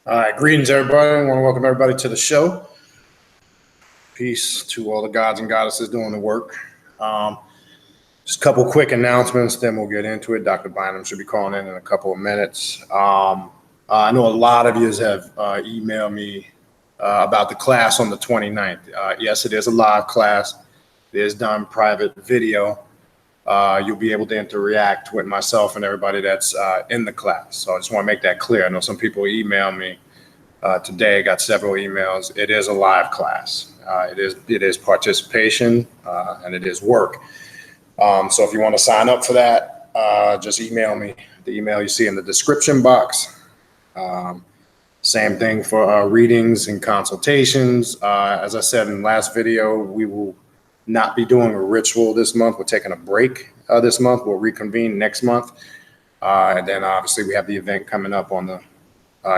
All right, greetings, everybody. I want to welcome everybody to the show. Peace to all the gods and goddesses doing the work. Just a couple quick announcements, then we'll get into it. Dr. Bynum should be calling in a couple of minutes. I know a lot of you have emailed me about the class on the 29th. Yes, it is a live class. It is done private video. You'll be able to interact with myself and everybody that's in the class. So I just want to make that clear. I know some people email me today, got several emails. It is a live class. It is participation and it is work. So if you want to sign up for that, just email me. The email you see in the description box. Same thing for readings and consultations. As I said in the last video, we will not be doing a ritual this month. We're taking a break this month. We'll reconvene next month. And then obviously we have the event coming up on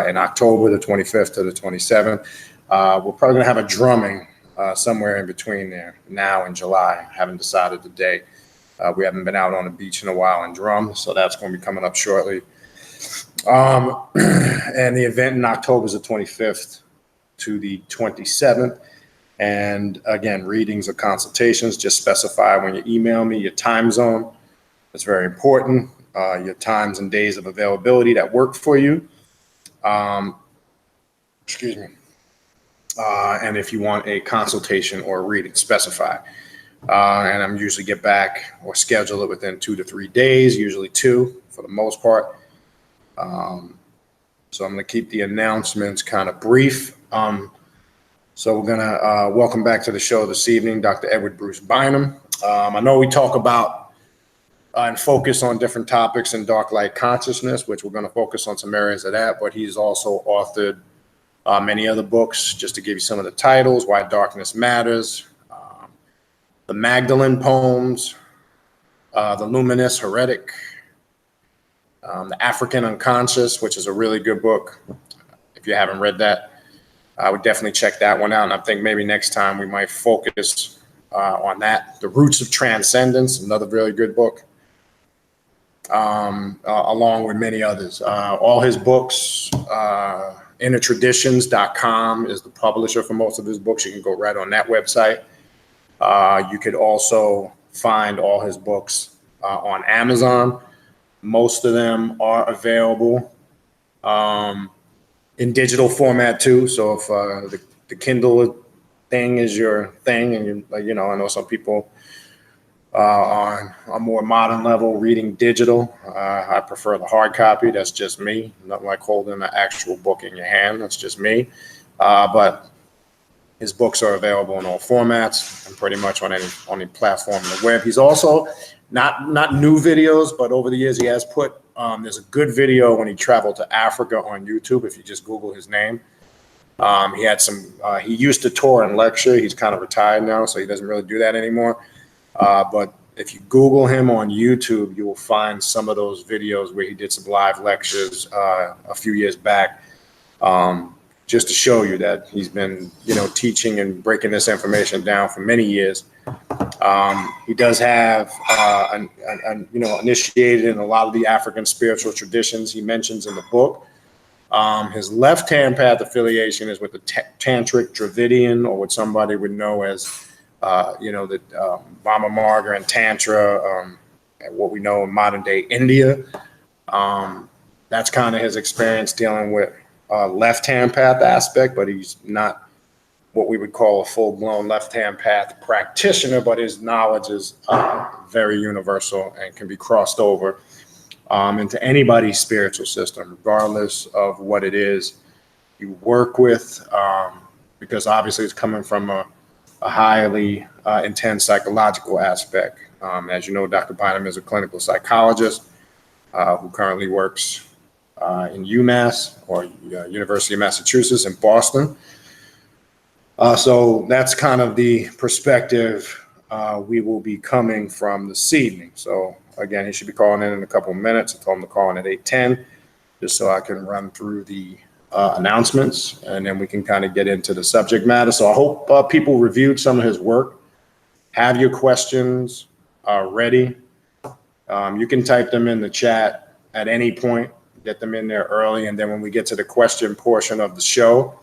in October, the 25th to the 27th. We're probably gonna have a drumming somewhere in between there, now and July. Haven't decided the day. We haven't been out on the beach in a while and drum, so that's gonna be coming up shortly. And the event in October is the 25th to the 27th. And again, readings or consultations, just specify when you email me your time zone. It's very important. Your times and days of availability that work for you. Excuse me. And if you want a consultation or a reading, specify. And I'm usually get back or schedule it within 2 to 3 days, usually 2 for the most part. So I'm going to keep the announcements kind of brief. So we're going to welcome back to the show this evening, Dr. Edward Bruce Bynum. I know we talk about and focus on different topics in dark light consciousness, which we're going to focus on some areas of that, but he's also authored many other books, just to give you some of the titles: Why Darkness Matters, The Magdalene Poems, The Luminous Heretic, The African Unconscious, which is a really good book. If you haven't read that, I would definitely check that one out. And I think maybe next time we might focus on that. The Roots of Transcendence, another really good book, along with many others. All his books, innertraditions.com is the publisher for most of his books. You can go right on that website. You could also find all his books on Amazon. Most of them are available in digital format too. So if the Kindle thing is your thing, and I know some people on a more modern level reading digital. I prefer the hard copy. That's just me. Nothing like holding an actual book in your hand. That's just me. But his books are available in all formats and pretty much on any platform on the web. He's also not new videos, but over the years he has put. There's a good video when he traveled to Africa on YouTube. If you just Google his name, he had some. He used to tour and lecture. He's kind of retired now, so he doesn't really do that anymore. But if you Google him on YouTube, you will find some of those videos where he did some live lectures a few years back, just to show you that he's been, teaching and breaking this information down for many years. He does have, initiated in a lot of the African spiritual traditions he mentions in the book. His left-hand path affiliation is with the Tantric Dravidian, or what somebody would know as, the Brahma Marga and Tantra, what we know in modern day India. That's kind of his experience dealing with left-hand path aspect, but he's not what we would call a full-blown left-hand path practitioner, but his knowledge is very universal and can be crossed over into anybody's spiritual system, regardless of what it is you work with, because obviously it's coming from a highly intense psychological aspect. As you know, Dr. Bynum is a clinical psychologist who currently works in UMass, or University of Massachusetts in Boston. So that's kind of the perspective we will be coming from this evening. So again, he should be calling in a couple of minutes. I told him to call in at 8:10, just so I can run through the announcements, and then we can kind of get into the subject matter. So I hope people reviewed some of his work. Have your questions ready. You can type them in the chat at any point. get them in there early. And then when we get to the question portion of the show,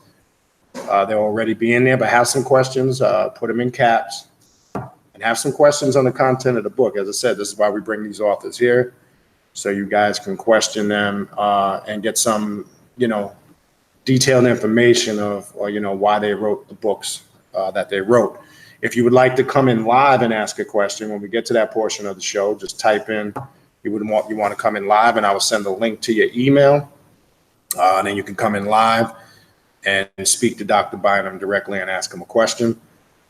they'll already be in there, but have some questions, put them in caps, and have some questions on the content of the book. As I said, this is why we bring these authors here, so you guys can question them and get some, detailed information of, why they wrote the books that they wrote. If you would like to come in live and ask a question, when we get to that portion of the show, just type in you want to come in live, and I will send a link to your email. And then you can come in live and speak to Dr. Bynum directly and ask him a question.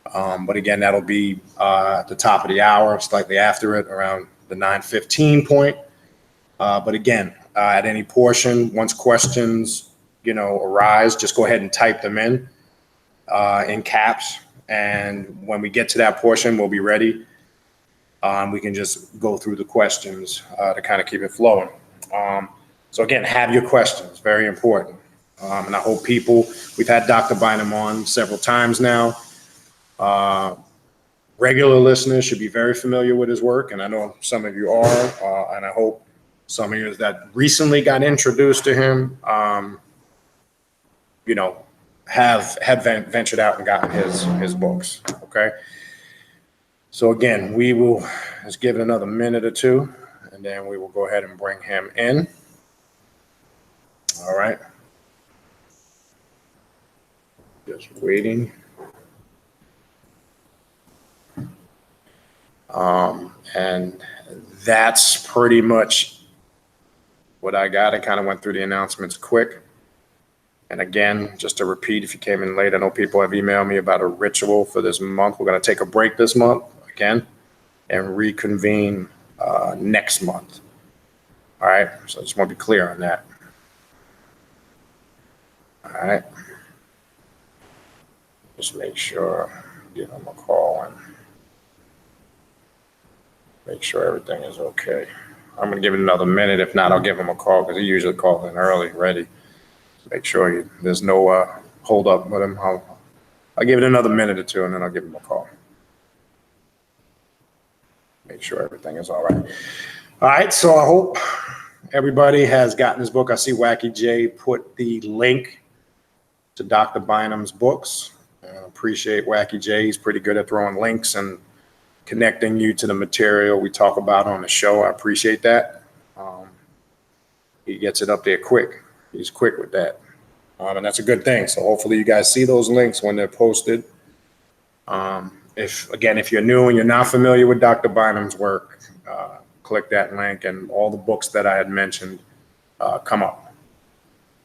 But again, that'll be at the top of the hour, slightly after it, around the 9:15 point. But again, at any portion, once questions, arise, just go ahead and type them in caps. And when we get to that portion, we'll be ready. We can just go through the questions to kind of keep it flowing. So again, have your questions, very important. And I hope we've had Dr. Bynum on several times now. Regular listeners should be very familiar with his work, and I know some of you are, and I hope some of you that recently got introduced to him, have ventured out and gotten his books. Okay. So again, we will just give it another minute or two, and then we will go ahead and bring him in. All right. Just waiting. And that's pretty much what I got. I kind of went through the announcements quick. And again, just to repeat, if you came in late, I know people have emailed me about a ritual for this month. We're going to take a break this month again and reconvene next month. All right. So I just want to be clear on that. All right. Just make sure, give them a call and make sure everything is okay. I'm going to give it another minute. If not, I'll give him a call because he usually calls in early, ready. Make sure there's no hold up with him. I'll give it another minute or two, and then I'll give him a call. Make sure everything is all right. All right, so I hope everybody has gotten his book. I see Wacky J put the link to Dr. Bynum's books. I appreciate Wacky J. He's pretty good at throwing links and connecting you to the material we talk about on the show. I appreciate that. He gets it up there quick. He's quick with that. And that's a good thing. So hopefully you guys see those links when they're posted. If you're new and you're not familiar with Dr. Bynum's work, click that link and all the books that I had mentioned come up.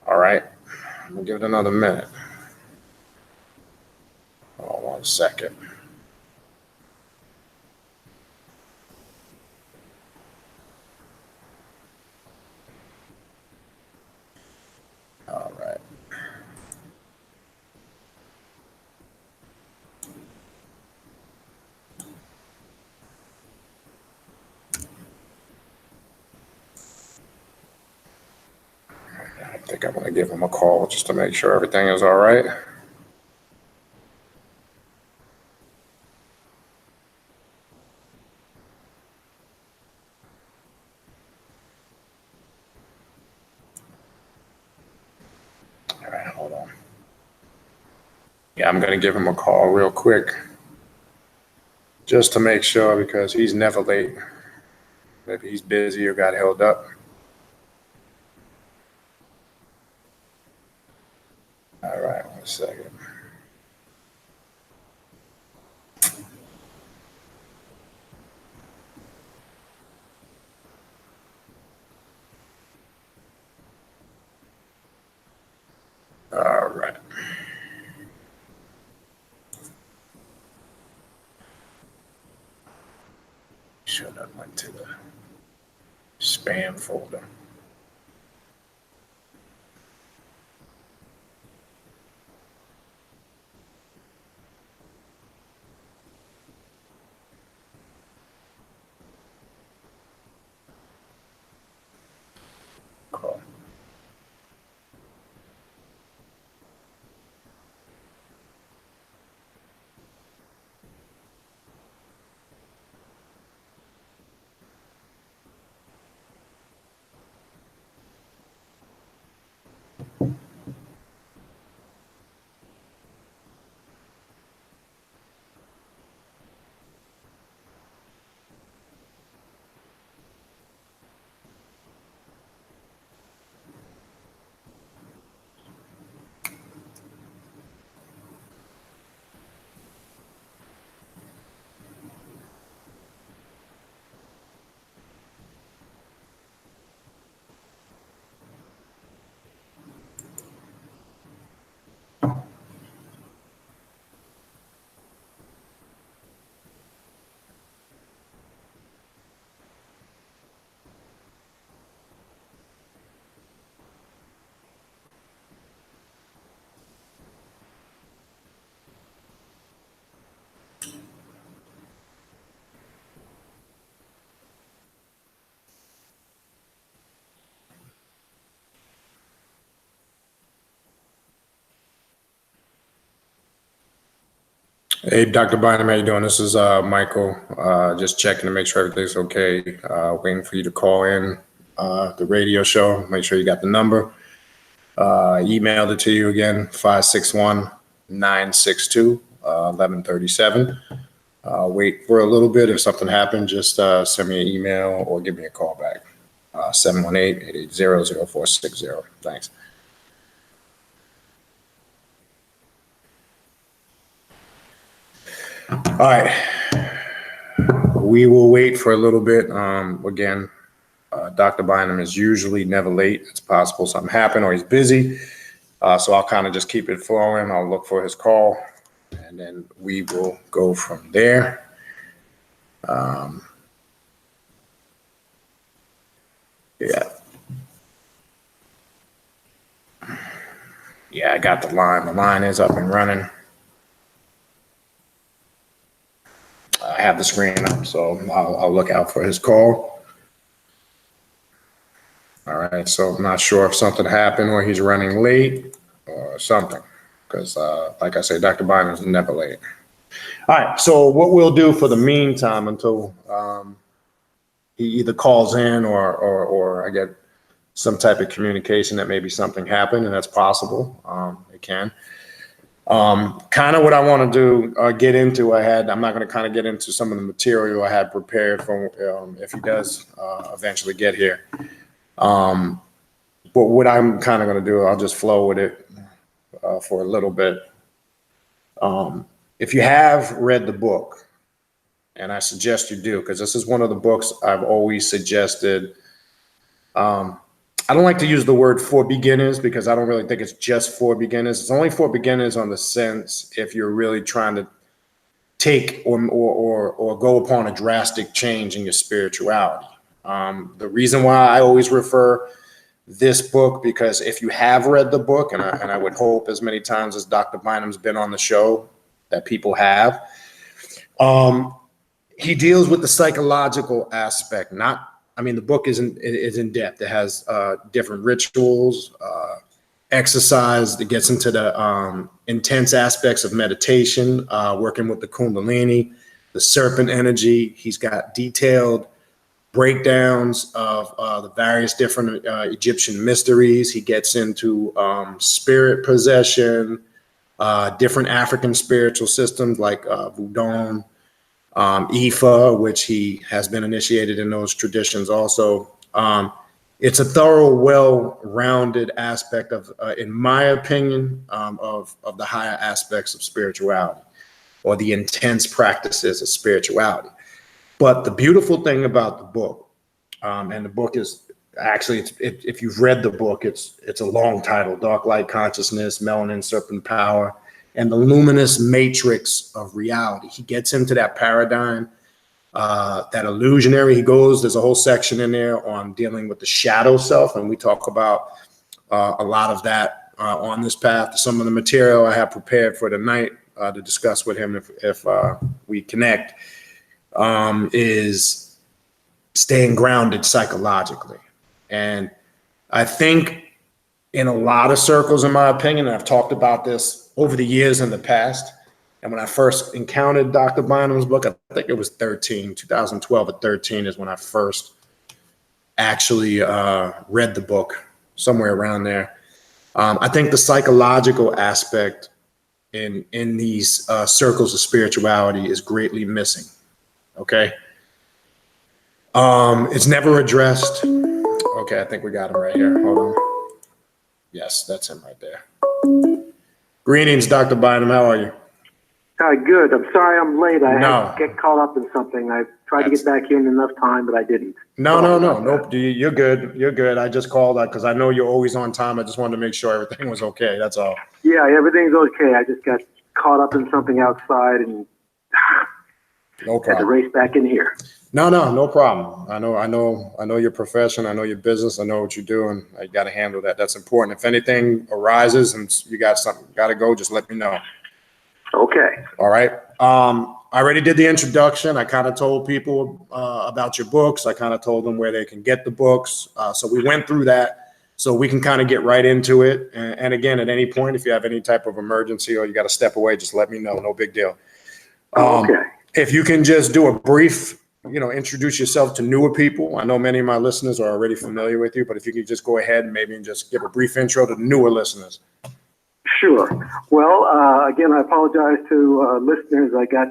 All right. I'm going to give it another minute. Hold on 1 second. All right. I think I'm going to give him a call just to make sure everything is all right. All right, hold on. Yeah, I'm going to give him a call real quick just to make sure because he's never late. Maybe he's busy or got held up. All right, 1 second. All right. Should have went to the spam folder. Cool. Hey, Dr. Bynum, how you doing? This is Michael. Just checking to make sure everything's okay. Waiting for you to call in the radio show. Make sure you got the number. Emailed it to you again, 561-962-1137. Wait for a little bit. If something happened, just send me an email or give me a call back. 718-880-0460. Thanks. All right. We will wait for a little bit. Again, Dr. Bynum is usually never late. It's possible something happened or he's busy. So I'll kind of just keep it flowing. I'll look for his call and then we will go from there. Yeah. Yeah, I got the line. The line is up and running. I have the screen up, so I'll look out for his call. All right, so I'm not sure if something happened or he's running late or something, because like I say, Dr. Bynum is never late. All right, so what we'll do for the meantime until he either calls in or I get some type of communication that maybe something happened, and that's possible. It can. Kind of what I want to do, get into, I'm not going to kind of get into some of the material I had prepared for if he does eventually get here. But what I'm kind of going to do, I'll just flow with it for a little bit. If you have read the book, and I suggest you do, because this is one of the books I've always suggested. I don't like to use the word for beginners because I don't really think it's just for beginners. It's only for beginners on the sense if you're really trying to take or go upon a drastic change in your spirituality. The reason why I always refer this book, because if you have read the book, and I would hope as many times as Dr. Bynum's been on the show that people have, he deals with the psychological aspect, the book is in depth. It has different rituals, exercise that gets into the intense aspects of meditation, working with the Kundalini, the serpent energy. He's got detailed breakdowns of the various different Egyptian mysteries. He gets into spirit possession, different African spiritual systems like Voodoo, Ifa, which he has been initiated in those traditions also. It's a thorough, well-rounded aspect of, in my opinion, of the higher aspects of spirituality or the intense practices of spirituality. But the beautiful thing about the book, and the book is actually, if you've read the book, it's a long title, Dark Light Consciousness, Melanin, Serpent Power, and the luminous matrix of reality. He gets into that paradigm, that illusionary. There's a whole section in there on dealing with the shadow self, and we talk about a lot of that on this path. Some of the material I have prepared for tonight to discuss with him if we connect is staying grounded psychologically. And I think in a lot of circles, in my opinion, and I've talked about this over the years in the past, and when I first encountered Dr. Bynum's book, I think it was 2012 or 13 is when I first actually read the book, somewhere around there. I think the psychological aspect in these circles of spirituality is greatly missing, okay? It's never addressed. Okay, I think we got him right here. Hold on. Yes, that's him right there. Greetings, Dr. Bynum. How are you? Hi, good. I'm sorry I'm late. I had to get caught up in something. I tried to get back in enough time, but I didn't. No. Nope. You're good. You're good. I just called because I know you're always on time. I just wanted to make sure everything was okay. That's all. Yeah, everything's okay. I just got caught up in something outside and no problem. Had to race back in here. No problem. I know your profession. I know your business. I know what you're doing. I got to handle that. That's important. If anything arises and you got something, got to go, just let me know. Okay. All right. I already did the introduction. I kind of told people about your books. I kind of told them where they can get the books. So we went through that. So we can kind of get right into it. And again, at any point, if you have any type of emergency or you got to step away, just let me know. No big deal. Okay. If you can just do a brief, introduce yourself to newer people. I know many of my listeners are already familiar with you, but if you could just go ahead and maybe just give a brief intro to the newer listeners. Sure. Well, again, I apologize to listeners. I got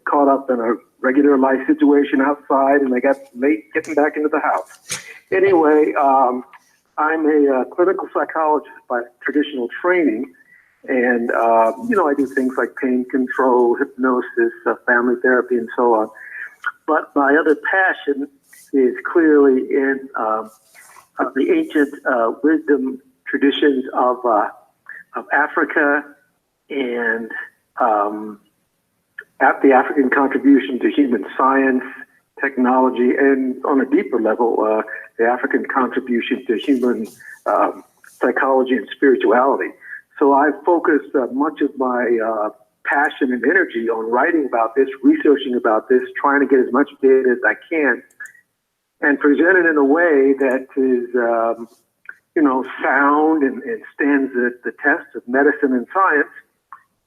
caught up in a regular life situation outside, and I got late getting back into the house. Anyway, I'm a clinical psychologist by traditional training, and, I do things like pain control, hypnosis, family therapy, and so on. But my other passion is clearly in the ancient wisdom traditions of Africa and at the African contribution to human science, technology, and on a deeper level, the African contribution to human psychology and spirituality. So I've focused much of my passion and energy on writing about this, researching about this, trying to get as much data as I can, and present it in a way that is, sound and stands the test of medicine and science,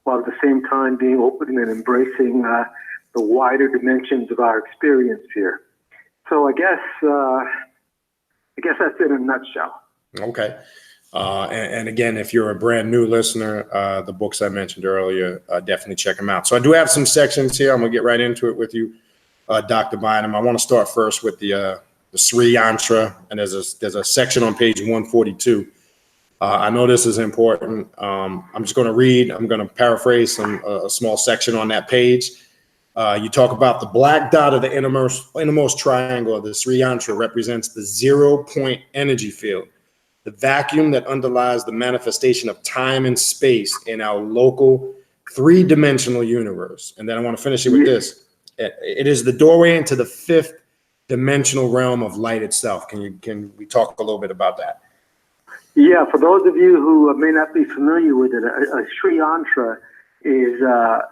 while at the same time being open and embracing the wider dimensions of our experience here. So I guess that's it in a nutshell. Okay. And again, if you're a brand new listener, the books I mentioned earlier, definitely check them out. So I do have some sections here. I'm going to get right into it with you, Dr. Bynum. I want to start first with the Sri Yantra, and there's a section on page 142. I know this is important. I'm just going to read. I'm going to paraphrase a small section on that page. You talk about the black dot of the innermost triangle of the Sri Yantra represents the 0-point energy field, the vacuum that underlies the manifestation of time and space in our local 3-dimensional universe. And then I want to finish it with this. It is the doorway into the 5th dimensional realm of light itself. Can we talk a little bit about that? Yeah, for those of you who may not be familiar with it, a Sri Yantra is,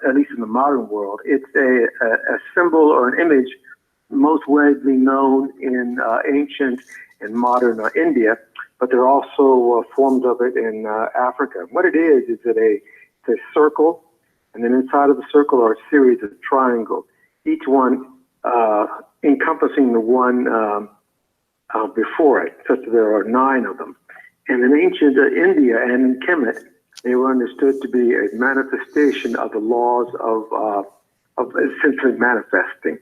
at least in the modern world, it's a symbol or an image most widely known in ancient and modern India, but there are also forms of it in Africa. What it is that it's a circle, and then inside of the circle are a series of triangles, each one encompassing the one before it, such that there are 9 of them. And in ancient India and in Kemet, they were understood to be a manifestation of the laws of essentially manifesting.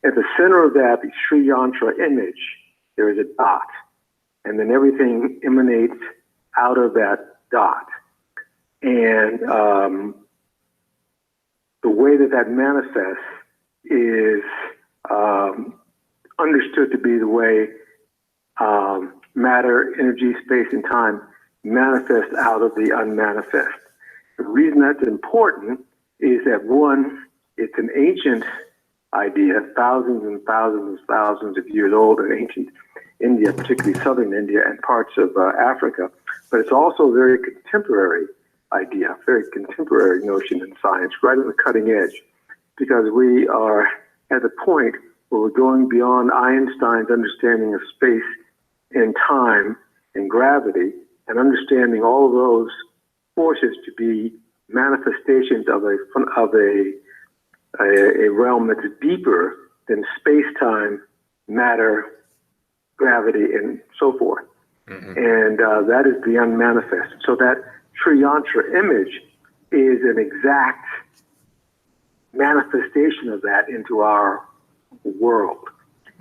At the center of that, the Sri Yantra image, there is a dot. And then everything emanates out of that dot. And the way that manifests is understood to be the way matter, energy, space, and time manifest out of the unmanifest. The reason that's important is that, one, it's an ancient idea, thousands and thousands and thousands of years old in ancient India, particularly southern India and parts of Africa, but it's also a very contemporary idea, very contemporary notion in science, right on the cutting edge, because we are at the point where we're going beyond Einstein's understanding of space and time and gravity, and understanding all of those forces to be manifestations of a realm that's deeper than space-time, matter, gravity, and so forth. Mm-hmm. And that is the unmanifest. So that Sri Yantra image is an exact manifestation of that into our world.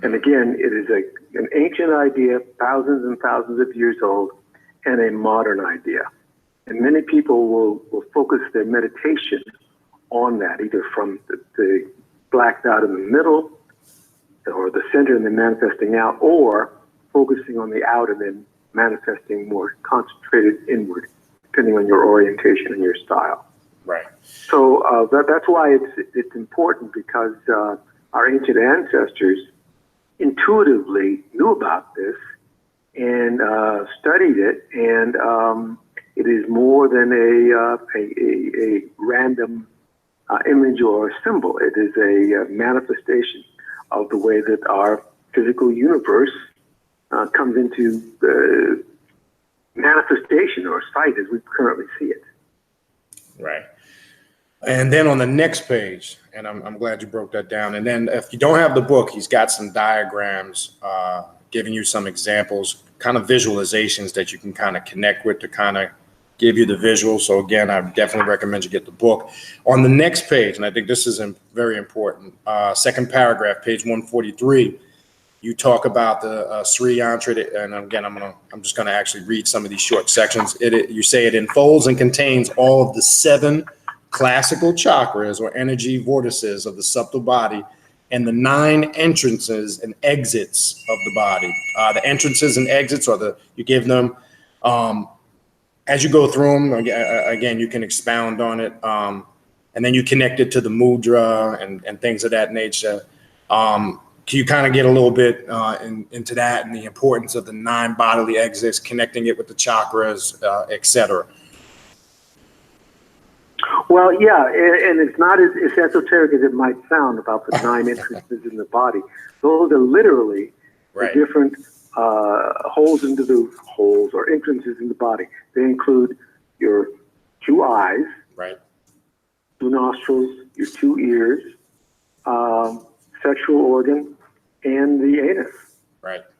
And again, it is an ancient idea, thousands and thousands of years old, and a modern idea. And many people will focus their meditation on that, either from the black dot in the middle, or the center and then manifesting out, or focusing on the out and then manifesting more concentrated inward, depending on your orientation and your style. Right. So that's why it's important, because our ancient ancestors intuitively knew about this and studied it, and it is more than a random image or a symbol. It is a manifestation of the way that our physical universe comes into manifestation or sight as we currently see it. Right. And then on the next page, and I'm glad you broke that down. And then if you don't have the book, he's got some diagrams giving you some examples, kind of visualizations that you can kind of connect with to kind of give you the visual. So again, I definitely recommend you get the book. On the next page, and I think this is very important, second paragraph, page 143, you talk about the Sri Yantra, and again, I'm just gonna actually read some of these short sections. You say it enfolds and contains all of the 7 classical chakras or energy vortices of the subtle body and the 9 entrances and exits of the body. The entrances and exits are you give them, as you go through them, again, you can expound on it. And then you connect it to the mudra and things of that nature. Can you kind of get a little bit into that and the importance of the 9 bodily exits, connecting it with the chakras, et cetera? Well, yeah, and it's not as esoteric as it might sound about the 9 entrances in the body. Those are literally the different holes into the holes or entrances in the body. They include your 2 eyes, 2 nostrils, your 2 ears, sexual organ, and the anus,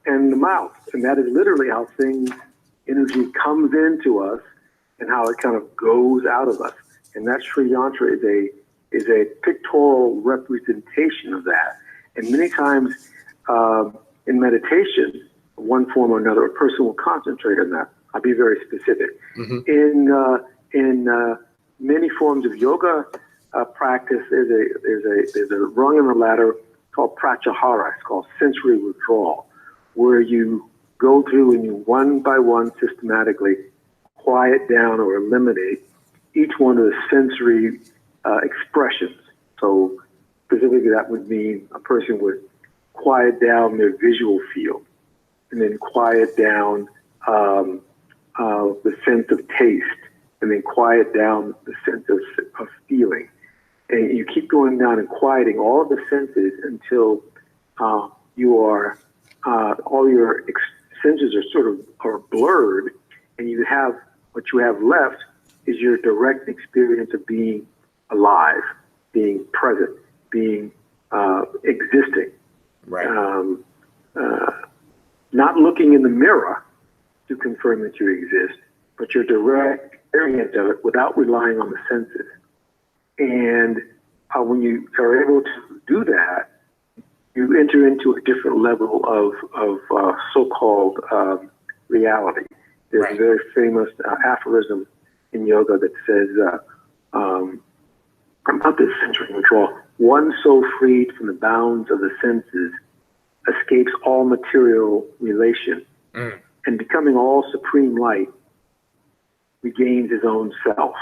and the mouth. And that is literally how energy comes into us and how it kind of goes out of us. And that Sri Yantra is a pictorial representation of that. And many times in meditation, one form or another, a person will concentrate on that. I'll be very specific. Mm-hmm. In many forms of yoga practice, there's a rung in the ladder called pratyahara. It's called sensory withdrawal, where you go through and you one by one systematically quiet down or eliminate each one of the sensory expressions. So specifically, that would mean a person would quiet down their visual field, and then quiet down the sense of taste, and then quiet down the sense of feeling. And you keep going down and quieting all of the senses until you are all your senses are blurred, and you have what you have left is your direct experience of being alive, being present, being existing. Not looking in the mirror to confirm that you exist, but your direct experience of it without relying on the senses. And when you are able to do that, you enter into a different level of so-called reality. There's a very famous aphorism in yoga that says, about this sensory withdrawal, one so freed from the bounds of the senses escapes all material relation, and becoming all supreme light, regains his own self.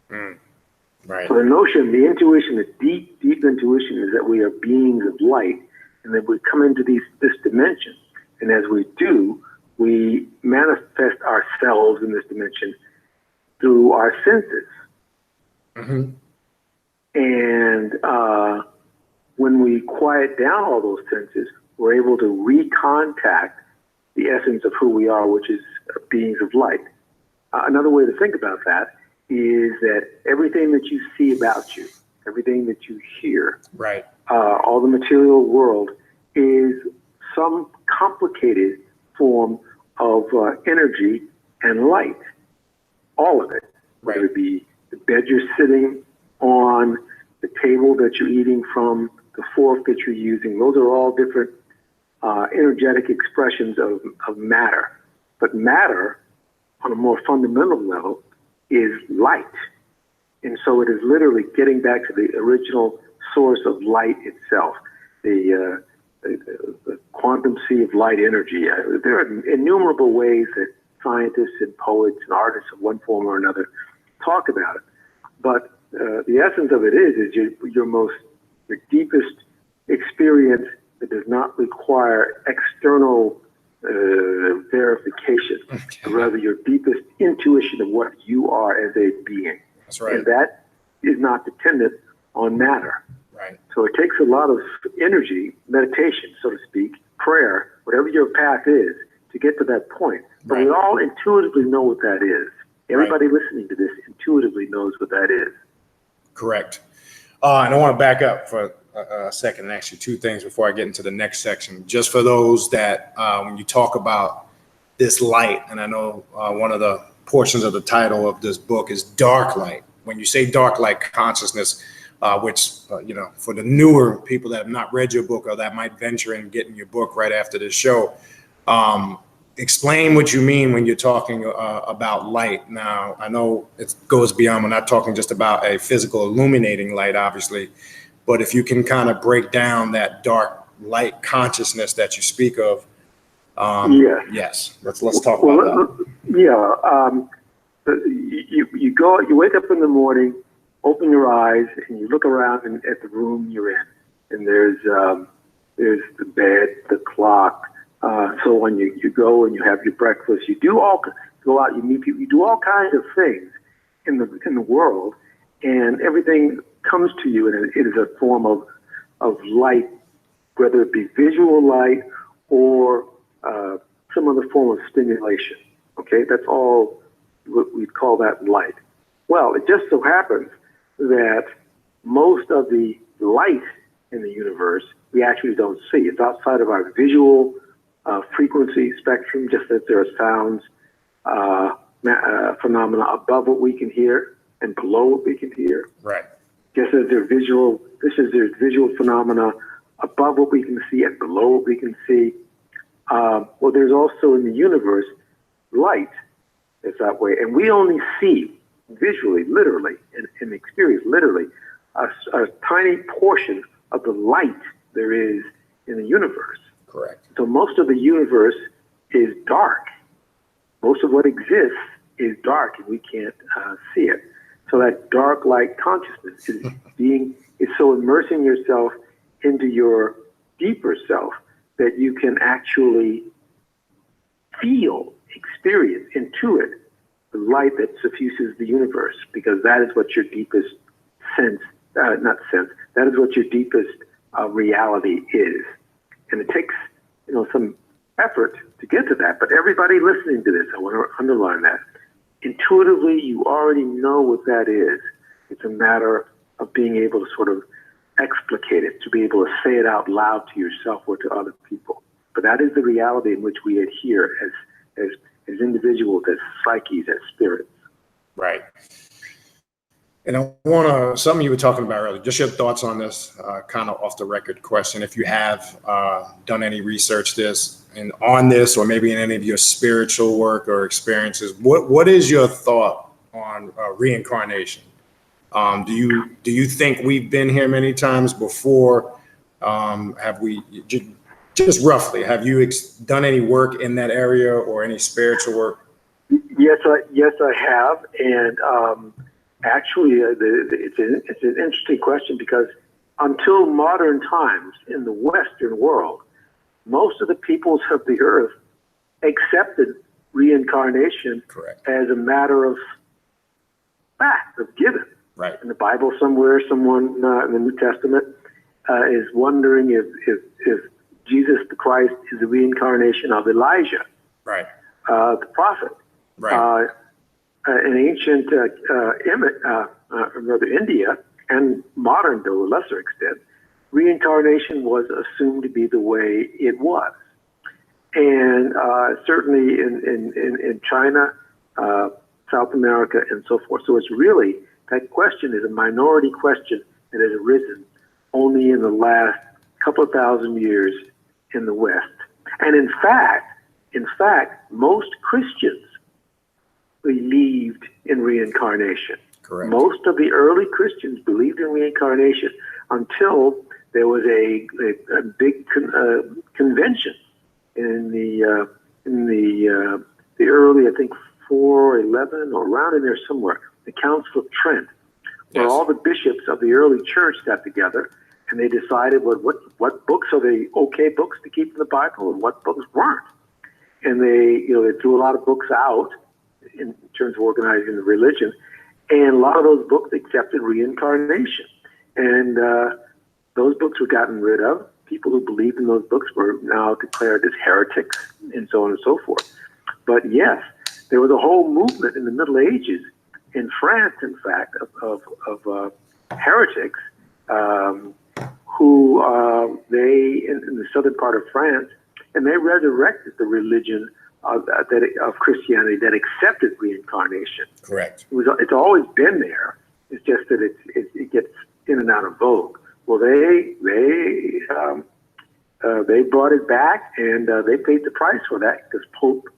So the notion, the intuition, the deep intuition is that we are beings of light, and that we come into this dimension. And as we do, we manifest ourselves in this dimension through our senses. Mm-hmm. And when we quiet down all those senses, we're able to recontact the essence of who we are, which is beings of light. Another way to think about that is that everything that you see about you, everything that you hear, all the material world is some complicated form of energy and light. All of it, whether it be the bed you're sitting on, the table that you're eating from, the fork that you're using, those are all different energetic expressions of matter. But matter, on a more fundamental level, is light. And so it is literally getting back to the original source of light itself, the quantum sea of light energy. There are innumerable ways that scientists and poets and artists of one form or another talk about it. But the essence of it is your deepest experience that does not require external verification, rather your deepest intuition of what you are as a being. That's right. And that is not dependent on matter. So it takes a lot of energy, meditation, so to speak, prayer, whatever your path is, to get to that point. But we all intuitively know what that is. Everybody listening to this intuitively knows what that is. Correct. And I want to back up for a second and ask you two things before I get into the next section. Just for those that, when you talk about this light, and I know one of the portions of the title of this book is dark light. When you say dark light consciousness, which, for the newer people that have not read your book or that might venture in getting your book right after this show, explain what you mean when you're talking about light. Now, I know it goes beyond, we're not talking just about a physical illuminating light, obviously, but if you can kind of break down that dark light consciousness that you speak of. Yes. Let's talk about that. You wake up in the morning, open your eyes, and you look around at the room you're in, and there's the bed, the clock. So when you go and you have your breakfast, you go out, you meet people, you do all kinds of things in the world, and everything comes to you, and it is a form of light, whether it be visual light or some other form of stimulation. Okay, that's all we'd call that light. Well, it just so happens that most of the light in the universe we actually don't see. It's outside of our visual frequency spectrum, just as there are sounds, phenomena above what we can hear and below what we can hear. Right. Just as there's visual phenomena above what we can see and below what we can see. Well, there's also in the universe light that's that way, and we only see visually, literally, and experience literally a tiny portion of the light there is in the universe. Correct. So most of the universe is dark. Most of what exists is dark, and we can't see it. So that dark light consciousness is so immersing yourself into your deeper self that you can actually feel, experience, intuit the light that suffuses the universe, because that is what your deepest that is what your deepest reality is. And it takes, some effort to get to that. But everybody listening to this, I want to underline that. Intuitively, you already know what that is. It's a matter of being able to sort of explicate it, to be able to say it out loud to yourself or to other people. But that is the reality in which we adhere as individuals, as psyches, as spirits. Right. And I want to, something you were talking about earlier, just your thoughts on this kind of off the record question. If you have done any research on this, or maybe in any of your spiritual work or experiences, what is your thought on reincarnation? Do you think we've been here many times before? Have we, just roughly, have you done any work in that area or any spiritual work? Yes, I have. And actually, it's an interesting question, because until modern times in the Western world, most of the peoples of the earth accepted reincarnation Correct. As a matter of fact, of given. Right. In the Bible somewhere, someone in the New Testament is wondering if Jesus the Christ is the reincarnation of Elijah, right, the prophet. Right. In ancient India and modern, to a lesser extent, reincarnation was assumed to be the way it was. And certainly in China, South America, and so forth. So it's really, that question is a minority question that has arisen only in the last couple of thousand years in the West. And in fact, most Christians believed in reincarnation. Correct. Most of the early Christians believed in reincarnation until there was a big convention in the early, I think, 411 or around in there somewhere, the Council of Trent, where all the bishops of the early church got together and they decided what books are the okay books to keep in the Bible and what books weren't. And they threw a lot of books out in terms of organizing the religion, and a lot of those books accepted reincarnation. And those books were gotten rid of. People who believed in those books were now declared as heretics, and so on and so forth. But yes, there was a whole movement in the Middle Ages in France, in fact, of heretics who they in the southern part of France, and they resurrected the religion of Christianity that accepted reincarnation. Correct. It's always been there. It's just that it gets in and out of vogue. Well, they brought it back, and they paid the price for that because Pope,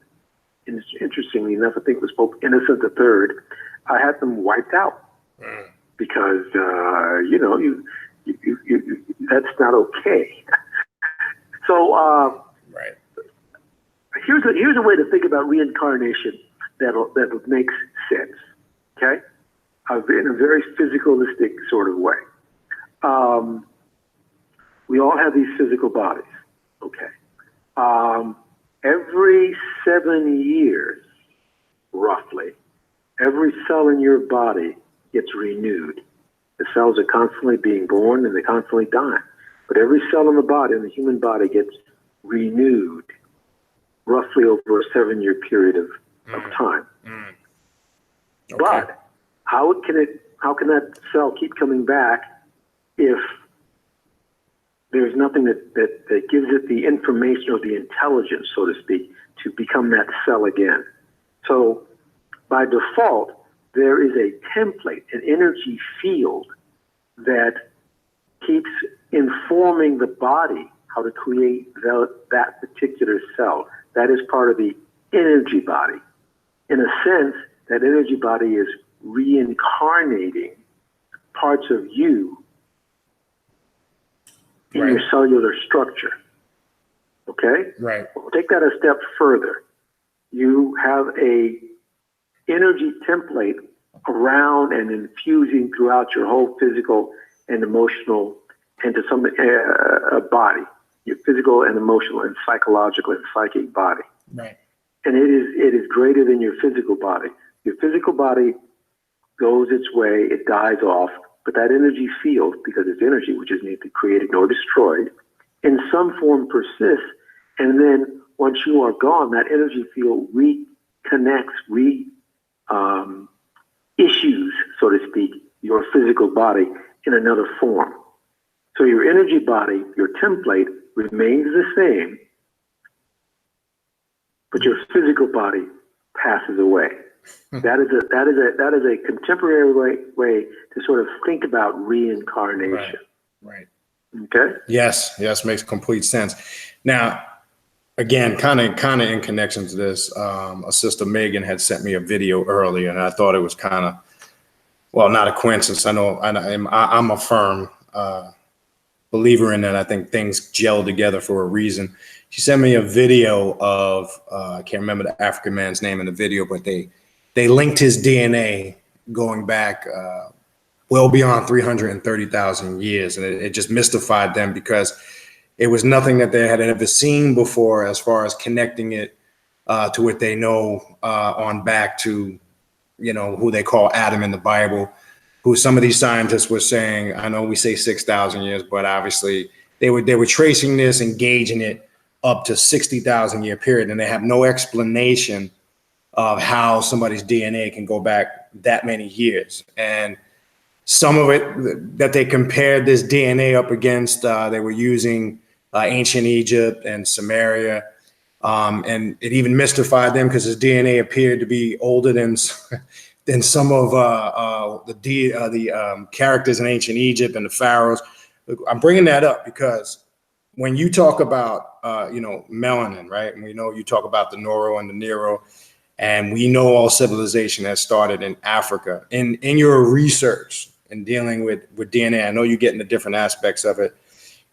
interestingly enough, I think it was Pope Innocent III, had them wiped out because you that's not okay. So right. Here's a way to think about reincarnation that makes sense. Okay, in a very physicalistic sort of way. We all have these physical bodies. Okay. Every 7 years, roughly, every cell in your body gets renewed. The cells are constantly being born and they're constantly dying. But every cell in the body, in the human body, gets renewed roughly over a 7-year period of time. Okay. But how can that cell keep coming back if there's nothing that gives it the information or the intelligence, so to speak, to become that cell again? So by default, there is a template, an energy field that keeps informing the body how to create that particular cell. That is part of the energy body. In a sense, that energy body is reincarnating parts of you in your cellular structure. Okay? Right. We'll take that a step further. You have a energy template around and infusing throughout your whole physical and emotional into some body, your physical and emotional and psychological and psychic body. Right. And it is greater than your physical body. Your physical body goes its way, it dies off, but that energy field, because it's energy which is neither created nor destroyed, in some form persists, and then once you are gone, that energy field reconnects, issues, so to speak, your physical body in another form. So your energy body, your template, remains the same, but your physical body passes away. That is a contemporary way to sort of think about reincarnation. Right. Okay. Yes, makes complete sense. Now, again, kind of in connection to this, a sister Megan had sent me a video earlier, and I thought it was kind of, well, not a coincidence. I know I'm a firm believer in that. I think things gel together for a reason. She sent me a video of I can't remember the African man's name in the video, but they linked his DNA going back well beyond 330,000 years, and it just mystified them because it was nothing that they had ever seen before as far as connecting it to what they know on back to, who they call Adam in the Bible, who some of these scientists were saying, I know we say 6,000 years, but obviously they were tracing this and gauging it up to 60,000 year period. And they have no explanation of how somebody's DNA can go back that many years. And some of it that they compared this DNA up against, they were using ancient Egypt and Samaria. And it even mystified them because his DNA appeared to be older than some of the characters in ancient Egypt and the pharaohs. I'm bringing that up because when you talk about, melanin, right? And we know you talk about the Noro and the Nero, and we know all civilization has started in Africa. In your research and dealing with DNA, I know you get into different aspects of it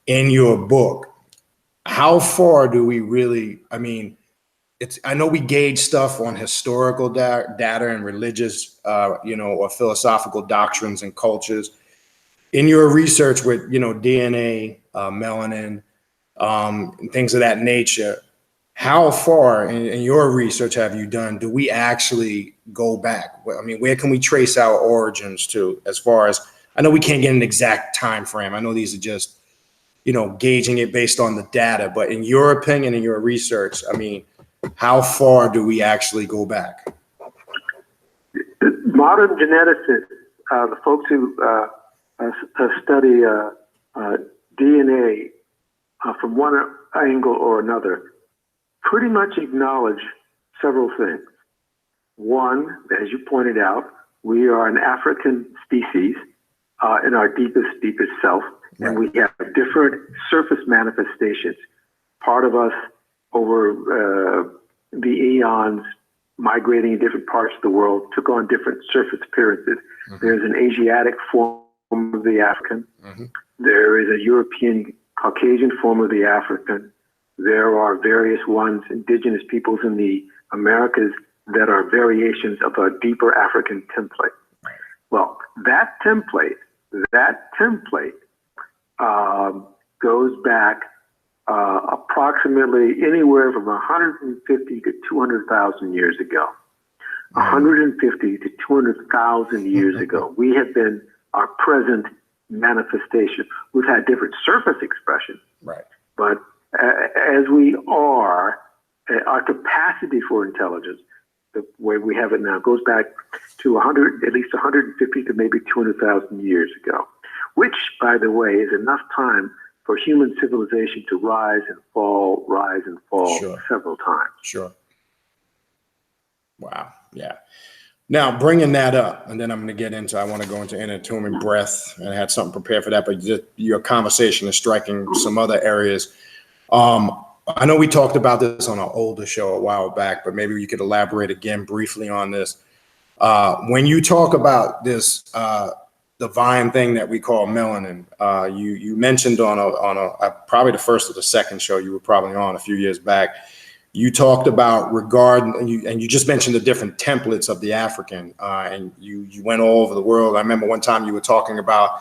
in your book. How far do we really, I know we gauge stuff on historical data and religious, or philosophical doctrines and cultures. In your research with, DNA, melanin, and things of that nature, how far in your research have you done? Do we actually go back? Where can we trace our origins to? As far as, I know we can't get an exact time frame. I know these are just, gauging it based on the data, but in your opinion, in your research, how far do we actually go back? Modern geneticists, the folks who study DNA from one angle or another pretty much acknowledge several things. One, as you pointed out, we are an African species in our deepest self, and we have different surface manifestations. Part of us over the eons migrating in different parts of the world took on different surface appearances. There's an Asiatic form of the African. There is a European Caucasian form of the African. There are various ones, indigenous peoples in the Americas, that are variations of a deeper African template. Well, that template goes back approximately anywhere from 150 to 200,000 years ago. 150 to 200,000 years ago, we have been our present manifestation. We've had different surface expressions, but as we are, our capacity for intelligence, the way we have it now, goes back to at least 150 to maybe 200,000 years ago, which, by the way, is enough time for human civilization to rise and fall several times. Wow. Yeah. Now, bringing that up, and then I'm going to I want to go into inner tomb and breath, and I had something prepared for that, but just your conversation is striking some other areas. I know we talked about this on an older show a while back, but maybe you could elaborate again briefly on this. When you talk about this divine thing that we call melanin, you mentioned on a probably the first or the second show you were probably on a few years back, you talked about and you just mentioned the different templates of the African, and you went all over the world. I remember one time you were talking about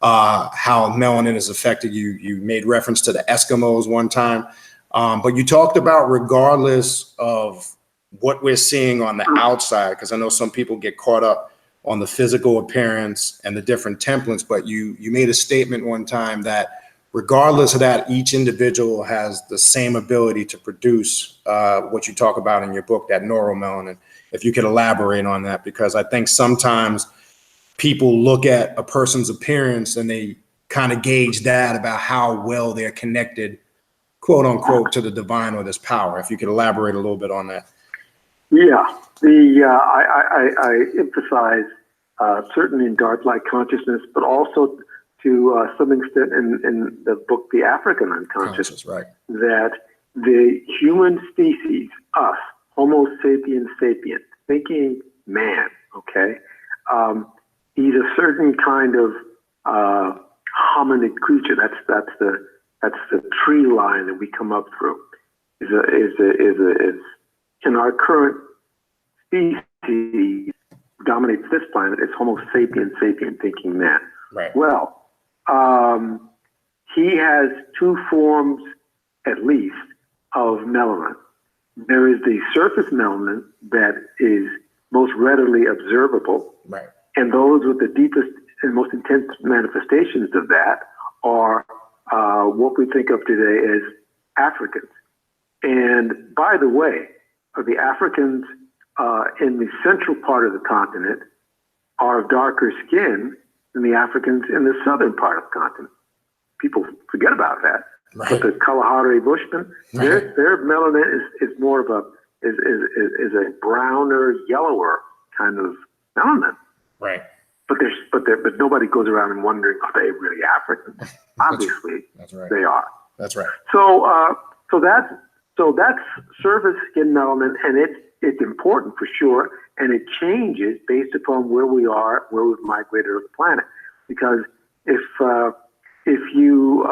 how melanin has affected you. You made reference to the Eskimos one time. But you talked about regardless of what we're seeing on the outside, because I know some people get caught up on the physical appearance and the different templates, but you made a statement one time that regardless of that, each individual has the same ability to produce what you talk about in your book, that neuromelanin. If you could elaborate on that, because I think sometimes people look at a person's appearance and they kind of gauge that about how well they're connected, quote unquote, to the divine or this power. If you could elaborate a little bit on that. Yeah, I emphasize certainly in dark light consciousness, but also to some extent in the book, The African Unconscious, that the human species, us, Homo sapiens sapient, thinking man, he's a certain kind of hominid creature. That's the tree line that we come up through. Is in our current species dominates this planet. It's Homo sapiens sapient, thinking man. Well, he has two forms, at least, of melanin. There is the surface melanin that is most readily observable, and those with the deepest and most intense manifestations of that are what we think of today as Africans. And by the way, the Africans in the central part of the continent are of darker skin than the Africans in the southern part of the continent. People forget about that. But the Kalahari Bushmen, their melanin is more of a browner, yellower kind of melanin. But nobody goes around and wondering, are they really Africans? Obviously, they are. That's right. So that's surface skin melanin, and it's important for sure, and it changes based upon where we are, where we've migrated on the planet. Because if you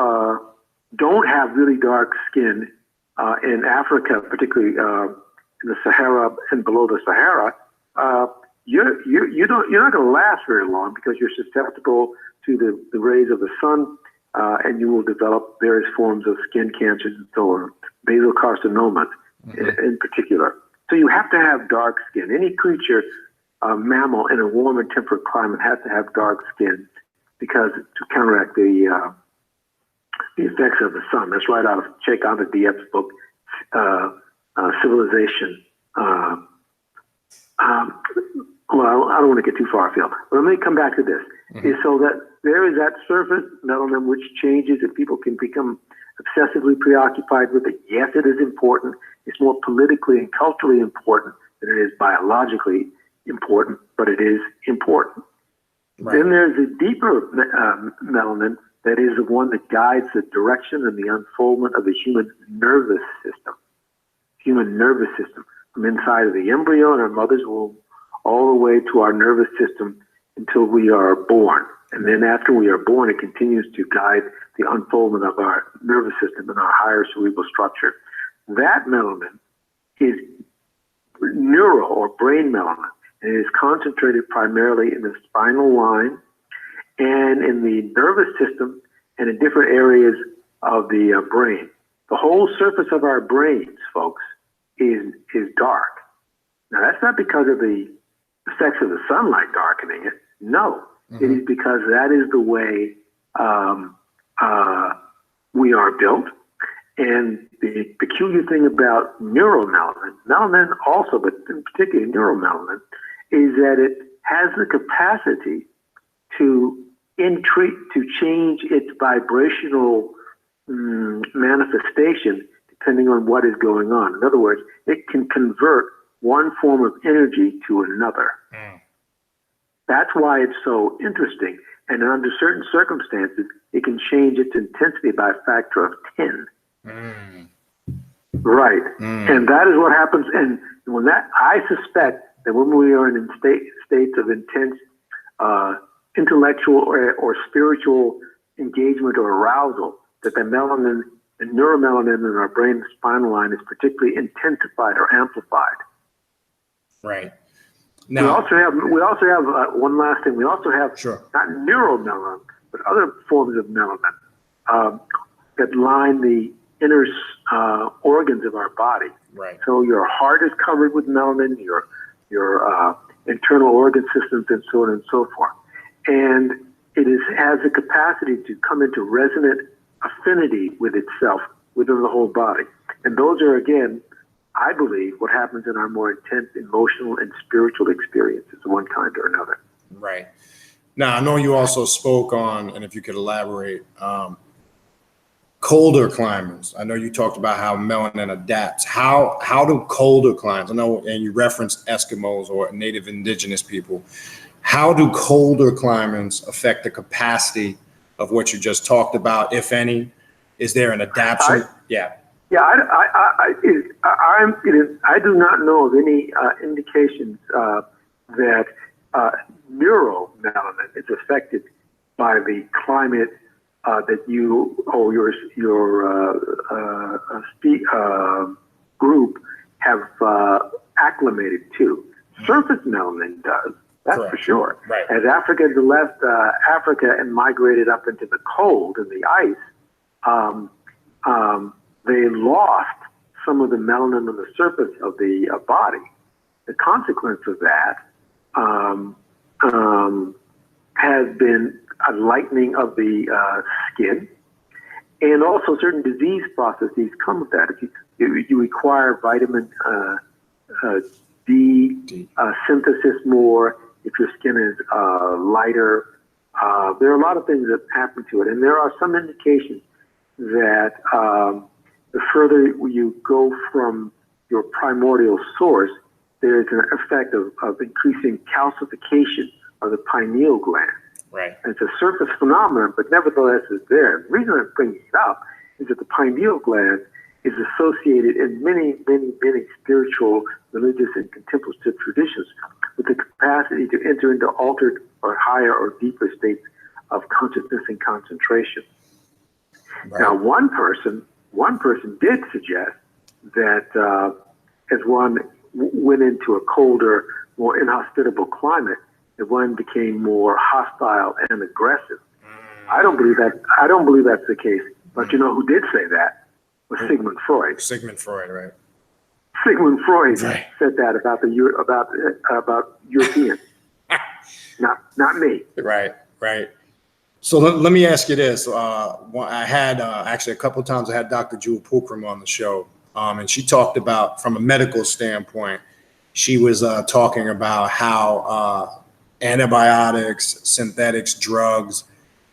don't have really dark skin in Africa, particularly in the Sahara and below the Sahara, you're not going to last very long because you're susceptible to the rays of the sun, and you will develop various forms of skin cancers and so on, basal carcinomas in particular. So you have to have dark skin. Any creature, mammal in a warm and temperate climate has to have dark skin because to counteract the effects of the sun. That's right out of Cheikh Anta Diep's book, Civilization. Well, I don't want to get too far afield, but let me come back to this. is so that there is that surface melanin which changes and people can become obsessively preoccupied with it. Yes, it is important. It's more politically and culturally important than it is biologically important, but it is important. Right. Then there's a deeper melanin that is the one that guides the direction and the unfoldment of the human nervous system. Human nervous system, from inside of the embryo in our mother's womb all the way to our nervous system until we are born. And then after we are born, it continues to guide the unfoldment of our nervous system and our higher cerebral structure. That melanin is neural or brain melanin, and it is concentrated primarily in the spinal line and in the nervous system and in different areas of the brain. The whole surface of our brains, folks, is dark. Now, that's not because of the effects of the sunlight darkening it. No, it is because that is the way we are built. And the peculiar thing about neuromelanin, melanin also, but in particular neuromelanin, is that it has the capacity to change its vibrational manifestation depending on what is going on. In other words, it can convert one form of energy to another. That's why it's so interesting. And under certain circumstances, it can change its intensity by a factor of 10. Right. And that is what happens. And when that, I suspect that when we are in states of intense intellectual or spiritual engagement or arousal, that the melanin, the neuromelanin in our brain spinal line is particularly intensified or amplified. Right. Now, we also have one last thing. We also have not neuromelanin, but other forms of melanin that line the inner organs of our body. Right. So your heart is covered with melanin, your internal organ systems, and so on and so forth. And it has the capacity to come into resonant affinity with itself within the whole body. And those are, again, I believe, what happens in our more intense emotional and spiritual experiences of one kind or another. Right. Now, I know you also spoke on, and if you could elaborate, colder climates. I know you talked about how melanin adapts. How do colder climates, I know, and you referenced Eskimos or native indigenous people, how do colder climates affect the capacity of what you just talked about, if any? Is there an adaptation? I do not know of any indications that neuromelanin is affected by the climate that you or your group have acclimated to. Surface melanin does. That's correct. For sure. Right. As Africans left Africa and migrated up into the cold and the ice, they lost some of the melanin on the surface of the body. The consequence of that has been a lightening of the skin, and also certain disease processes come with that. If you require vitamin D synthesis more, if your skin is lighter, there are a lot of things that happen to it, and there are some indications that the further you go from your primordial source, there is an effect of increasing calcification of the pineal gland. Right. And it's a surface phenomenon, but nevertheless it's there. The reason I'm bringing it up is that the pineal gland is associated in many, many, many spiritual, religious, and contemplative traditions with the capacity to enter into altered or higher or deeper states of consciousness and concentration. Right. Now, one person did suggest that as one went into a colder, more inhospitable climate, that one became more hostile and aggressive. I don't believe that's the case. But you know who did say that? Was Sigmund Freud. Sigmund Freud, right? Sigmund Freud said that about Europeans. not me. Right. So let me ask you this. I had actually a couple of times I had Dr. Jewel Pookrum on the show, and she talked about, from a medical standpoint, she was talking about how antibiotics, synthetics, drugs,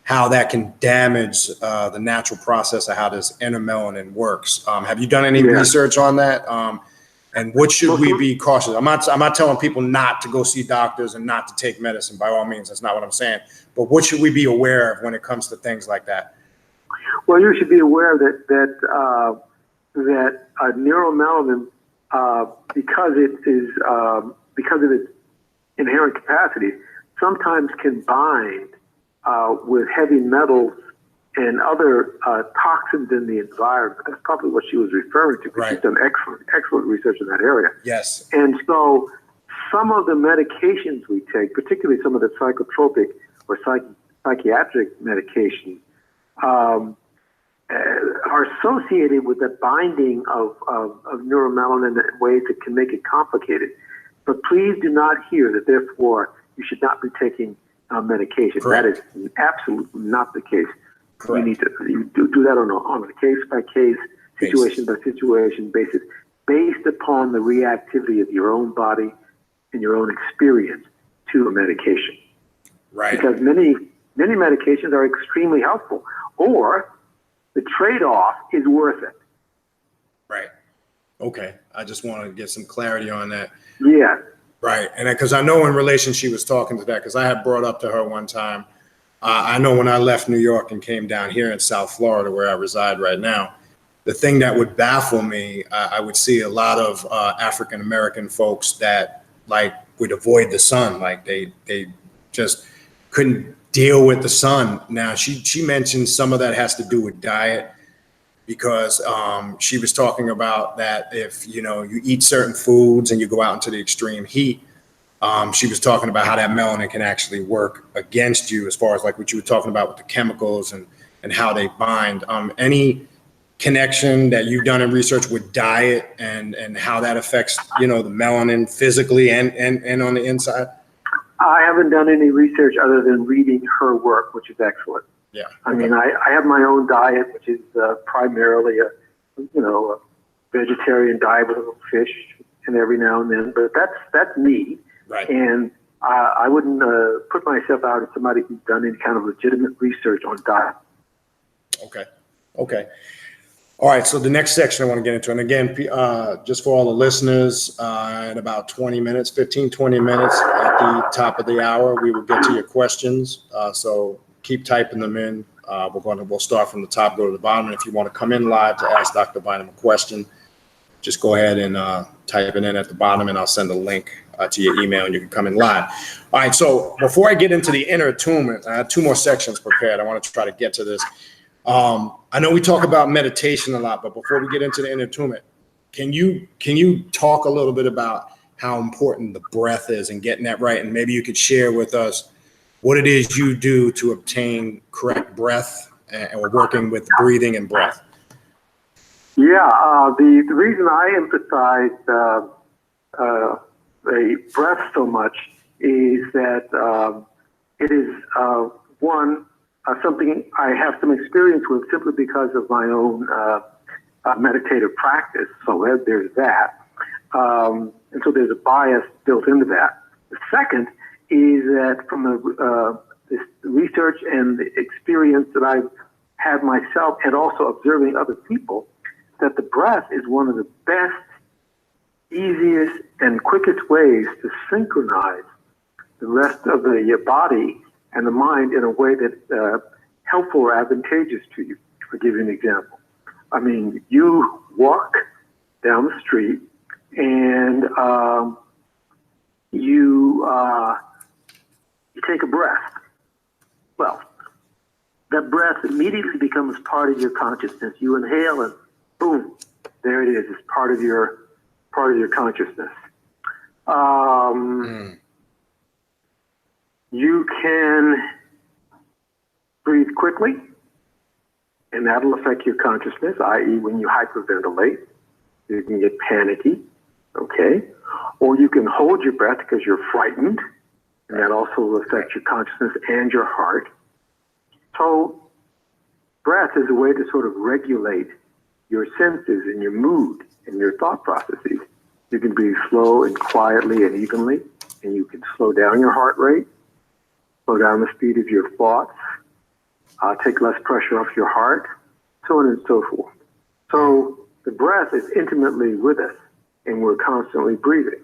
how that can damage the natural process of how this inner melanin works. Have you done any research on that? And what should we be cautious? I'm not telling people not to go see doctors and not to take medicine. By all means, that's not what I'm saying. But what should we be aware of when it comes to things like that? Well, you should be aware that neuromelanin, because of its inherent capacity, sometimes can bind with heavy metals and other toxins in the environment. That's probably what she was referring to. Right. She's done excellent research in that area. Yes. And so some of the medications we take, particularly some of the psychotropic or psychiatric medications, are associated with the binding of neuromelanin in ways that can make it complicated. But please do not hear that, therefore, you should not be taking medication. Correct. That is absolutely not the case. Correct. You need to do that on a case-by-case, situation-by-situation basis, based upon the reactivity of your own body and your own experience to a medication. Right. Because many medications are extremely helpful, or the trade-off is worth it. Right. Okay. I just want to get some clarity on that. Yeah. Right. And because I know in relation she was talking to that, because I had brought up to her one time, I know when I left New York and came down here in South Florida, where I reside right now, the thing that would baffle me, I would see a lot of African-American folks that would avoid the sun. Like they just couldn't deal with the sun. Now, she mentioned some of that has to do with diet, because she was talking about that if, you eat certain foods and you go out into the extreme heat, she was talking about how that melanin can actually work against you, as far as like what you were talking about with the chemicals and how they bind. Any connection that you've done in research with diet and how that affects, the melanin physically and on the inside? I haven't done any research other than reading her work, which is excellent. Yeah. I mean, I have my own diet, which is primarily a vegetarian diet with a little fish and every now and then, but that's me. Right. And I wouldn't put myself out as somebody who's done any kind of legitimate research on diet. Okay. All right. So the next section I want to get into, and again, just for all the listeners, in about 20 minutes, 15, 20 minutes at the top of the hour, we will get to your questions. So keep typing them in. We'll start from the top, go to the bottom. And if you want to come in live to ask Dr. Bynum a question, just go ahead and type it in at the bottom, and I'll send a link to your email, and you can come in live. All right. So before I get into the inner attunement, I have two more sections prepared. I want to try to get to this. I know we talk about meditation a lot, but before we get into the inner attunement, can you talk a little bit about how important the breath is and getting that right? And maybe you could share with us what it is you do to obtain correct breath, and we're working with breathing and breath. Yeah, the reason I emphasize the breath so much is that it is something I have some experience with simply because of my own meditative practice. So there's that, and so there's a bias built into that. The second is that from this research and the experience that I've had myself, and also observing other people, that the breath is one of the best, easiest, and quickest ways to synchronize the rest of the body and the mind in a way that's helpful or advantageous to you. I'll give you an example. I mean, you walk down the street and you take a breath. Well, that breath immediately becomes part of your consciousness. You inhale and boom, there it is. It's part of your consciousness. You can breathe quickly, and that'll affect your consciousness, i.e. when you hyperventilate, you can get panicky, okay? Or you can hold your breath because you're frightened, and that also will affect your consciousness and your heart. So breath is a way to sort of regulate your senses and your mood and your thought processes. You can breathe slow and quietly and evenly, and you can slow down your heart rate, slow down the speed of your thoughts, take less pressure off your heart, so on and so forth. So the breath is intimately with us, and we're constantly breathing.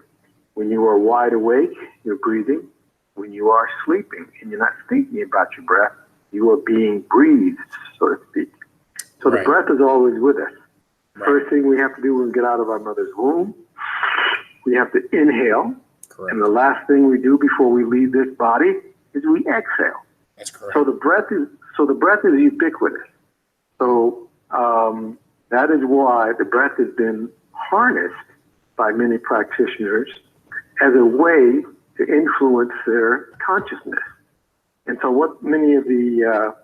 When you are wide awake, you're breathing. When you are sleeping and you're not thinking about your breath, you are being breathed, so to speak. So the breath is always with us. First thing we have to do when we get out of our mother's womb, we have to inhale. Correct. And the last thing we do before we leave this body is we exhale. That's correct. So the breath is ubiquitous. So that is why the breath has been harnessed by many practitioners as a way to influence their consciousness. And so what many of the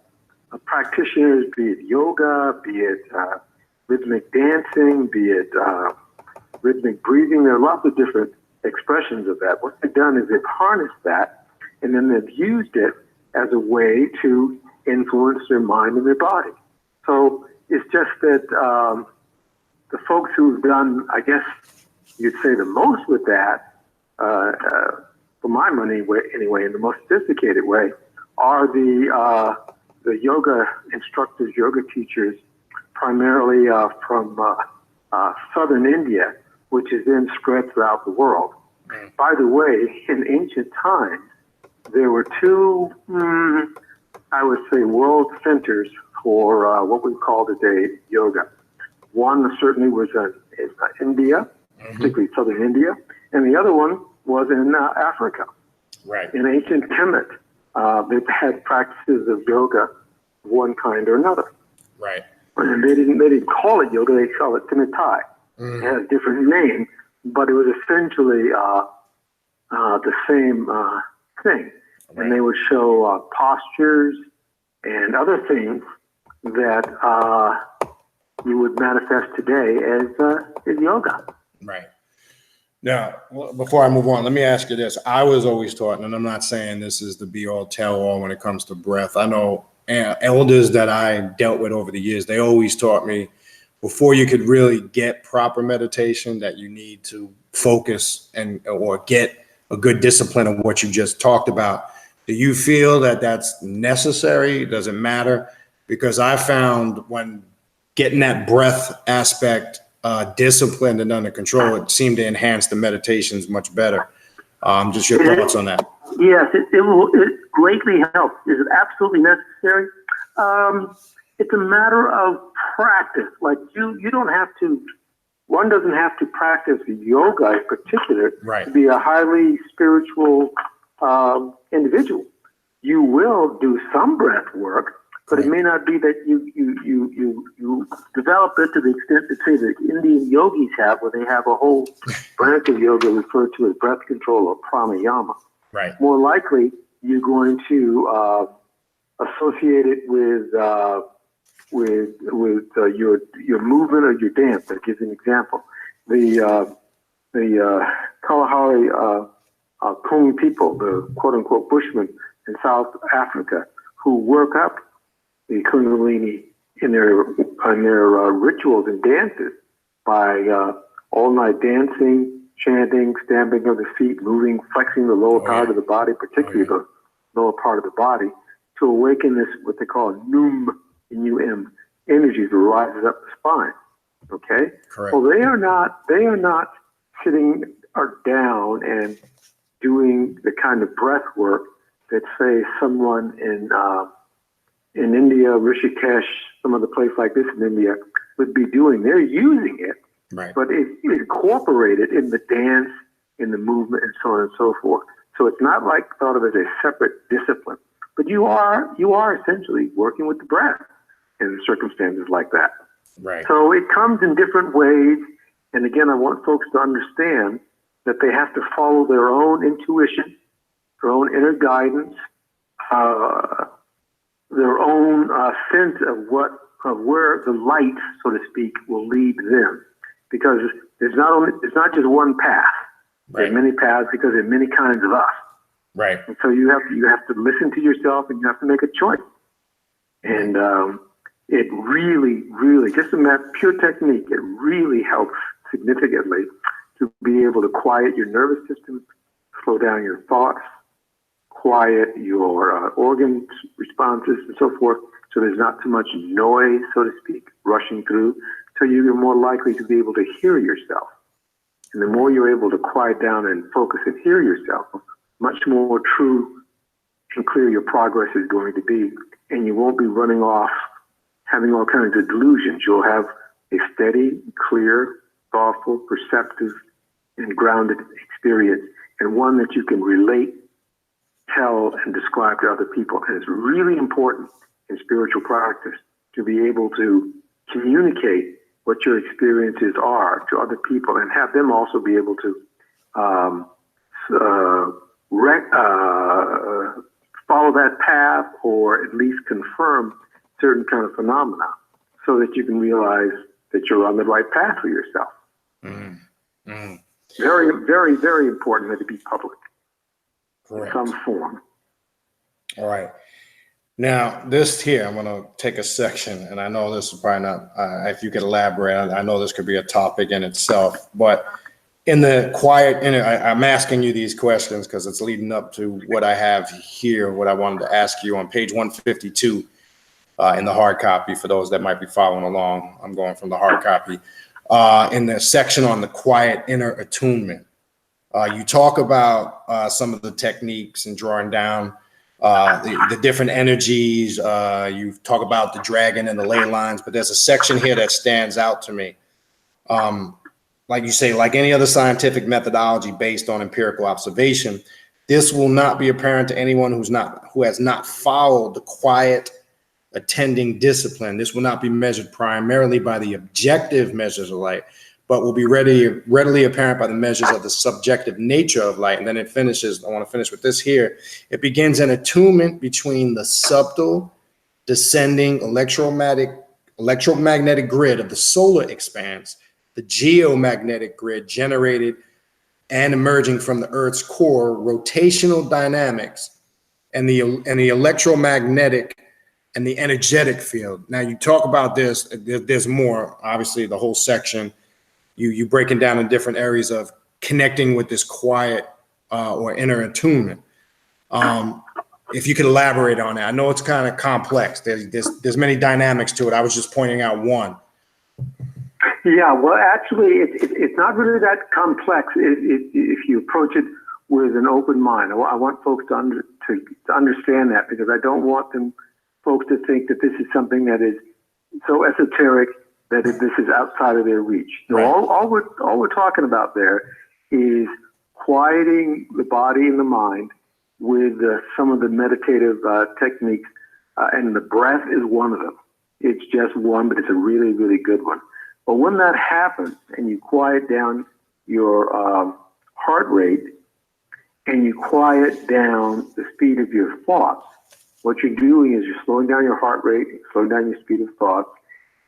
practitioners, be it yoga, be it rhythmic dancing, be it rhythmic breathing, there are lots of different expressions of that. What they've done is they've harnessed that, and then they've used it as a way to influence their mind and their body. So it's just that the folks who've done, I guess you'd say, the most with that, for my money anyway, in the most sophisticated way, are the yoga instructors, yoga teachers, primarily from southern India, which is then spread throughout the world. By the way, in ancient times, there were two, I would say, world centers for what we call today yoga. One certainly was in India, particularly southern India, and the other one was in Africa. Right. In ancient Kemet, they had practices of yoga of one kind or another. Right. And they didn't call it yoga; they call it Timitai. It had a different name, but it was essentially the same thing. Right. And they would show postures and other things that you would manifest today as yoga. Right. Now, before I move on, let me ask you this. I was always taught, and I'm not saying this is the be-all, tell-all when it comes to breath. I know elders that I dealt with over the years, they always taught me before you could really get proper meditation that you need to focus or get a good discipline of what you just talked about. Do you feel that that's necessary? Does it matter? Because I found when getting that breath aspect disciplined and under control, it seemed to enhance the meditations much better. Just your thoughts on that. Yes, it greatly helps. Is it absolutely necessary? It's a matter of practice. Like you don't have to, one doesn't have to practice yoga in particular to be a highly spiritual individual. You will do some breath work, but it may not be that you develop it to the extent that, say, the Indian yogis have, where they have a whole branch of yoga referred to as breath control or pranayama. Right. More likely, you're going to associate it with your movement or your dance. That gives an example. The Kalahari Kung people, the quote unquote Bushmen in South Africa, who work up the Kundalini in their rituals and dances by all night dancing, chanting, stamping of the feet, moving, flexing the lower part of the body, particularly the lower part of the body, to awaken this, what they call Num, N-U-M, energy that rises up the spine. Okay? Correct. Well, they are not sitting or down and doing the kind of breath work that, say, someone in India, Rishikesh, some other place like this in India would be doing. They're using it, but it's incorporated in the dance, in the movement, and so on and so forth. So it's not like thought of as a separate discipline, but you are essentially working with the breath in circumstances like that. Right. So it comes in different ways, and again, I want folks to understand that they have to follow their own intuition, their own inner guidance, their own sense of where the light, so to speak, will lead them. Because there's not just one path. There are many paths because there are many kinds of us. Right. And so you have to listen to yourself and you have to make a choice. And it really, really, just in that pure technique, it really helps significantly to be able to quiet your nervous system, slow down your thoughts, quiet your organ responses and so forth, so there's not too much noise, so to speak, rushing through, so you're more likely to be able to hear yourself. And the more you're able to quiet down and focus and hear yourself, much more true and clear your progress is going to be, and you won't be running off having all kinds of delusions. You'll have a steady, clear, thoughtful, perceptive, and grounded experience, and one that you can relate, tell, and describe to other people. And it's really important in spiritual practice to be able to communicate what your experiences are to other people and have them also be able to follow that path, or at least confirm certain kind of phenomena, so that you can realize that you're on the right path for yourself. Very, very, very important that it be public. Correct. In some form. All right. Now, this here, I'm going to take a section, and I know this is probably not, if you could elaborate, I know this could be a topic in itself, but in the quiet, I'm asking you these questions because it's leading up to what I have here, what I wanted to ask you on page 152 in the hard copy, for those that might be following along. I'm going from the hard copy. In the section on the quiet inner attunement, you talk about some of the techniques and drawing down the different energies. You talk about the dragon and the ley lines, but there's a section here that stands out to me. Like you say, like any other scientific methodology based on empirical observation, this will not be apparent to anyone who has not followed the quiet attending discipline. This will not be measured primarily by the objective measures of light, but will be readily apparent by the measures of the subjective nature of light. And then it finishes, I want to finish with this here. It begins an attunement between the subtle descending electromagnetic grid of the solar expanse, the geomagnetic grid generated and emerging from the Earth's core, rotational dynamics, and the electromagnetic and the energetic field. Now you talk about this, there's more, obviously the whole section, you breaking down in different areas of connecting with this quiet or inner attunement. If you could elaborate on that. I know it's kind of complex. There's many dynamics to it. I was just pointing out one. Yeah, well, actually, it's not really that complex if you approach it with an open mind. I want folks to understand that, because I don't want folks to think that this is something that is so esoteric that this is outside of their reach. No, all we're talking about there is quieting the body and the mind with some of the meditative techniques, and the breath is one of them. It's just one, but it's a really, really good one. But when that happens and you quiet down your heart rate and you quiet down the speed of your thoughts, what you're doing is you're slowing down your heart rate, slowing down your speed of thoughts,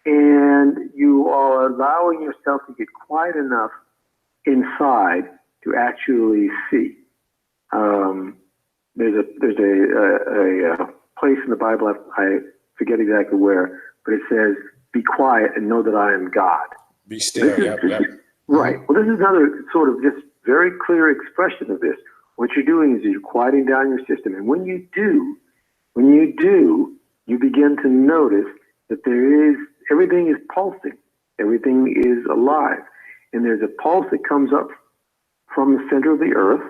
and you are allowing yourself to get quiet enough inside to actually see. There's a place in the Bible, I forget exactly where, but it says, "Be quiet and know that I am God." Be still. Yep. Right. Well, this is another sort of just very clear expression of this. What you're doing is you're quieting down your system. And when you do, you begin to notice that everything is pulsing. Everything is alive. And there's a pulse that comes up from the center of the earth.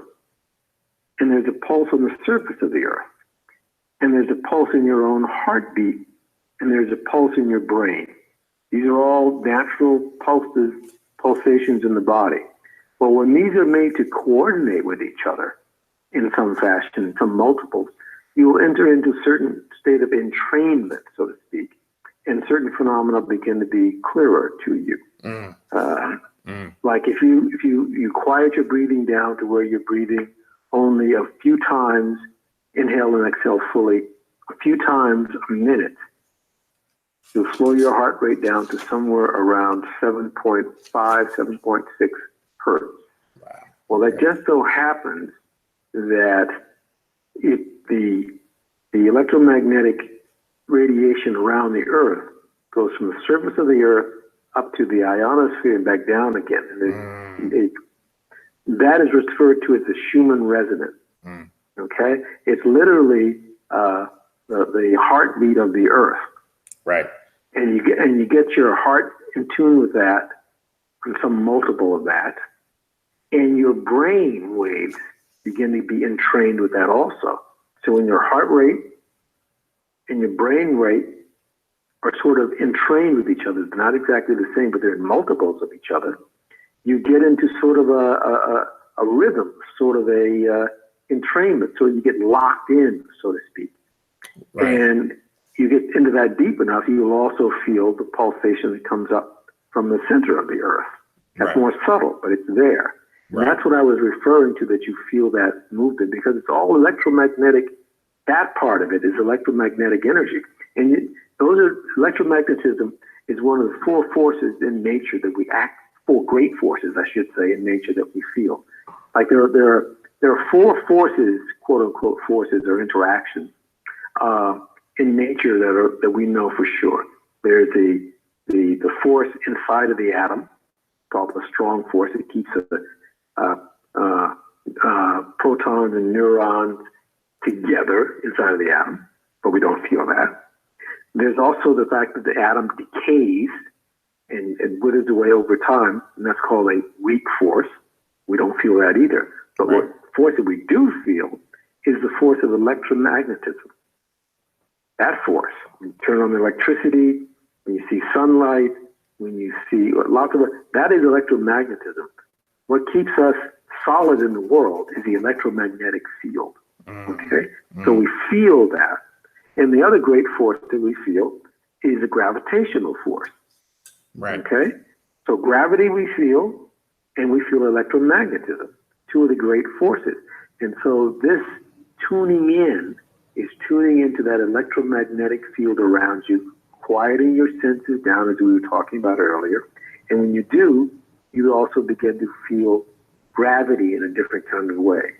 And there's a pulse on the surface of the earth. And there's a pulse in your own heartbeat. And there's a pulse in your brain. These are all natural pulsations in the body. Well, when these are made to coordinate with each other in some fashion, some multiples, you will enter into a certain state of entrainment, so to speak, and certain phenomena begin to be clearer to you. Like if you quiet your breathing down to where you're breathing only a few times, inhale and exhale fully, a few times a minute, you'll slow your heart rate down to somewhere around 7.5, 7.6 hertz. Wow. Well, that just so happens that the electromagnetic radiation around the Earth goes from the surface of the Earth up to the ionosphere and back down again. And that is referred to as the Schumann Resident. All Okay, it's literally the heartbeat of the earth. Right. And you get your heart in tune with that, and some multiple of that, and your brain waves begin to be entrained with that also. So when your heart rate and your brain rate are sort of entrained with each other, they're not exactly the same, but they're in multiples of each other, you get into sort of a rhythm, sort of a entrainment, so you get locked in, so to speak. Right. And you get into that deep enough, you'll also feel the pulsation that comes up from the center of the earth. That's more subtle, but it's there. Right. And that's what I was referring to, that you feel that movement, because it's all electromagnetic. That part of it is electromagnetic energy. And electromagnetism is one of the four forces in nature that we act, four great forces, I should say, in nature that we feel. Like there are four forces, quote unquote forces or interactions in nature that we know for sure. There's the force inside of the atom, called the strong force. It keeps protons and neurons together inside of the atom, but we don't feel that. There's also the fact that the atom decays and withers away over time, and that's called a weak force. We don't feel that either. But what force that we do feel is the force of electromagnetism. That force, when you turn on the electricity, when you see sunlight, when you see lots of it, that is electromagnetism. What keeps us solid in the world is the electromagnetic field. Okay? So we feel that. And the other great force that we feel is the gravitational force. Right. Okay? So gravity we feel, and we feel electromagnetism, two of the great forces. And so this tuning in is tuning into that electromagnetic field around you, quieting your senses down, as we were talking about earlier. And when you do, you also begin to feel gravity in a different kind of way.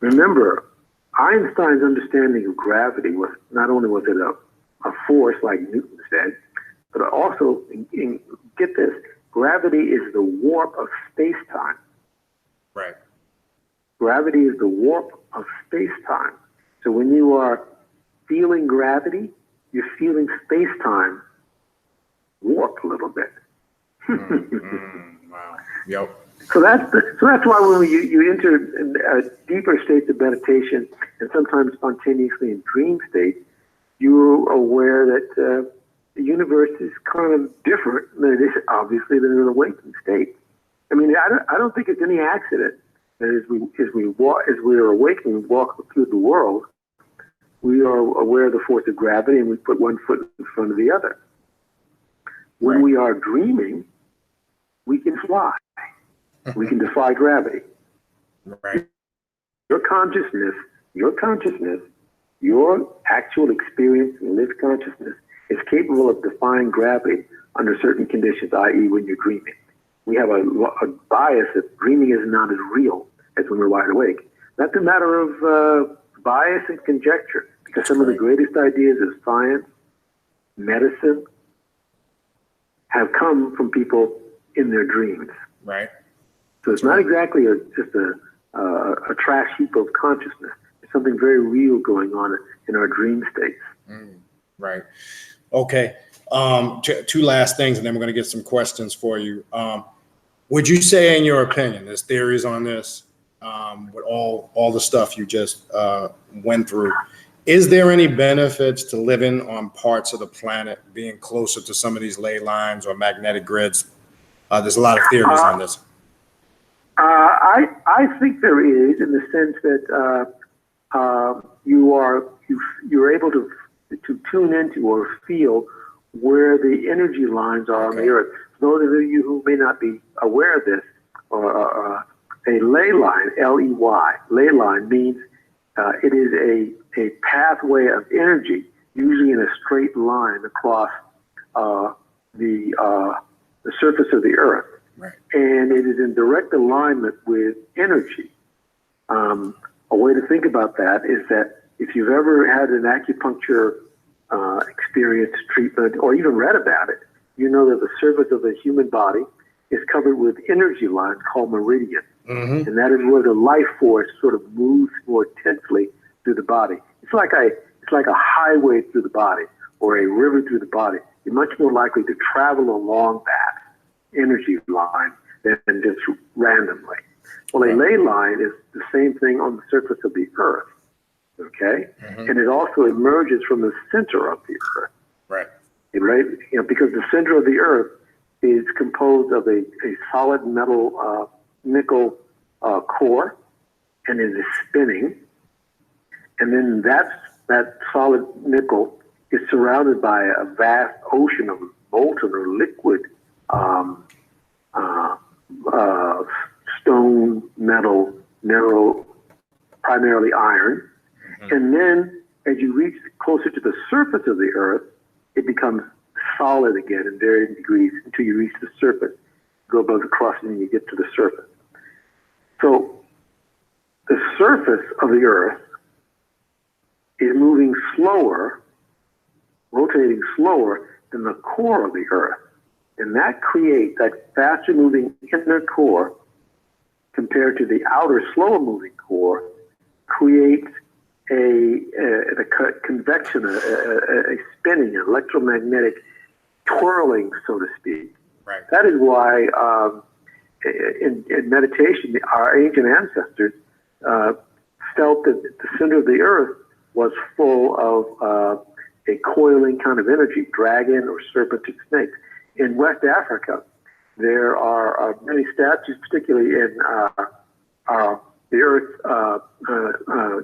Remember, Einstein's understanding of gravity was not only was it a force like Newton said, but also, get this, gravity is the warp of space-time. Right. Gravity is the warp of space-time. So when you are feeling gravity, you're feeling space-time warped a little bit. Wow. Yep. So that's why when you enter deeper states of meditation, and sometimes spontaneously in dream states, you're aware that the universe is kind of different than it is, obviously, than an awakened state. I mean, I don't think it's any accident that as we are awakening, walk through the world, we are aware of the force of gravity, and we put one foot in front of the other. When we are dreaming, we can fly. We can defy gravity. Right. Your consciousness, your actual experience and lived consciousness is capable of defying gravity under certain conditions, i.e. when you're dreaming. We have a bias that dreaming is not as real as when we're wide awake. That's a matter of bias and conjecture, because some of the greatest ideas of science, medicine, have come from people in their dreams. Right. So it's not exactly just a trash heap of consciousness. There's something very real going on in our dream states. Right. Okay. Two last things, and then we're going to get some questions for you. Would you say, in your opinion, there's theories on this, with all the stuff you just went through, is there any benefits to living on parts of the planet, being closer to some of these ley lines or magnetic grids? There's a lot of theories on this. I think there is, in the sense that you're able to tune into or feel where the energy lines are on the earth. For those of you who may not be aware of this, a ley line, L-E-Y, ley line means it is a pathway of energy, usually in a straight line across the surface of the earth. Right. And it is in direct alignment with energy. A way to think about that is that if you've ever had an acupuncture experience, treatment, or even read about it, you know that the surface of the human body is covered with energy lines called meridians. Mm-hmm. And that is where the life force sort of moves more intensely through the body. It's like a highway through the body or a river through the body. You're much more likely to travel along that energy line than just randomly. Well, a ley line is the same thing on the surface of the earth, okay? Mm-hmm. And it also emerges from the center of the earth. Right. Right? You know, because the center of the earth is composed of a solid metal nickel core, and it is spinning. And then that solid nickel is surrounded by a vast ocean of molten or liquid stone, metal, mineral, primarily iron. Mm-hmm. And then as you reach closer to the surface of the earth, it becomes solid again in varying degrees until you reach the surface. Go above the crust and you get to the surface. So the surface of the earth is moving slower, rotating slower than the core of the earth. And that creates that faster moving inner core compared to the outer slower moving core creates a convection, a spinning, an electromagnetic twirling, so to speak. Right. That is why in meditation, our ancient ancestors felt that the center of the earth was full of a coiling kind of energy, dragon or serpent and snake. In West Africa, there are many statues, particularly in the earth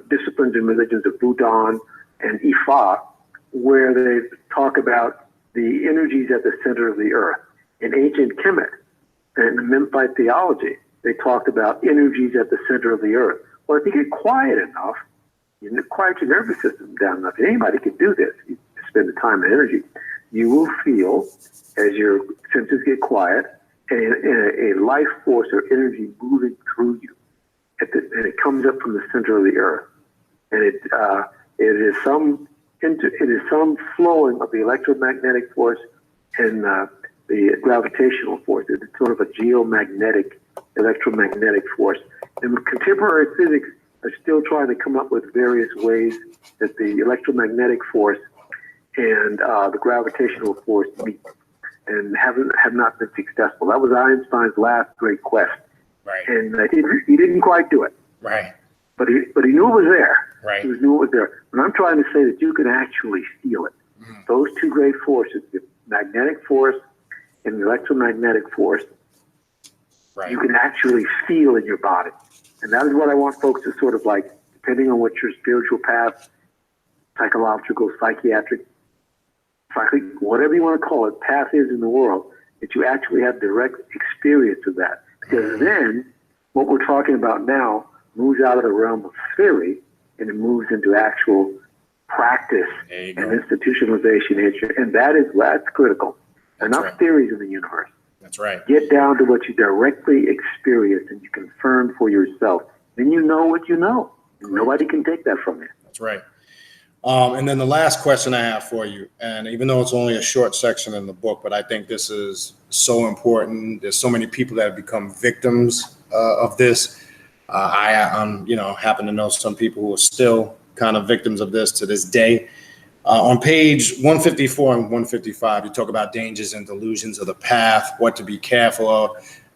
disciplines and religions of Buddha and Ifa, where they talk about the energies at the center of the earth. In ancient Kemet and the Memphite theology, they talked about energies at the center of the earth. Well, if you get quiet enough, you quiet your nervous system down enough, and anybody can do this, you spend the time and energy, you will feel, as your senses get quiet, a life force or energy moving through you. And it comes up from the center of the earth. And it is some flowing of the electromagnetic force and the gravitational force. It's sort of a geomagnetic, electromagnetic force. And contemporary physics are still trying to come up with various ways that the electromagnetic force and the gravitational force meet, and have not been successful. That was Einstein's last great quest. Right. And he didn't quite do it. Right. But he knew it was there. Right. He knew it was there. But I'm trying to say that you can actually feel it. Mm. Those two great forces, the magnetic force and the electromagnetic force, Right. you can actually feel in your body. And that is what I want folks to sort of like, depending on what your spiritual path, psychological, psychiatric, whatever you want to call it, path is in the world, that you actually have direct experience of that. Because then what we're talking about now moves out of the realm of theory and it moves into actual practice and institutionalization. And that's critical. Enough theories in the universe. That's right. Get down to what you directly experience and you confirm for yourself. Then you know what you know. And nobody can take that from you. That's right. And then the last question I have for you, and even though it's only a short section in the book, but I think this is so important. There's so many people that have become victims of this. I happen to know some people who are still kind of victims of this to this day. On page 154 and 155, you talk about dangers and delusions of the path, what to be careful of.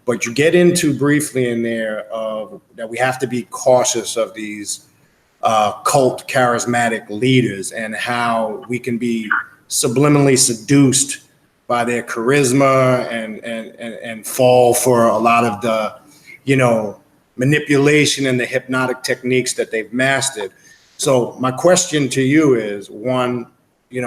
But you get into briefly in there that we have to be cautious of these cult charismatic leaders and how we can be subliminally seduced by their charisma and fall for a lot of the, manipulation and the hypnotic techniques that they've mastered. So my question to you is, one,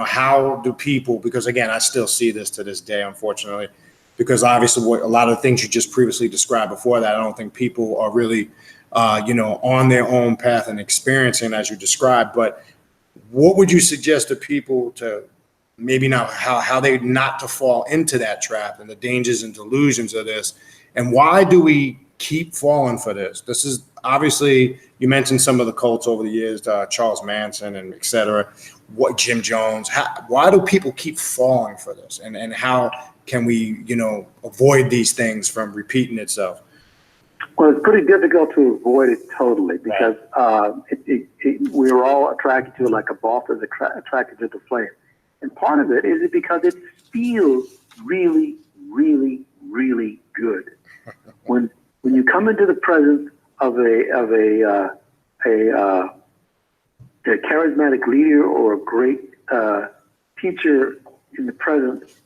how do people, because again, I still see this to this day, unfortunately, because obviously a lot of the things you just previously described before that, I don't think people are really on their own path and experiencing as you described. But what would you suggest to people to maybe not how they not to fall into that trap and the dangers and delusions of this? And why do we keep falling for this? This is obviously, you mentioned some of the cults over the years, Charles Manson and et cetera, Jim Jones. Why do people keep falling for this? And how can we, avoid these things from repeating itself? Well, it's pretty difficult to avoid it totally because we're all attracted to it like a moth is attracted to the flame. And part of it is because it feels really, really, really good. When you come into the presence of a charismatic leader or a great teacher in the presence,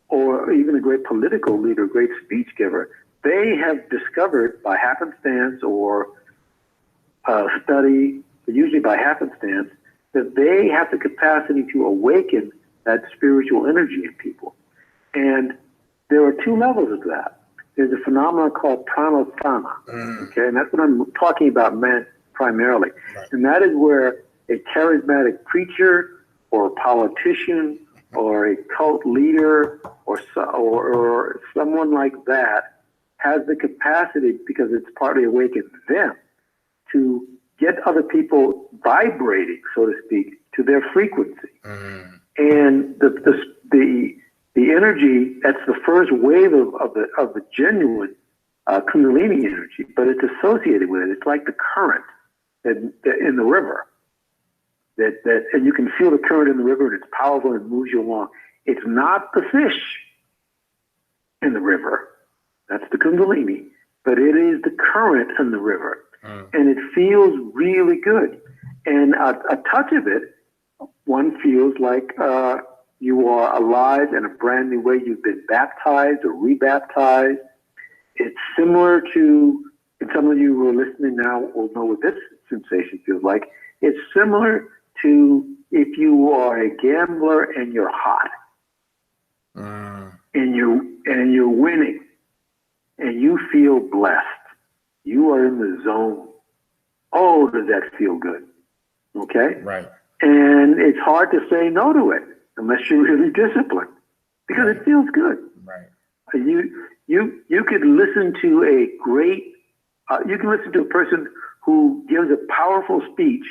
or even a great political leader, great speech giver, they have discovered by happenstance or study, but usually by happenstance, that they have the capacity to awaken that spiritual energy in people. And there are two levels of that. There's a phenomenon called pranayama, okay, and that's what I'm talking about, primarily. Right. And that is where a charismatic preacher or a politician or a cult leader or someone like that has the capacity, because it's partly awakened them, to get other people vibrating, so to speak, to their frequency. And the energy, that's the first wave of the genuine Kundalini energy, but it's associated with it. It's like the current in the river. And you can feel the current in the river, and it's powerful and it moves you along. It's not the fish in the river. That's the Kundalini. But it is the current in the river. And it feels really good. And a touch of it, one feels like you are alive in a brand new way. You've been baptized or rebaptized. It's similar to, and some of you who are listening now will know what this sensation feels like. It's similar to if you are a gambler and you're hot, and you're winning, and you feel blessed. You are in the zone. Oh, does that feel good? Okay? Right. And it's hard to say no to it unless you're really disciplined, because it feels good. Right. You could listen to you can listen to a person who gives a powerful speech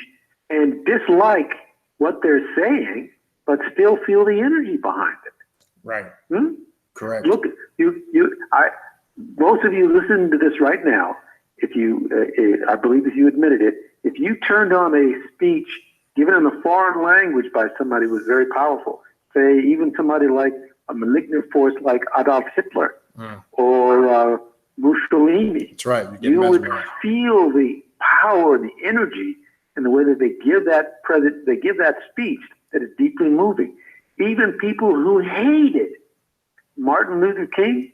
and dislike what they're saying, but still feel the energy behind it. Right. Correct. Look, most of you listening to this right now, if you, I believe if you admitted it, if you turned on a speech given in a foreign language by somebody who was very powerful, say even somebody like a malignant force like Adolf Hitler or Mussolini, that's right. You would feel the power, the energy, and the way that they give that speech that is deeply moving. Even people who hated Martin Luther King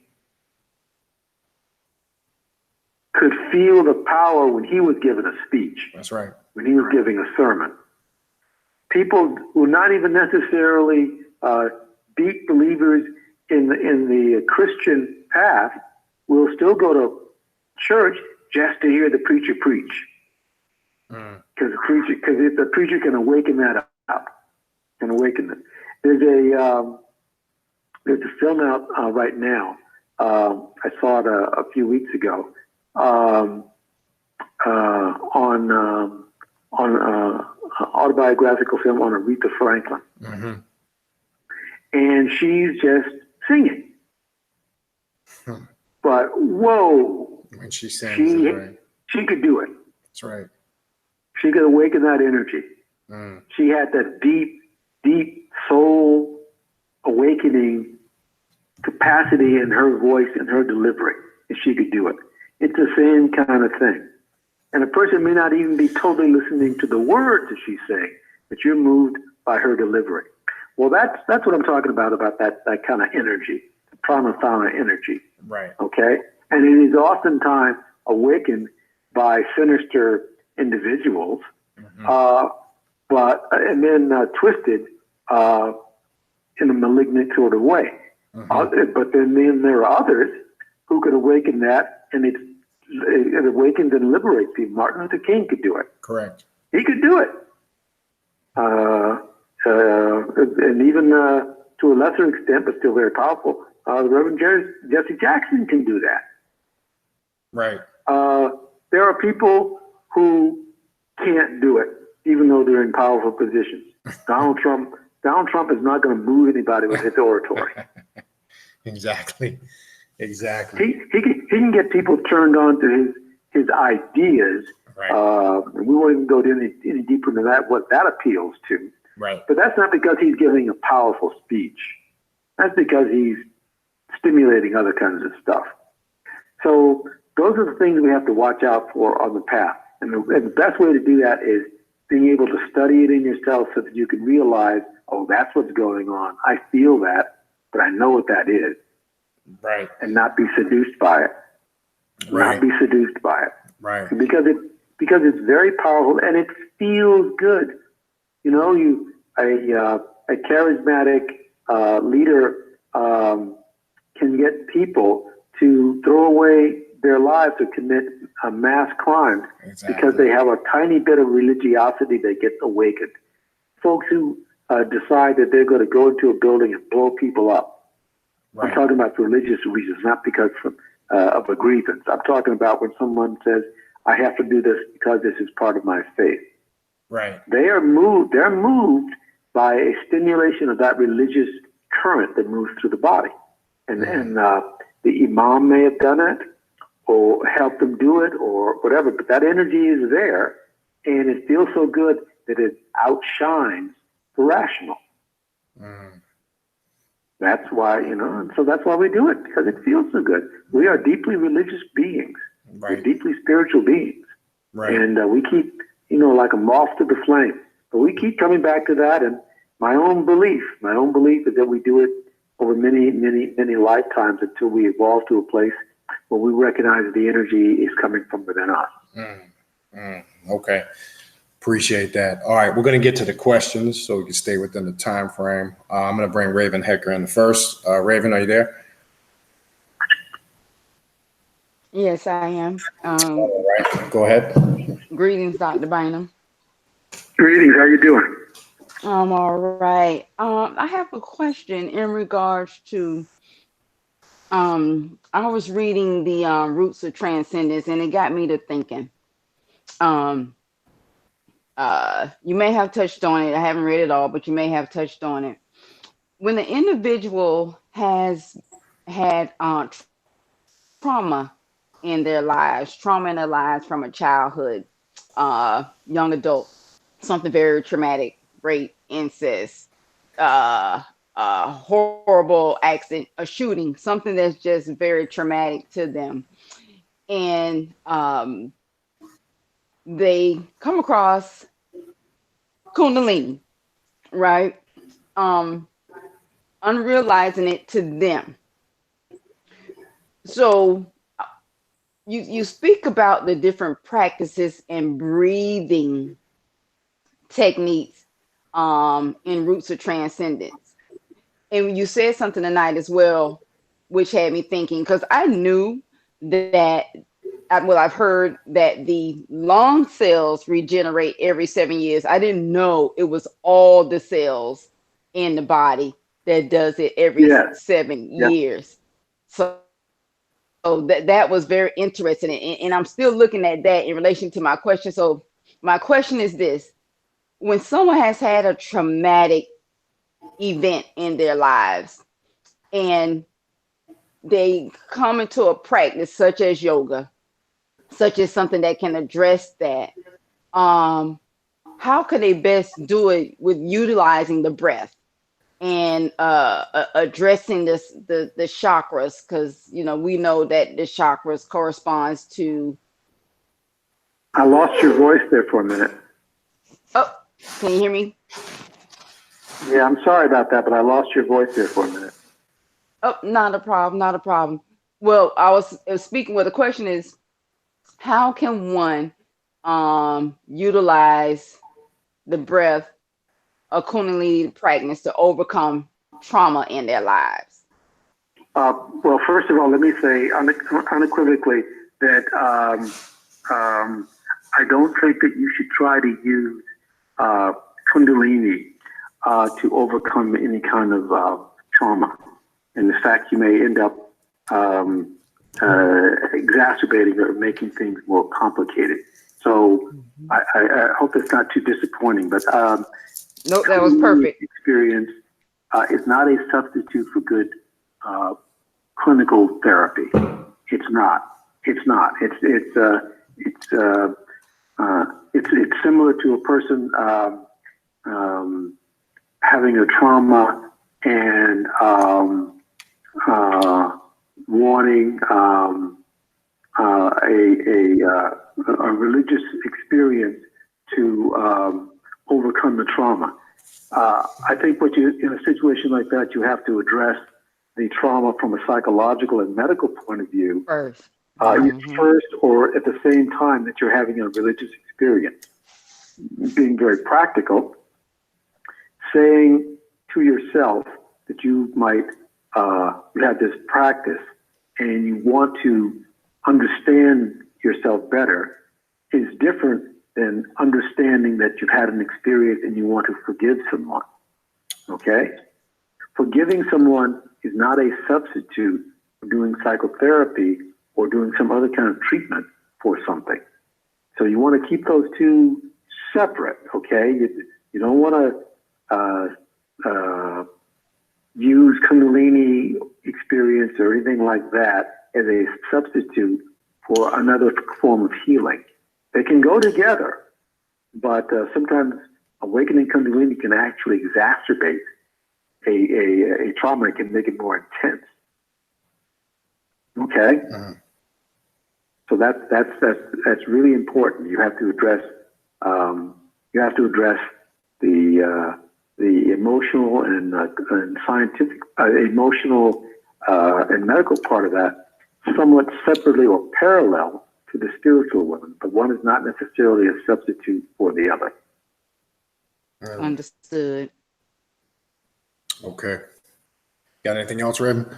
could feel the power when he was giving a speech. That's right. When he was giving a sermon. People who are not even necessarily deep believers in the Christian path will still go to church just to hear the preacher preach. Because the preacher can awaken that up, can awaken it. There's a film out right now. I saw it a few weeks ago on autobiographical film on Aretha Franklin, and she's just singing. But whoa, when she sings, she could do it. That's right. She could awaken that energy. She had that deep, deep soul awakening capacity in her voice and her delivery, and she could do it. It's the same kind of thing. And a person may not even be totally listening to the words that she's saying, but you're moved by her delivery. Well, that's what I'm talking about that kind of energy, the pranayama energy. Right. Okay? And it is oftentimes awakened by sinister individuals, and then twisted in a malignant sort of way. But then there are others who could awaken that, and it awakens and liberates people. Martin Luther King could do it. Correct. He could do it. And even to a lesser extent, but still very powerful, the Reverend Jesse Jackson can do that. Right. There are people who can't do it, even though they're in powerful positions. Donald Trump is not going to move anybody with his oratory. Exactly. Exactly. He can get people turned on to his ideas. Right. And we won't even go any deeper into that, what that appeals to. Right. But that's not because he's giving a powerful speech. That's because he's stimulating other kinds of stuff. So those are the things we have to watch out for on the path. And the best way to do that is being able to study it in yourself so that you can realize, oh, that's what's going on. I feel that, but I know what that is. Right. And not be seduced by it. Right. Not be seduced by it. Right. Because it's very powerful and it feels good. You know, a charismatic leader can get people to throw away their lives to commit mass crimes because they have a tiny bit of religiosity that gets awakened. Folks who decide that they're going to go into a building and blow people up. Right. I'm talking about for religious reasons, not because of a grievance. I'm talking about when someone says, I have to do this because this is part of my faith. Right. They're moved by a stimulation of that religious current that moves through the body. And the imam may have done it or helped them do it or whatever, but that energy is there and it feels so good that it outshines the rational. That's why, and so that's why we do it, because it feels so good. We are deeply religious beings. Right. We're deeply spiritual beings. Right. And we keep, like a moth to the flame. But we keep coming back to that. And my own belief is that we do it over many, many, many lifetimes until we evolve to a place where we recognize that the energy is coming from within us. Okay. Appreciate that. All right. We're going to get to the questions so we can stay within the time frame. I'm going to bring Raven Hecker in first. Raven, are you there? Yes, I am. All right. Go ahead. Greetings, Dr. Bynum. Greetings. How you doing? I'm all right. I have a question in regards to, I was reading the Roots of Transcendence, and it got me to thinking. You may have touched on it. I haven't read it all, but you may have touched on it. When the individual has had trauma in their lives from a childhood, young adult, something very traumatic, rape, incest, horrible accident, a shooting, something that's just very traumatic to them. And they come across Kundalini, right? Unrealizing it to them. So you speak about the different practices and breathing techniques in Roots of Transcendence. And you said something tonight as well, which had me thinking, because I knew that, I've heard that the lung cells regenerate every 7 years. I didn't know it was all the cells in the body that does it every 7 years. So that was very interesting. And I'm still looking at that in relation to my question. So my question is this: when someone has had a traumatic event in their lives and they come into a practice such as yoga, such as something that can address that, how can they best do it with utilizing the breath and addressing the chakras? Because we know that the chakras corresponds to. I lost your voice there for a minute. Oh, can you hear me? Yeah, I'm sorry about that, but I lost your voice there for a minute. Oh, not a problem. Well, I was speaking. Well, the question is, how can one utilize the breath, a Kundalini practice, to overcome trauma in their lives? Well, first of all, let me say unequivocally that I don't think that you should try to use Kundalini to overcome any kind of trauma. And in fact, you may end up exacerbating or making things more complicated. So I hope it's not too disappointing. But nope, that was perfect. Experience is not a substitute for good clinical therapy. It's not. It's not. It's similar to a person having a trauma and wanting a religious experience to overcome the trauma. I think in a situation like that, you have to address the trauma from a psychological and medical point of view First. First, or at the same time that you're having a religious experience. Being very practical, saying to yourself that you might you have this practice and you want to understand yourself better is different than understanding that you've had an experience and you want to forgive someone. Okay? Forgiving someone is not a substitute for doing psychotherapy or doing some other kind of treatment for something. So you want to keep those two separate, okay? You don't want to use Kundalini experience or anything like that as a substitute for another form of healing. They can go together, but sometimes awakening Kundalini can actually exacerbate a trauma. It can make it more intense. Okay? So that's really important. You have to address the emotional and scientific, emotional and medical part of that somewhat separately or parallel to the spiritual one, but one is not necessarily a substitute for the other. Understood. Okay. Got anything else, Reb?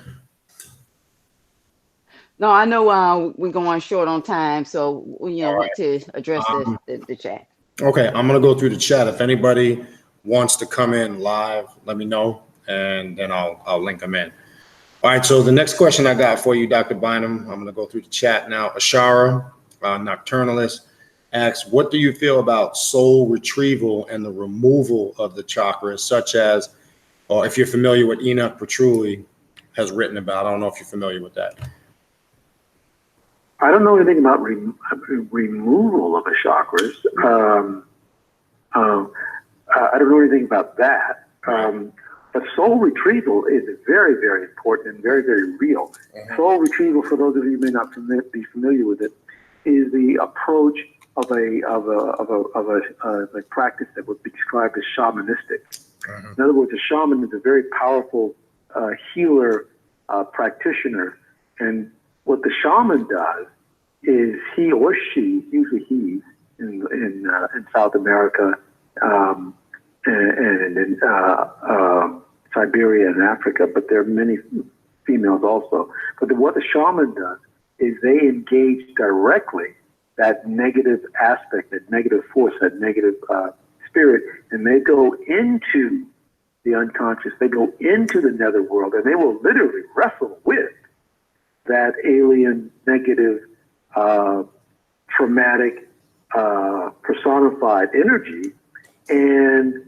No, I know we're going short on time, so we want to address the chat. Okay, I'm gonna go through the chat. If anybody wants to come in live, let me know, and then I'll link them in. All right, so the next question I got for you, Dr. Bynum, I'm gonna go through the chat now. Ashara, Nocturnalist, asks, what do you feel about soul retrieval and the removal of the chakras, such as, or if you're familiar with Enoch Petrulli has written about, I don't know if you're familiar with that. I don't know anything about removal of the chakras. I don't know anything about that. But soul retrieval is very, very important and very, very real. Soul retrieval, for those of you who may not be familiar with it, is the approach of a practice that would be described as shamanistic. In other words, a shaman is a very powerful healer practitioner, and what the shaman does is he or she, usually he, in South America and in Siberia and Africa, but there are many females also. But what the shaman does is they engage directly that negative aspect, that negative force, that negative spirit, and they go into the unconscious, they go into the netherworld, and they will literally wrestle with that alien, negative, traumatic, personified energy, and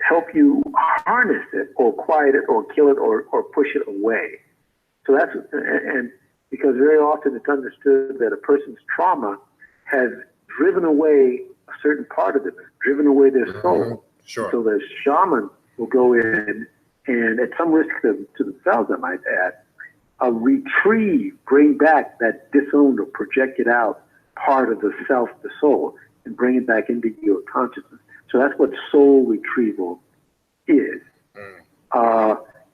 help you harness it or quiet it or kill it or push it away. So that's, and because very often it's understood that a person's trauma has driven away a certain part of them, driven away their soul. Sure. So the shaman will go in and, at some risk to themselves, I might add, retrieve, bring back that disowned or projected out part of the self, the soul, and bring it back into your consciousness. So that's what soul retrieval is.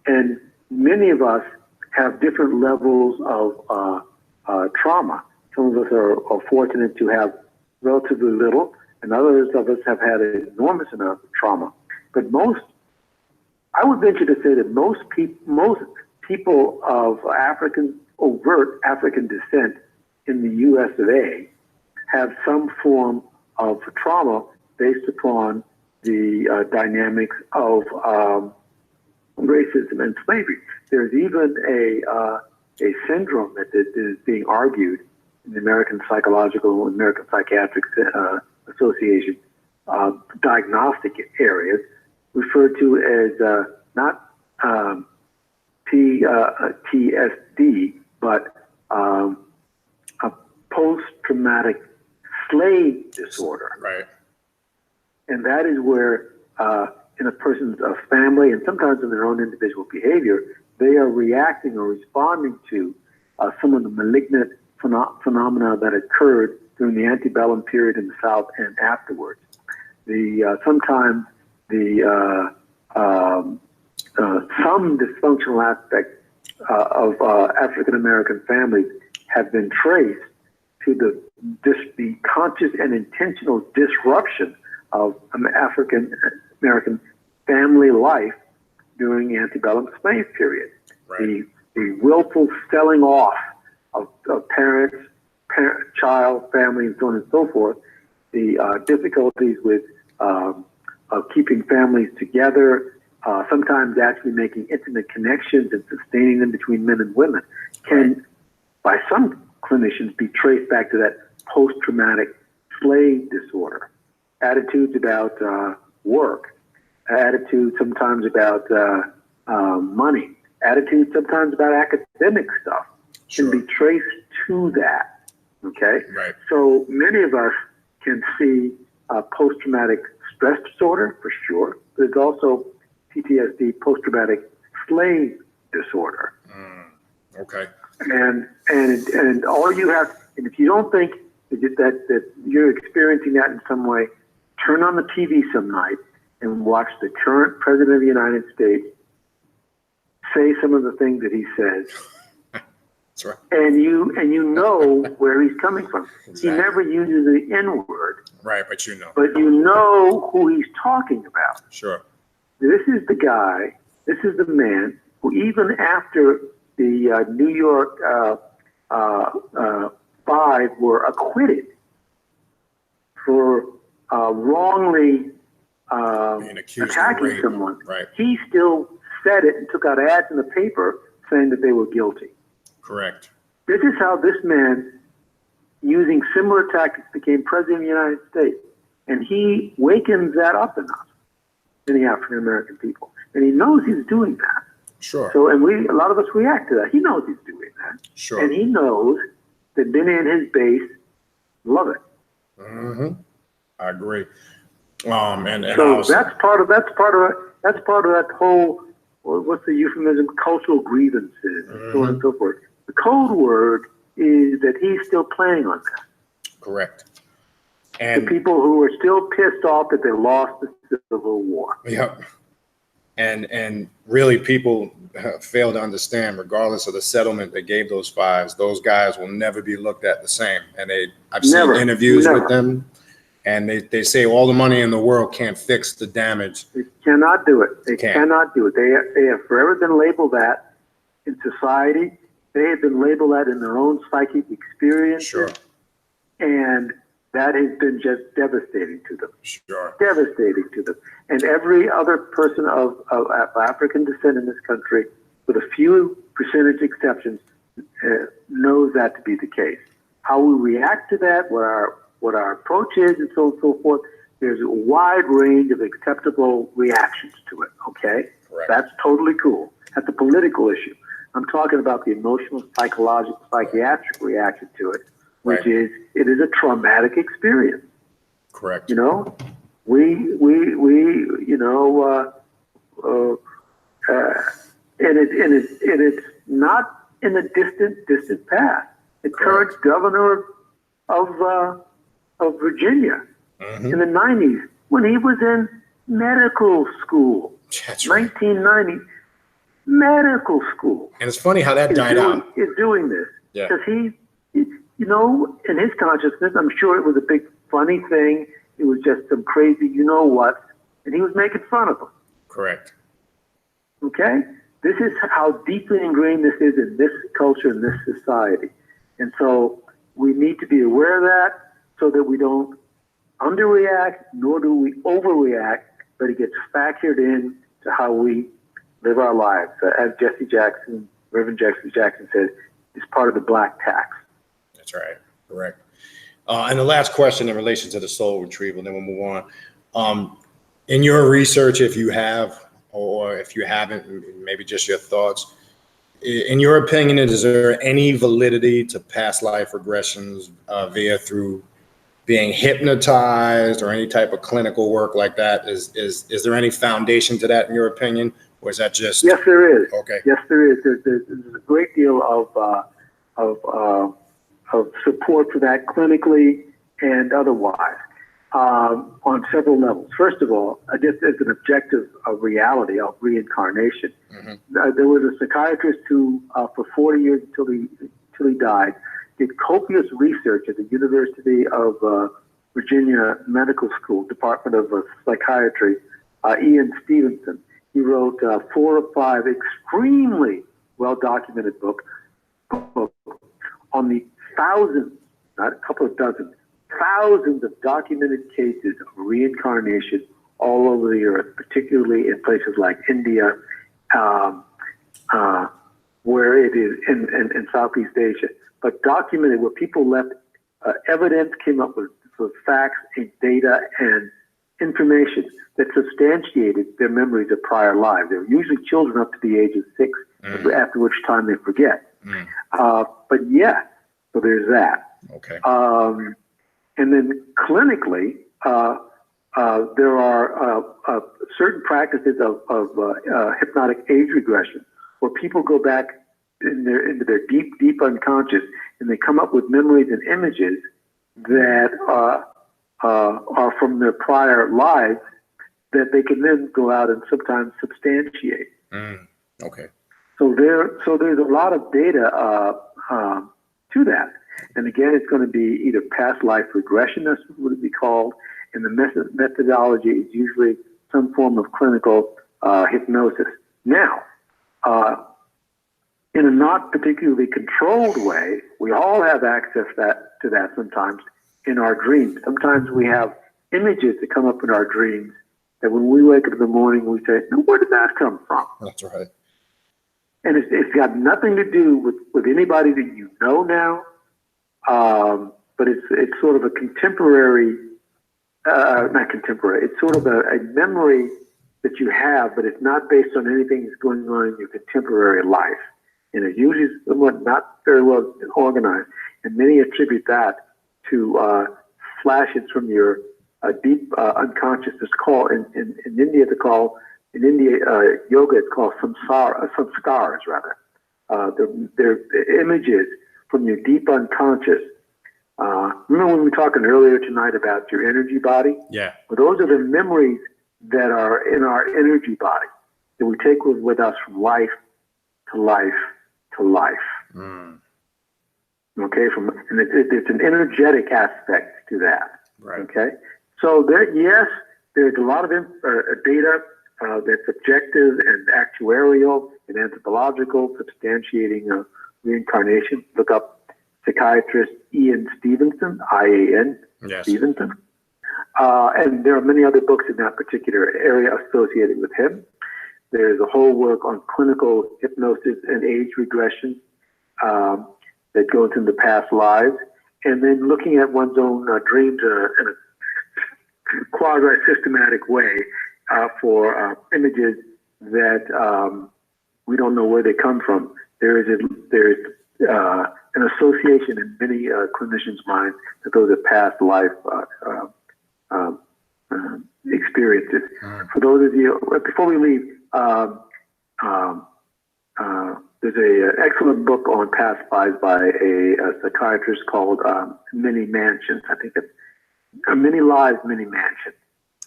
And many of us have different levels of trauma. Some of us are fortunate to have relatively little, and others of us have had an enormous amount of trauma. But I would venture to say that most people of overt African descent in the U.S. of A. have some form of trauma based upon the dynamics of racism and slavery. There's even a syndrome that is being argued in the American Psychiatric Association diagnostic areas, referred to as not PTSD, but a post-traumatic slave disorder. Right. And that is where, in a person's family and sometimes in their own individual behavior, they are reacting or responding to some of the malignant phenomena that occurred during the antebellum period in the South and afterwards. Sometimes some dysfunctional aspects of African American families have been traced to the conscious and intentional disruption of African American family life during the antebellum slave period. Right. The willful selling off of parents, child, family, and so on and so forth. The difficulties with keeping families together, sometimes actually making intimate connections and sustaining them between men and women, can, by some clinicians, be traced back to that post-traumatic slave disorder. Attitudes about work, attitudes sometimes about money, attitudes sometimes about academic stuff can be traced to that. Okay? Right. So many of us can see post-traumatic stress disorder for sure. There's also PTSD, post-traumatic slave disorder. Okay. And all you have, and if you don't think that you're experiencing that in some way, turn on the TV some night and watch the current president of the United States say some of the things that he says. That's right. And you know where he's coming from. Exactly. He never uses the N-word. Right, but you know. But you know who he's talking about. Sure. This is the guy, this is the man who, even after the New York 5 were acquitted for wrongly Being accused of attacking rape. someone, Right. he still said it and took out ads in the paper saying that they were guilty. Correct. This is how this man, using similar tactics, became president of the United States. And he wakens that up in us, in the African American people. And he knows he's doing that. Sure. So, and a lot of us react to that. He knows he's doing that. Sure. And he knows that Benny and his base love it. Mm-hmm. I agree. And So also, that's part of that whole, what's the euphemism, cultural grievances, and so on and so forth. The code word is that he's still playing on that. correct. The And people who are still pissed off that they lost the Civil War. yep. And really, people fail to understand, regardless of the settlement they gave those fives, those guys will never be looked at the same. And I've seen interviews with them, and they say all the money in the world can't fix the damage. They cannot do it. They Can't. cannot do it. They have forever been labeled that in society. They have been labeled that in their own psychic experience. Sure. And that has been just devastating to them. Sure. Devastating to them. And every other person of African descent in this country, with a few percentage exceptions, knows that to be the case. How we react to that, what our approach is, and so on and so forth, there's a wide range of acceptable reactions to it, okay? Correct. That's totally cool. That's a political issue. I'm talking about the emotional, psychological, psychiatric reaction to it, which Right. is, it is a traumatic experience. Correct. You know, and it's not in the distant past. The current governor of Virginia in the 90s, when he was in medical school, That's right. 1990, medical school, And it's funny how that died out. is doing this. Yeah. Because he, in his consciousness, I'm sure it was a big funny thing. It was just some crazy, what, and he was making fun of them. Correct. Okay? This is how deeply ingrained this is in this culture, in this society. And so we need to be aware of that so that we don't underreact, nor do we overreact, but it gets factored in to how we live our lives. As Reverend Jesse Jackson said, it's part of the black tax. That's right. Correct. And the last question in relation to the soul retrieval, then we'll move on. In your research, if you have, or if you haven't, maybe just your thoughts, in your opinion, is there any validity to past life regressions via through being hypnotized or any type of clinical work like that? Is there any foundation to that in your opinion, or is that just? Yes, there is. Okay. Yes, there is. There's a great deal of support for that clinically and otherwise on several levels. First of all, just as an objective of reality of reincarnation, there was a psychiatrist who, for 40 years until he died, did copious research at the University of Virginia Medical School, Department of Psychiatry, Ian Stevenson. He wrote 4 or 5 extremely well-documented books on the thousands, not a couple of dozen, thousands of documented cases of reincarnation all over the earth, particularly in places like India, where it is in Southeast Asia, but documented where people left evidence, came up with facts and data and information that substantiated their memories of prior lives. They were usually children up to the age of 6, after which time they forget. But yeah, so there's that. Okay. And then clinically, there are certain practices of hypnotic age regression where people go back into their deep unconscious, and they come up with memories and images that are from their prior lives that they can then go out and sometimes substantiate. Okay. So there's a lot of data to that. And again, it's going to be either past life regression, that's what it would be called, and the methodology is usually some form of clinical hypnosis. Now, in a not particularly controlled way, we all have access to that sometimes in our dreams. Sometimes we have images that come up in our dreams that when we wake up in the morning, we say, now, where did that come from? That's right. And it's got nothing to do with anybody that you know now, but it's sort of a contemporary, not contemporary, it's sort of a memory that you have, but it's not based on anything that's going on in your contemporary life. And it's usually somewhat not very well organized. And many attribute that to flashes from your deep unconscious. It's called, in India, yoga, it's called samskaras, rather. They're images from your deep unconscious. Remember when we were talking earlier tonight about your energy body? Yeah. Well, those are the memories that are in our energy body that we take with us from life to life to life. Okay, and it's an energetic aspect to that. Right. Okay, so there's a lot of data that's objective and actuarial and anthropological, substantiating reincarnation. Look up psychiatrist Ian Stevenson, IAN, Yes. Stevenson. And there are many other books in that particular area associated with him. There's a whole work on clinical hypnosis and age regression that goes into past lives, and then looking at one's own dreams in a quasi-systematic way for images that we don't know where they come from. There's an association in many clinicians' minds that those are past life experiences. For those of you, before we leave, there's an excellent book on past lives by a psychiatrist called Many Mansions. I think it's Many Lives, Many Mansions.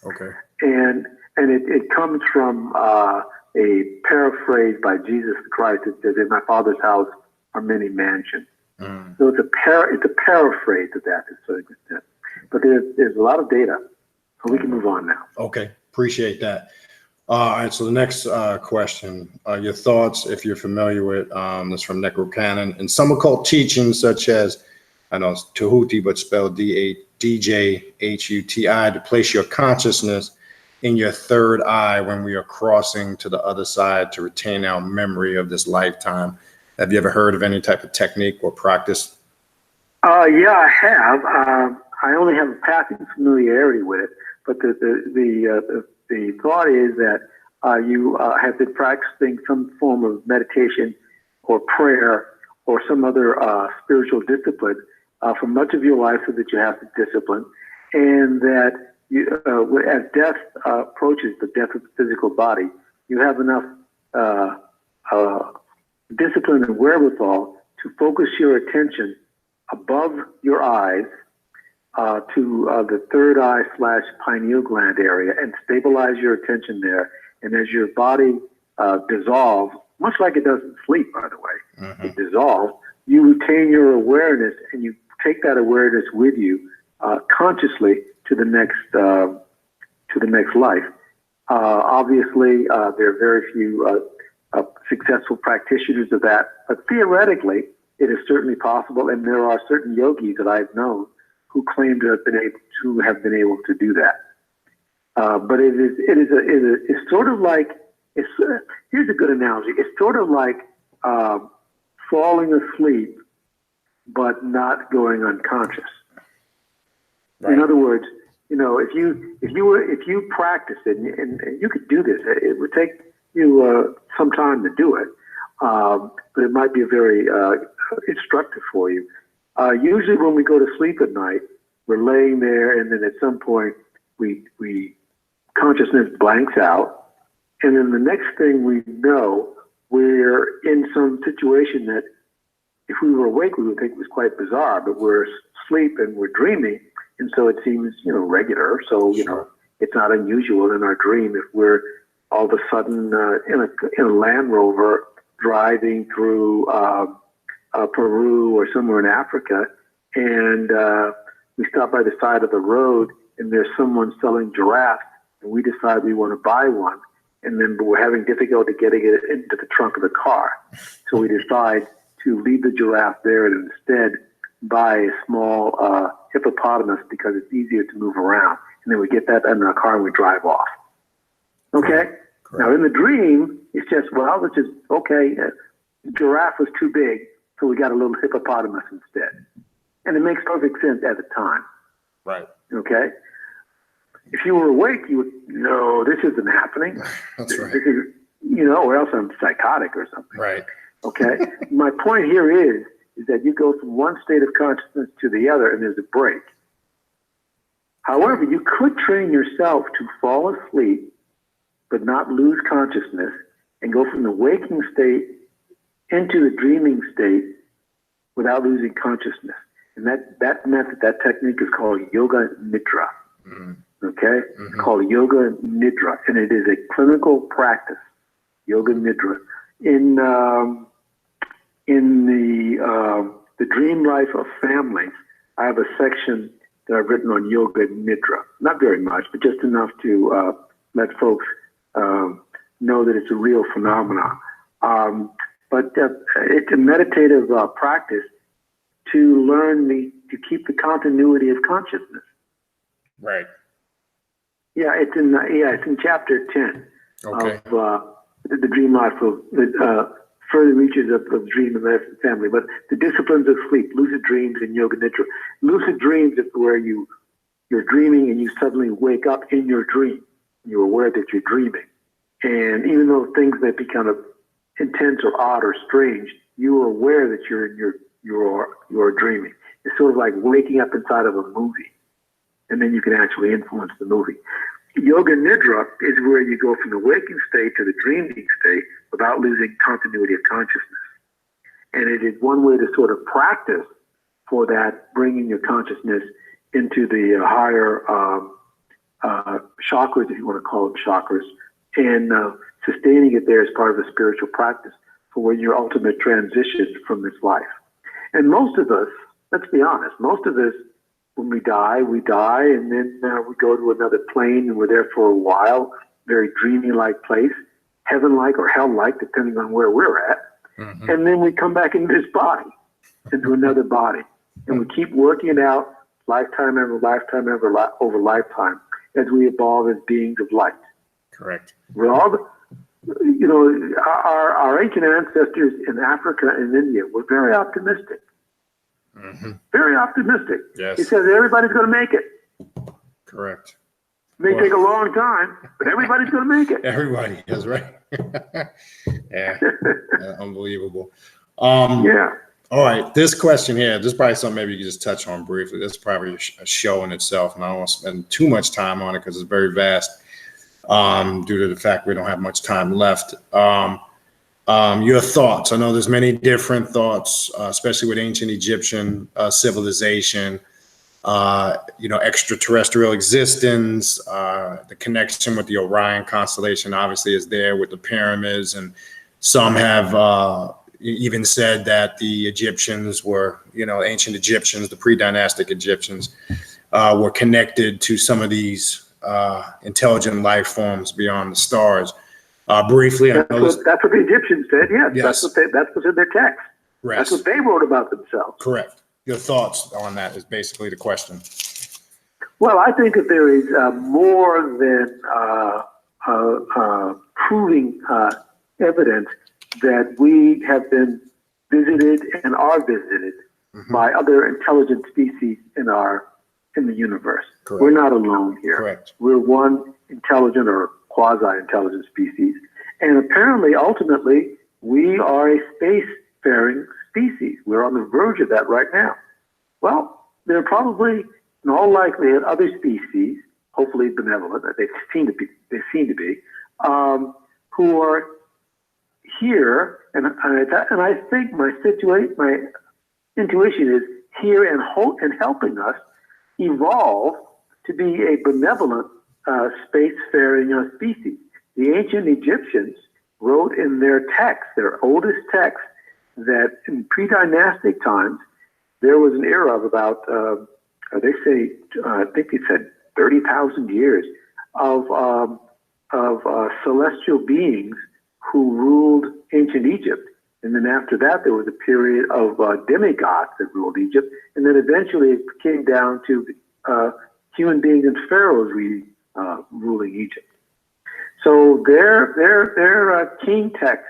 Okay. And it comes from a paraphrase by Jesus Christ. It says, "In my Father's house are many mansions." So it's a paraphrase of that to a certain extent. But there's a lot of data, so we can move on now. Okay, appreciate that. All right, so the next question, your thoughts, if you're familiar with this from Necrocanon, and some occult teachings such as, I know it's Tahuti, but spelled DJHUTI, to place your consciousness in your third eye when we are crossing to the other side to retain our memory of this lifetime. Have you ever heard of any type of technique or practice? Yeah, I have. I only have a passing familiarity with it, but the thought is that you have been practicing some form of meditation or prayer or some other spiritual discipline for much of your life, so that you have the discipline, and that you, as death approaches, the death of the physical body, you have enough discipline and wherewithal to focus your attention above your eyes to the third eye / pineal gland area, and stabilize your attention there. And as your body dissolves, much like it does in sleep, by the way, it dissolves, you retain your awareness, and you take that awareness with you consciously to the next life. Obviously, there are very few successful practitioners of that, but theoretically, it is certainly possible, and there are certain yogis that I've known who claim to have been able to do that. But it's sort of like, here's a good analogy. It's sort of like falling asleep, but not going unconscious. Right. In other words, if you practice it, and you could do this, it would take you some time to do it, but it might be very instructive for you. Usually when we go to sleep at night, we're laying there, and then at some point we consciousness blanks out, and then the next thing we know, we're in some situation that if we were awake, we would think it was quite bizarre, but we're asleep and we're dreaming, and so it seems regular. So it's not unusual in our dream if we're all of a sudden in a Land Rover driving through Peru or somewhere in Africa, and we stop by the side of the road, and there's someone selling giraffes, and we decide we want to buy one, and then we're having difficulty getting it into the trunk of the car. So we decide to leave the giraffe there and instead buy a small hippopotamus, because it's easier to move around. And then we get that in our car and we drive off. Okay? Correct. Now in the dream, it's just, okay, the giraffe was too big, so we got a little hippopotamus instead. And it makes perfect sense at the time. Right. Okay? If you were awake, you would, no, this isn't happening. That's right. This is, or else I'm psychotic or something. Right. Okay? My point here is that you go from one state of consciousness to the other, and there's a break. However, you could train yourself to fall asleep but not lose consciousness, and go from the waking state into the dreaming state without losing consciousness. And that method, that technique is called Yoga Nidra. Mm-hmm. Okay? It's called Yoga Nidra, and it is a clinical practice, Yoga Nidra. In the Dream Life of Family, I have a section that I've written on Yoga Nidra. Not very much, but just enough to let folks know that it's a real phenomenon. But it's a meditative practice to learn to keep the continuity of consciousness. Right. Yeah, it's in chapter 10 of the Dream Life of further reaches of Dream and Life and Family. But the disciplines of sleep, Lucid Dreams and Yoga Nidra. Lucid Dreams is where you're dreaming and you suddenly wake up in your dream. You're aware that you're dreaming. And even though things may be kind of intense or odd or strange, you are aware that you're dreaming. It's sort of like waking up inside of a movie, and then you can actually influence the movie. Yoga Nidra is where you go from the waking state to the dreaming state without losing continuity of consciousness. And it is one way to sort of practice for that, bringing your consciousness into the higher chakras, if you want to call them chakras, and sustaining it there as part of a spiritual practice for when your ultimate transition from this life. And most of us, let's be honest, most of us, when we die, and then we go to another plane, and we're there for a while, very dreamy-like place, heaven-like or hell-like, depending on where we're at. Mm-hmm. And then we come back into this body, into another body, and we keep working it out, lifetime over lifetime, as we evolve as beings of light. Correct. We're all, our ancient ancestors in Africa and India were very optimistic. Mm-hmm. Very optimistic. Yes. He says everybody's going to make it. Correct. It may take a long time, but everybody's going to make it. Everybody is right. Yeah. Unbelievable. Yeah. All right, this question here, this is probably something maybe you can just touch on briefly. This is probably a show in itself, and I don't want to spend too much time on it because it's very vast due to the fact we don't have much time left. Your thoughts. I know there's many different thoughts, especially with ancient Egyptian civilization, extraterrestrial existence, the connection with the Orion constellation obviously is there with the pyramids, and some have even said that the Egyptians were, ancient Egyptians, the pre-dynastic Egyptians, were connected to some of these intelligent life forms beyond the stars. Briefly, that's what the Egyptians said. Yes. That's what's in their text. Right. That's what they wrote about themselves. Correct. Your thoughts on that is basically the question. Well, I think that there is more than proving evidence that we have been visited and are visited by other intelligent species in the universe. Correct. We're not alone here. Correct. We're one intelligent or quasi-intelligent species, and apparently, ultimately, we are a space-faring species. We're on the verge of that right now. Well, there are probably, in all likelihood, other species, hopefully benevolent, they seem to be, who are here, and I think my intuition is here and helping us evolve to be a benevolent space-faring species. The ancient Egyptians wrote in their text, their oldest text, that in pre-dynastic times there was an era of about, they say, I think it said 30,000 years of celestial beings who ruled ancient Egypt. And then after that, there was a period of demigods that ruled Egypt. And then eventually it came down to human beings and pharaohs ruling Egypt. So their king text,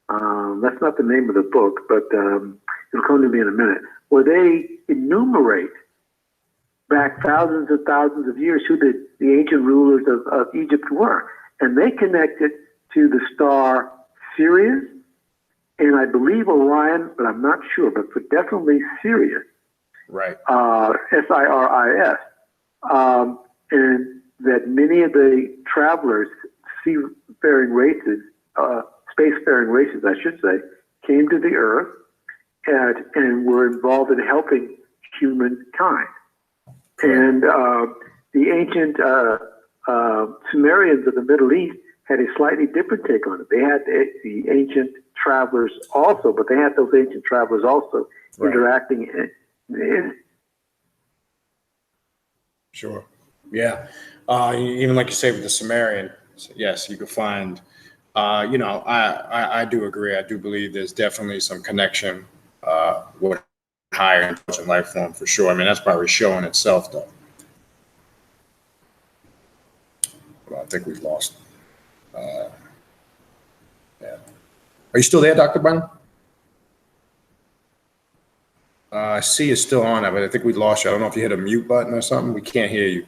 that's not the name of the book, but it'll come to me in a minute, where they enumerate back thousands and thousands of years who the ancient rulers of Egypt were. And they connected to the star Sirius, and I believe Orion, but I'm not sure, but for definitely Sirius. Right. Siris. And that many of the travelers, seafaring races, spacefaring races, I should say, came to the Earth and were involved in helping humankind. And the ancient Sumerians of the Middle East had a slightly different take on it. They had the ancient travelers also, but they had those ancient travelers also interacting in. Sure. Yeah. Even like you say with the Sumerian, yes, you could find, I do agree. I do believe there's definitely some connection with higher intelligent life form for sure. I mean, that's probably showing itself though. Well, I think we've lost. Yeah. Are you still there, Dr. Bynum? I see you're still on it, but I think we lost you. I don't know if you hit a mute button or something. We can't hear you.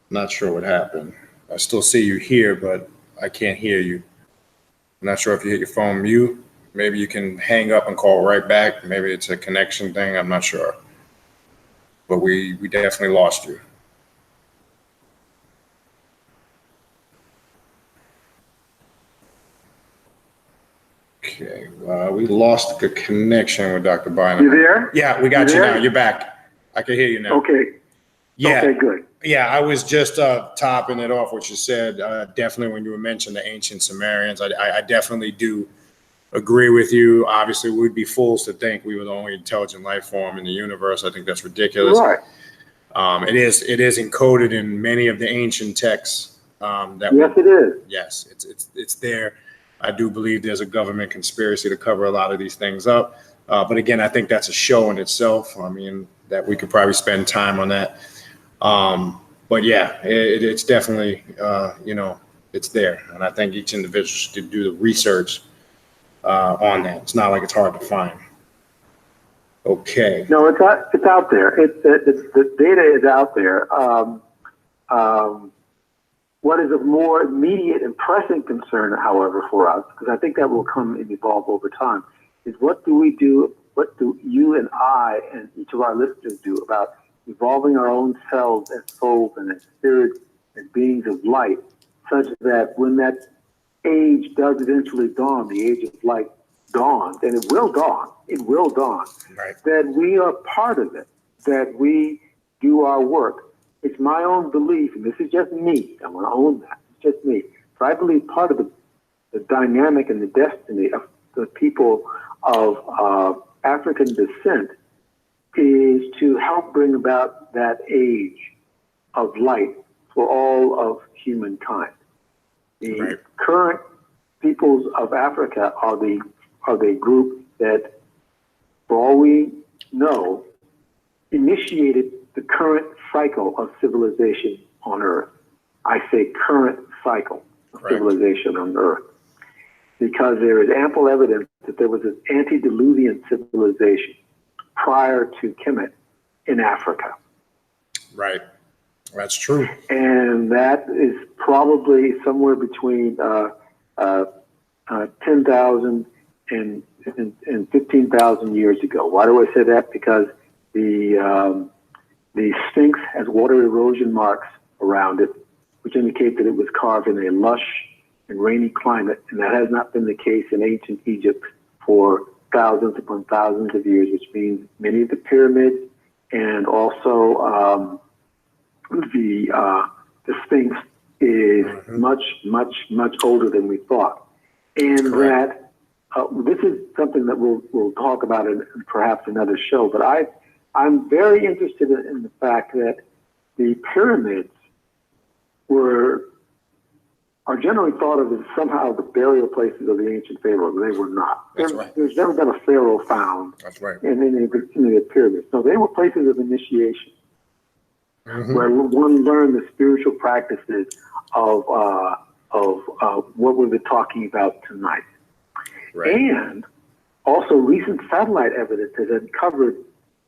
Not sure what happened. I still see you here, but I can't hear you. I'm not sure if you hit your phone mute. Maybe you can hang up and call right back. Maybe it's a connection thing. I'm not sure. But we definitely lost you. Okay, we lost the connection with Dr. Bynum. You there? Yeah, we got you now. You're back. I can hear you now. Okay. Yeah. Okay, good. Yeah, I was just topping it off what you said. Definitely when you mentioned the ancient Sumerians, I definitely do agree with you. Obviously, we'd be fools to think we were the only intelligent life form in the universe. I think that's ridiculous. Right. It is encoded in many of the ancient texts. It is. Yes, it's there. I do believe there's a government conspiracy to cover a lot of these things up. But again, I think that's a show in itself. I mean, that we could probably spend time on that. But yeah, it's definitely, it's there. And I think each individual should do the research on that. It's not like it's hard to find. Okay. No, it's out there. The data is out there. What is of more immediate and pressing concern, however, for us, because I think that will come and evolve over time, is what do we do, what do you and I and each of our listeners do about evolving our own selves as souls and as spirits and beings of light, such that when that age does eventually dawn, the age of light dawns, and it will dawn, Right. that we are part of it, that we do our work. It's my own belief, and this is just me. I want to own that. It's just me. So I believe part of the dynamic and the destiny of the people of African descent is to help bring about that age of light for all of humankind. The Right. current peoples of Africa are the group that, for all we know, initiated the current cycle of civilization on Earth. I say current cycle of Right. civilization on Earth because there is ample evidence that there was an antediluvian civilization prior to Kemet in Africa. Right. That's true. And that is probably somewhere between 10,000 and 15,000 years ago. Why do I say that? Because the Sphinx has water erosion marks around it, which indicate that it was carved in a lush and rainy climate, and that has not been the case in ancient Egypt for thousands upon thousands of years, which means many of the pyramids and also the Sphinx is much older than we thought, and Correct. that this is something that we'll talk about in perhaps another show. But I'm very interested in the fact that the pyramids are generally thought of as somehow the burial places of the ancient pharaohs. They were not. That's right. There's never been a pharaoh found That's right. in any of the pyramids. So they were places of initiation Mhm. where one learned the spiritual practices of what we've been talking about tonight. Right. And also recent satellite evidence has uncovered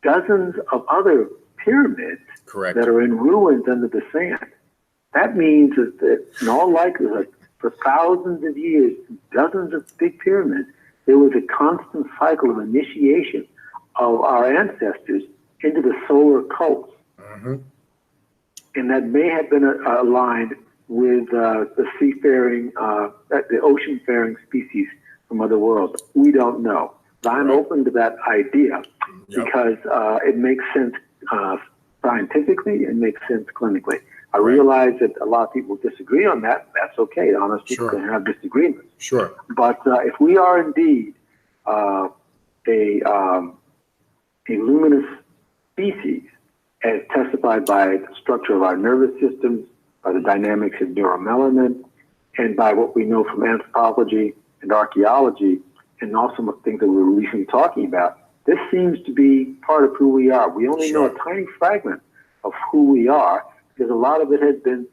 dozens of other pyramids Correct. that are in ruins under the sand. That means that in all likelihood, for thousands of years, dozens of big pyramids, there was a constant cycle of initiation of our ancestors into the solar cults. Mhm. And that may have been aligned with the seafaring, the ocean-faring species from other worlds. We don't know. But I'm Right. open to that idea Yep. because it makes sense scientifically, it makes sense clinically. I Right. realize that a lot of people disagree on that. That's okay. Honest people Sure. can have disagreements. Sure. But if we are indeed a luminous species, as testified by the structure of our nervous systems, by the dynamics of neuromelanin, and by what we know from anthropology and archaeology, and also things that we're recently talking about, this seems to be part of who we are. We only know a tiny fragment of who we are because a lot of it has been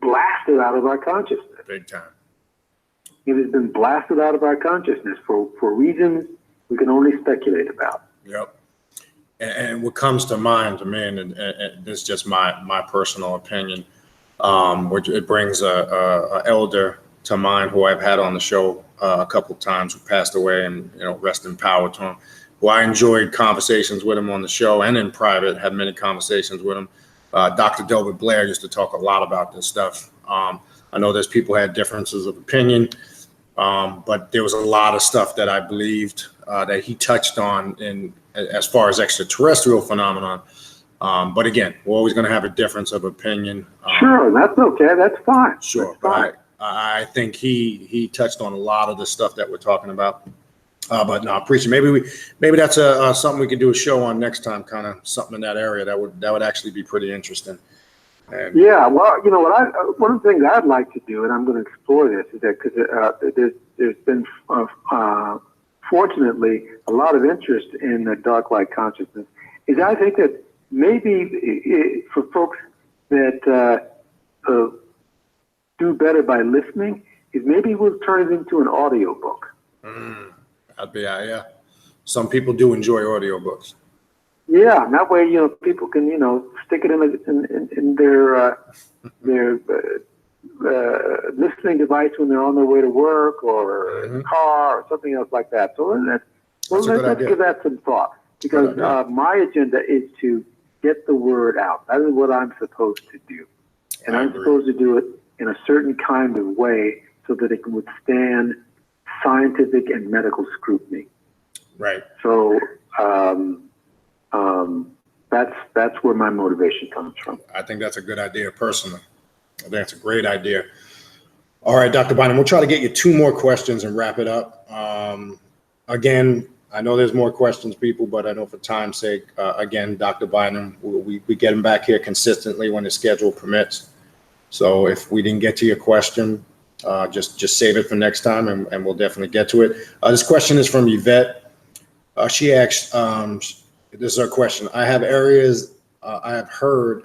blasted out of our consciousness. Big time. It has been blasted out of our consciousness for reasons we can only speculate about. Yep. And what comes to mind to me, and this is just my personal opinion, which it brings a elder to mind who I've had on the show a couple of times, who passed away, and rest in power to him. Who I enjoyed conversations with him on the show and in private, had many conversations with him. Dr.Edward Blair used to talk a lot about this stuff. I know there's people who had differences of opinion, but there was a lot of stuff that I believed that he touched on in as far as extraterrestrial phenomenon. But again, we're always going to have a difference of opinion. Sure, that's okay. That's fine. Sure, That's fine. but I think he touched on a lot of the stuff that we're talking about. But no, I appreciate it. Maybe that's something we could do a show on next time, kind of something in that area that would actually be pretty interesting. And Yeah, well, one of the things I'd like to do, and I'm going to explore this, is that because there's been fortunately a lot of interest in the dark light consciousness, is I think that maybe for folks that do better by listening, is maybe we'll turn it into an audio book. that'd be yeah. Some people do enjoy audiobooks. Yeah, and that way people can stick it in their listening device when they're on their way to work or in the car or something else like that. So let's give that some thought, because my agenda is to get the word out. That is what I'm supposed to do. And I'm supposed to do it in a certain kind of way so that it can withstand scientific and medical scrutiny. Right. So that's where my motivation comes from. I think that's a good idea personally. I think that's a great idea. All right, Dr. Bynum, we'll try to get you 2 more questions and wrap it up. Again, I know there's more questions, people, but I know for time's sake, again, Dr. Bynum, we get him back here consistently when his schedule permits. So if we didn't get to your question, just save it for next time, and we'll definitely get to it. This question is from Yvette. She asked, this is her question. I have areas, I have heard,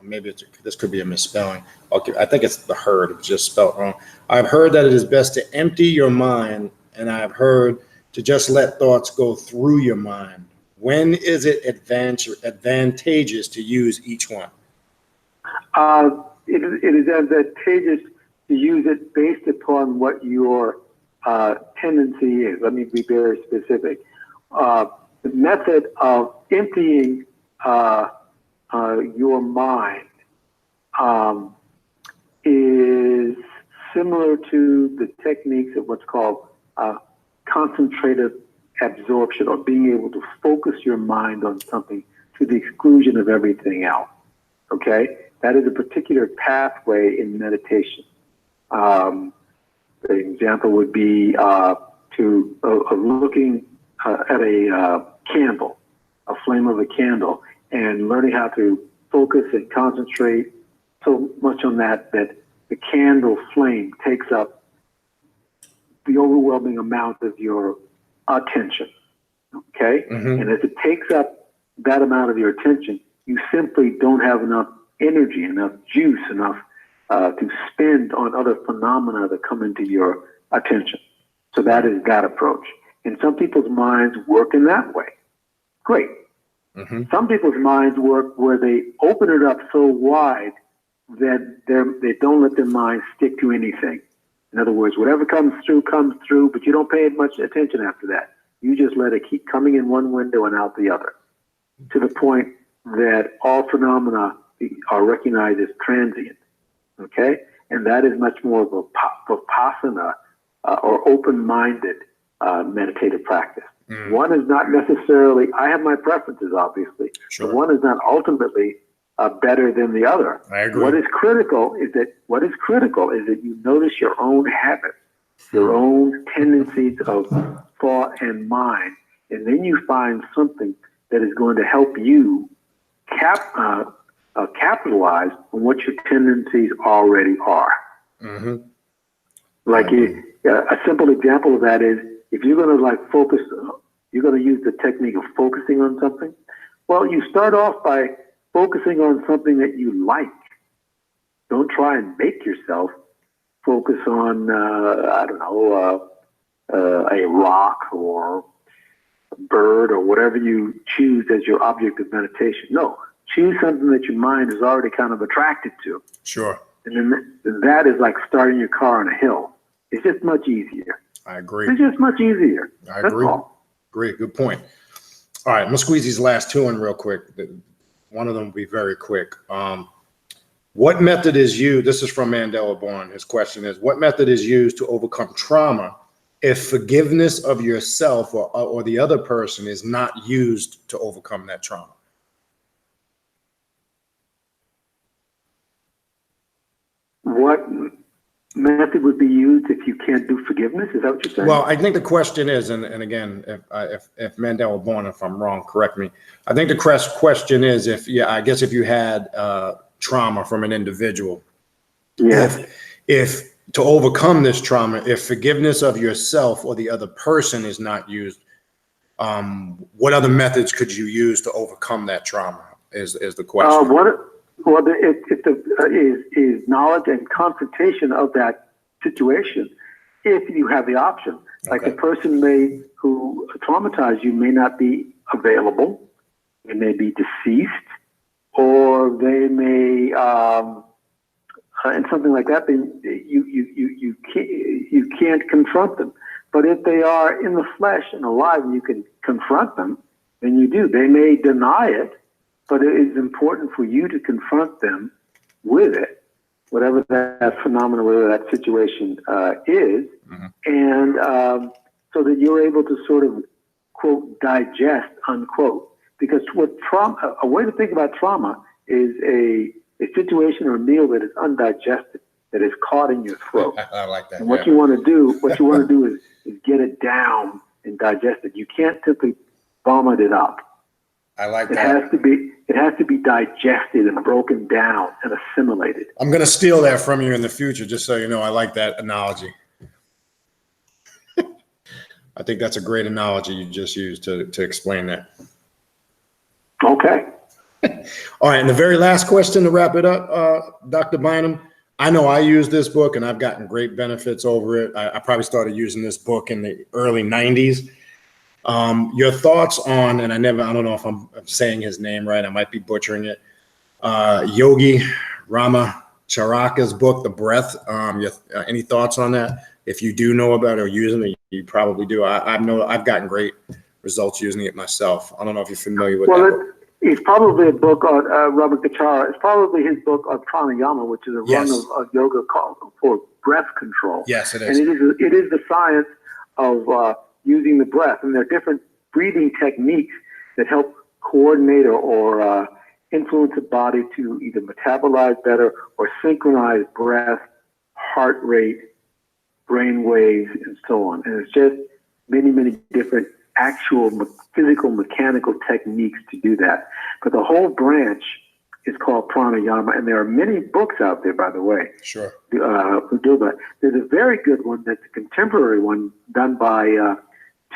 maybe this could be a misspelling. Okay, I think it's the heard, it's just spelled wrong. I've heard that it is best to empty your mind, and I've heard to just let thoughts go through your mind. When is it advantageous to use each one? It is advantageous to use it based upon what your tendency is. Let me be very specific. The method of emptying your mind is similar to the techniques of what's called concentrated absorption, or being able to focus your mind on something to the exclusion of everything else. Okay? That is a particular pathway in meditation. The example would be looking at a candle, a flame of a candle, and learning how to focus and concentrate so much on that the candle flame takes up the overwhelming amount of your attention. Okay? And as it takes up that amount of your attention, you simply don't have enough energy, enough juice, enough to spend on other phenomena that come into your attention. So that is that approach. And some people's minds work in that way. Great. Some people's minds work where they open it up so wide that they don't let their mind stick to anything. In other words, whatever comes through, but you don't pay much attention after that. You just let it keep coming in one window and out the other, to the point that all phenomena are recognized as transient. Okay? And that is much more of a vipassana or open-minded meditative practice. One is not necessarily, I have my preferences, obviously, but one is not ultimately better than the other. I agree. What is critical is that you notice your own habits, your own tendencies of thought and mind, and then you find something that is going to help you capitalize on what your tendencies already are. Like a simple example of that is, if you're going to focus, you're going to use the technique of focusing on something. Well, you start off by focusing on something that you like. Don't try and make yourself focus on, a rock or a bird or whatever you choose as your object of meditation. No, choose something that your mind is already kind of attracted to. Sure. And then that is like starting your car on a hill. It's just much easier. I agree. It's just much easier. I agree. Great. Good point. All right. I'm going to squeeze these last 2 in real quick. One of them will be very quick. What method is used? This is from Mandela Bourne. His question is, what method is used to overcome trauma if forgiveness of yourself or the other person is not used to overcome that trauma? What method would be used if you can't do forgiveness? Is that what you're saying? Well, I think the question is, and again, if Mandela Bourne, if I'm wrong, correct me. I think the question is if you had trauma from an individual, if to overcome this trauma, if forgiveness of yourself or the other person is not used, what other methods could you use to overcome that trauma? Is the question. Is knowledge and confrontation of that situation, if you have the option. Like the person who traumatized you may not be available, they may be deceased, or they may and something like that, then you can't confront them. But if they are in the flesh and alive and you can confront them, then you do. They may deny it, but it is important for you to confront them with it, whatever that phenomenon, whatever that situation is, and so that you're able to sort of, quote, digest, unquote. Because what trauma, a way to think about trauma is a situation or a meal that is undigested, that is caught in your throat. I like that. And what you want to do, is get it down and digest it. You can't simply vomit it up. I like It that. has to be digested and broken down and assimilated. I'm going to steal that from you in the future, just so you know. I like that analogy. I think that's a great analogy you just used to explain that. Okay. All right, and the very last question to wrap it up, Dr. Bynum. I know I use this book and I've gotten great benefits over it. I probably started using this book in the early 90s. Your thoughts on, and I don't know if I'm saying his name right, I might be butchering it, Yogi Ramacharaka's book, The Breath. Any thoughts on that? If you do know about it or using it, you probably do. I've gotten great results using it myself. I don't know if you're familiar with that book. It's probably a book on Ramacharaka. It's probably his book on Pranayama, which is a run of yoga called for breath control. Yes, it is. And it is the science of using the breath. And there are different breathing techniques that help coordinate or influence the body to either metabolize better or synchronize breath, heart rate, brain waves, and so on. And it's just many, many different actual physical, mechanical techniques to do that. But the whole branch is called pranayama, and there are many books out there, by the way, Sure. Who do that. There's a very good one that's a contemporary one done by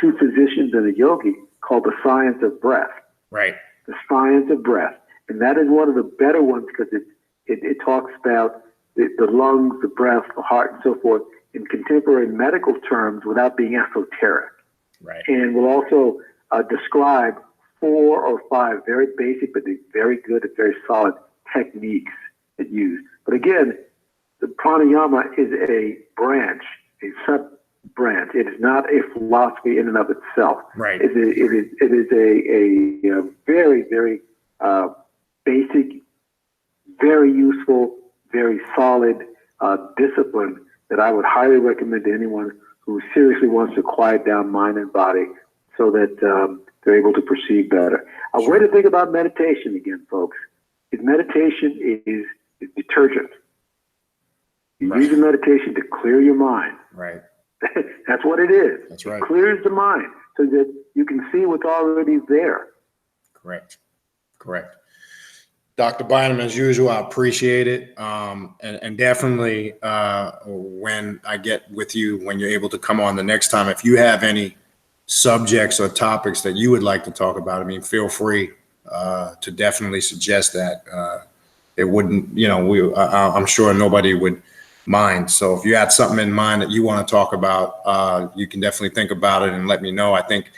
two physicians and a yogi called The Science of Breath. Right. The Science of Breath. And that is one of the better ones because it talks about the lungs, the breath, the heart, and so forth in contemporary medical terms without being esoteric. Right. And will also describe 4 or 5 very basic, but very good and very solid techniques that use. But again, the pranayama is a branch, a sub-branch. It is not a philosophy in and of itself. Right. It is a very, very basic, very useful, very solid discipline that I would highly recommend to anyone who seriously wants to quiet down mind and body so that they're able to perceive better. A way to think about meditation again, folks, is meditation is detergent. You use a meditation to clear your mind. Right. That's what it is. That's right. It clears the mind so that you can see what's already there. Correct. Dr. Bynum, as usual, I appreciate it. And definitely when I get with you, when you're able to come on the next time, if you have any subjects or topics that you would like to talk about, I mean, feel free to definitely suggest that. It wouldn't, I'm sure nobody would mind. So if you had something in mind that you want to talk about, you can definitely think about it and let me know. I think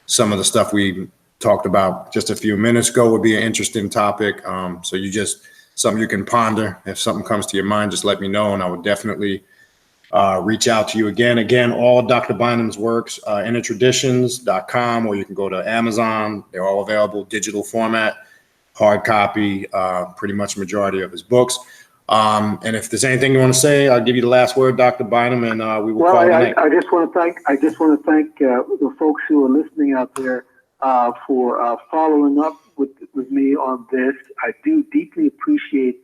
some of the stuff we talked about just a few minutes ago would be an interesting topic. So something you can ponder. If something comes to your mind, just let me know, and I would definitely reach out to you again. Again, all Dr. Bynum's works, innertraditions.com, or you can go to Amazon. They're all available, digital format, hard copy, pretty much majority of his books. And if there's anything you want to say, I'll give you the last word, Dr. Bynum, and we will call it a night. I just want to thank the folks who are listening out there for following up with me on this. I do deeply appreciate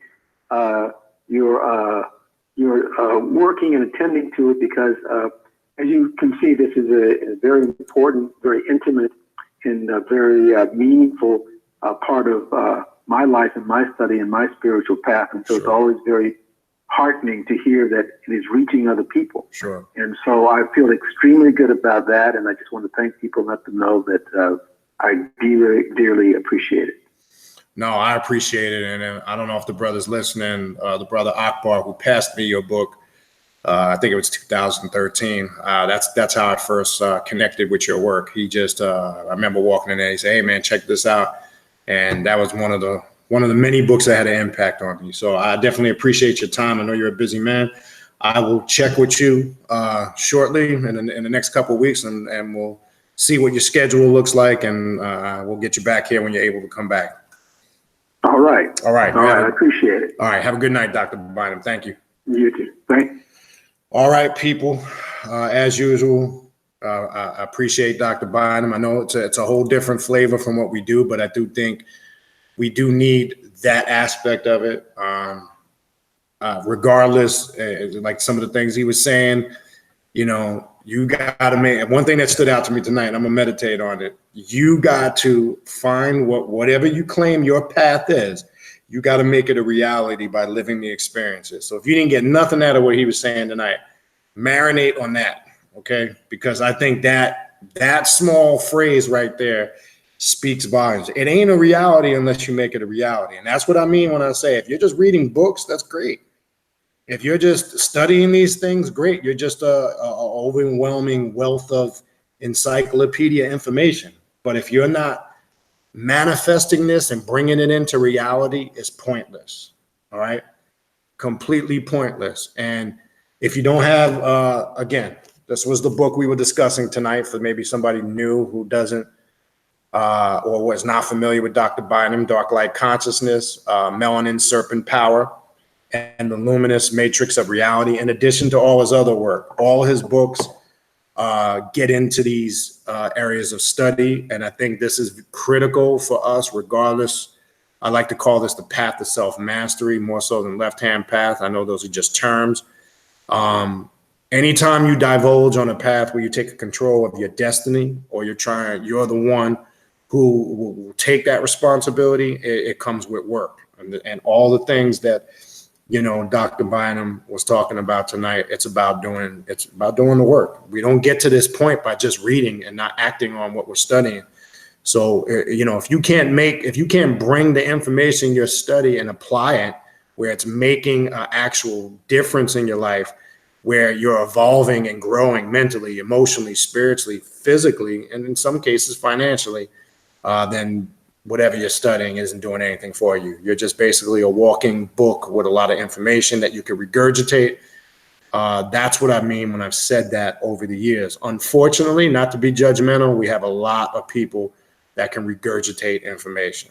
your working and attending to it because, as you can see, this is a very important, very intimate, and very meaningful part of my life and my study and my spiritual path. And so It's always very heartening to hear that it is reaching other people. Sure. And so I feel extremely good about that. And I just want to thank people and let them know that I dearly, dearly appreciate it. No, I appreciate it. And I don't know if the brother's listening, the brother Akbar, who passed me your book, I think it was 2013. That's how I first connected with your work. He just, I remember walking in there, he said, "Hey man, check this out." And that was one of the one of the many books that had an impact on me. So I definitely appreciate your time. I know you're a busy man. I will check with you shortly in the next couple of weeks, and we'll see what your schedule looks like, and we'll get you back here when you're able to come back. All right. All right. I appreciate it. All right. Have a good night, Dr. Bynum. Thank you. You too. Thanks. All right, people. As usual, I appreciate Dr. Bynum. I know it's a whole different flavor from what we do, but I do think we do need that aspect of it. Regardless, like some of the things he was saying, you know, you got to make one thing that stood out to me tonight. And I'm gonna meditate on it. You got to find whatever you claim your path is. You got to make it a reality by living the experiences. So if you didn't get nothing out of what he was saying tonight, marinate on that, okay? Because I think that small phrase right there speaks volumes. It ain't a reality unless you make it a reality. And that's what I mean when I say, if you're just reading books, that's great. If you're just studying these things, great. You're just a overwhelming wealth of encyclopedia information. But if you're not manifesting this and bringing it into reality, it's pointless. All right? Completely pointless. And if you don't have, again, this was the book we were discussing tonight for maybe somebody new who doesn't or was not familiar with Dr. Bynum, Dark Light Consciousness, Melanin Serpent Power, and the Luminous Matrix of Reality, in addition to all his other work. All his books get into these areas of study, and I think this is critical for us regardless. I like to call this the path to self-mastery more so than left-hand path. I know those are just terms. Anytime you divulge on a path where you take control of your destiny, or you're the one who will take that responsibility, it comes with work. And all the things that, you know, Dr. Bynum was talking about tonight, it's about doing the work. We don't get to this point by just reading and not acting on what we're studying. So, you know, if you can't bring the information you study and apply it where it's making an actual difference in your life, where you're evolving and growing mentally, emotionally, spiritually, physically, and in some cases financially, then whatever you're studying isn't doing anything for you. You're just basically a walking book with a lot of information that you can regurgitate. That's what I mean when I've said that over the years. Unfortunately, not to be judgmental, we have a lot of people that can regurgitate information.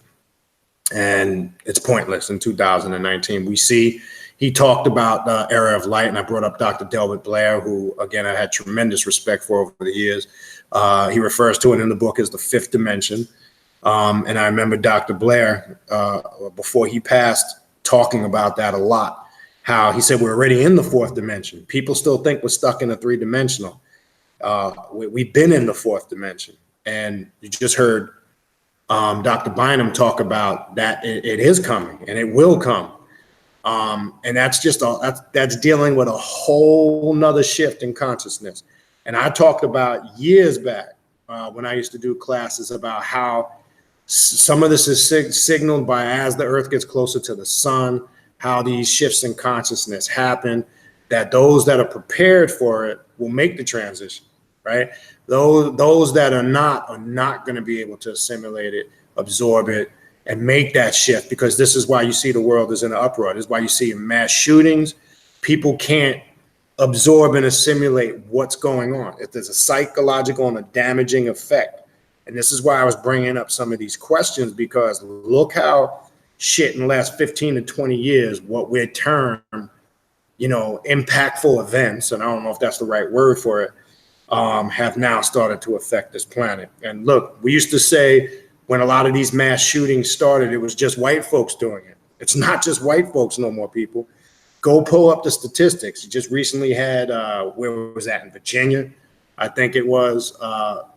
And it's pointless in 2019. We see, he talked about the era of light, and I brought up Dr. Delbert Blair, who, again, I had tremendous respect for over the years. He refers to it in the book as the fifth dimension. And I remember Dr. Blair, before he passed, talking about that a lot, how he said, we're already in the fourth dimension. People still think we're stuck in a three-dimensional. We've been in the fourth dimension. And you just heard Dr. Bynum talk about that it is coming and it will come. And that's just that's dealing with a whole nother shift in consciousness. And I talked about years back when I used to do classes about how some of this is signaled by as the earth gets closer to the sun, how these shifts in consciousness happen, that those that are prepared for it will make the transition, right? Those that are not going to be able to assimilate it, absorb it, and make that shift, because this is why you see the world is in an uproar. This is why you see mass shootings. People can't absorb and assimilate what's going on. If there's a psychological and a damaging effect. And this is why I was bringing up some of these questions, because look how shit in the last 15 to 20 years, what we're termed, you know, impactful events, and I don't know if that's the right word for it, have now started to affect this planet. And look, we used to say when a lot of these mass shootings started, it was just white folks doing it. It's not just white folks no more, people. Go pull up the statistics. You just recently had, where was that, in Virginia? I think it was.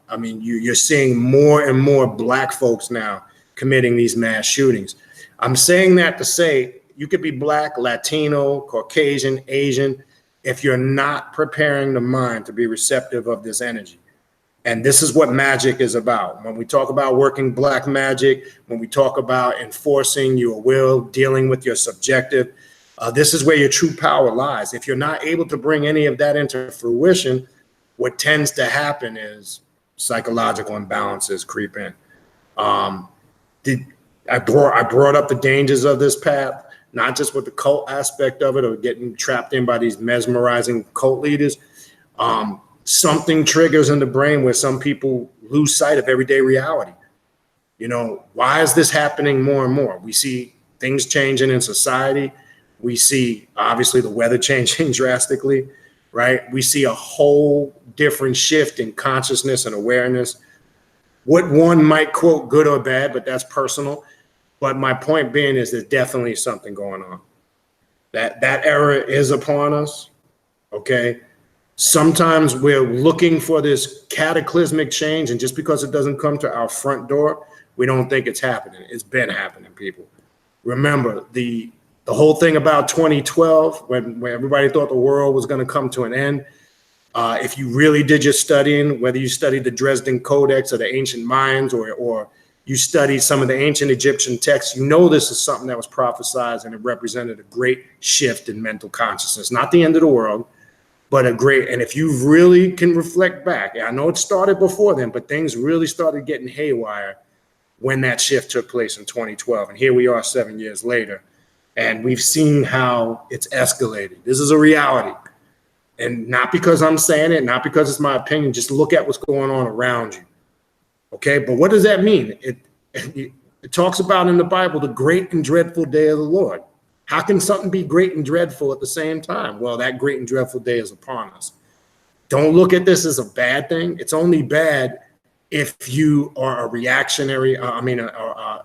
I mean, you're seeing more and more black folks now committing these mass shootings. I'm saying that to say you could be black, Latino, Caucasian, Asian, if you're not preparing the mind to be receptive of this energy. And this is what magic is about. When we talk about working black magic, when we talk about enforcing your will, dealing with your subjective, this is where your true power lies. If you're not able to bring any of that into fruition, what tends to happen is psychological imbalances creep in. I brought up the dangers of this path, not just with the cult aspect of it or getting trapped in by these mesmerizing cult leaders. Something triggers in the brain where some people lose sight of everyday reality. You know, why is this happening more and more? We see things changing in society. We see, obviously, the weather changing drastically, right? We see a whole different shift in consciousness and awareness. What one might quote good or bad, but that's personal. But my point being is there's definitely something going on. That era is upon us, okay? Sometimes we're looking for this cataclysmic change, and just because it doesn't come to our front door, we don't think it's happening. It's been happening, people. Remember, the whole thing about 2012, when everybody thought the world was going to come to an end, if you really did your studying, whether you studied the Dresden Codex or the ancient Mayans or you studied some of the ancient Egyptian texts, you know this is something that was prophesized, and it represented a great shift in mental consciousness. Not the end of the world, but a great, and if you really can reflect back, I know it started before then, but things really started getting haywire when that shift took place in 2012. And here we are 7 years later, and we've seen how it's escalated. This is a reality. And not because I'm saying it, not because it's my opinion, just look at what's going on around you. Okay, but what does that mean? It talks about in the Bible the great and dreadful day of the Lord. How can something be great and dreadful at the same time? Well, that great and dreadful day is upon us. Don't look at this as a bad thing. It's only bad if you are a reactionary, a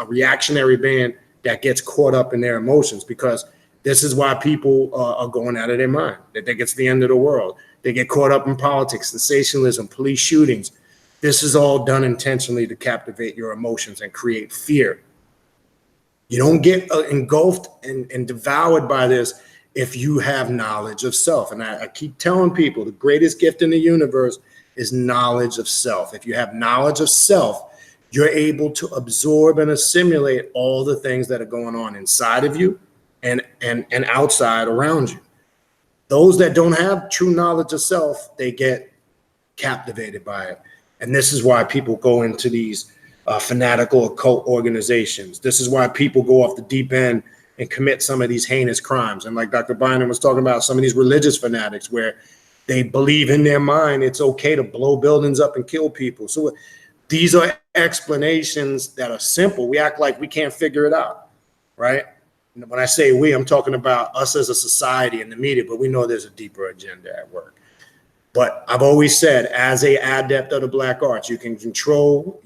reactionary band that gets caught up in their emotions, because this is why people are going out of their mind. They think it's the end of the world. They get caught up in politics, sensationalism, police shootings. This is all done intentionally to captivate your emotions and create fear. You don't get engulfed and devoured by this if you have knowledge of self. And I keep telling people the greatest gift in the universe is knowledge of self. If you have knowledge of self, you're able to absorb and assimilate all the things that are going on inside of you and outside around you. Those that don't have true knowledge of self, they get captivated by it. And this is why people go into these fanatical occult organizations. This is why people go off the deep end and commit some of these heinous crimes. And like Dr. Bynum was talking about, some of these religious fanatics where they believe in their mind it's okay to blow buildings up and kill people. So these are explanations that are simple. We act like we can't figure it out, right? And when I say we, I'm talking about us as a society and the media, but we know there's a deeper agenda at work. But I've always said, as a adept of the black arts, you can control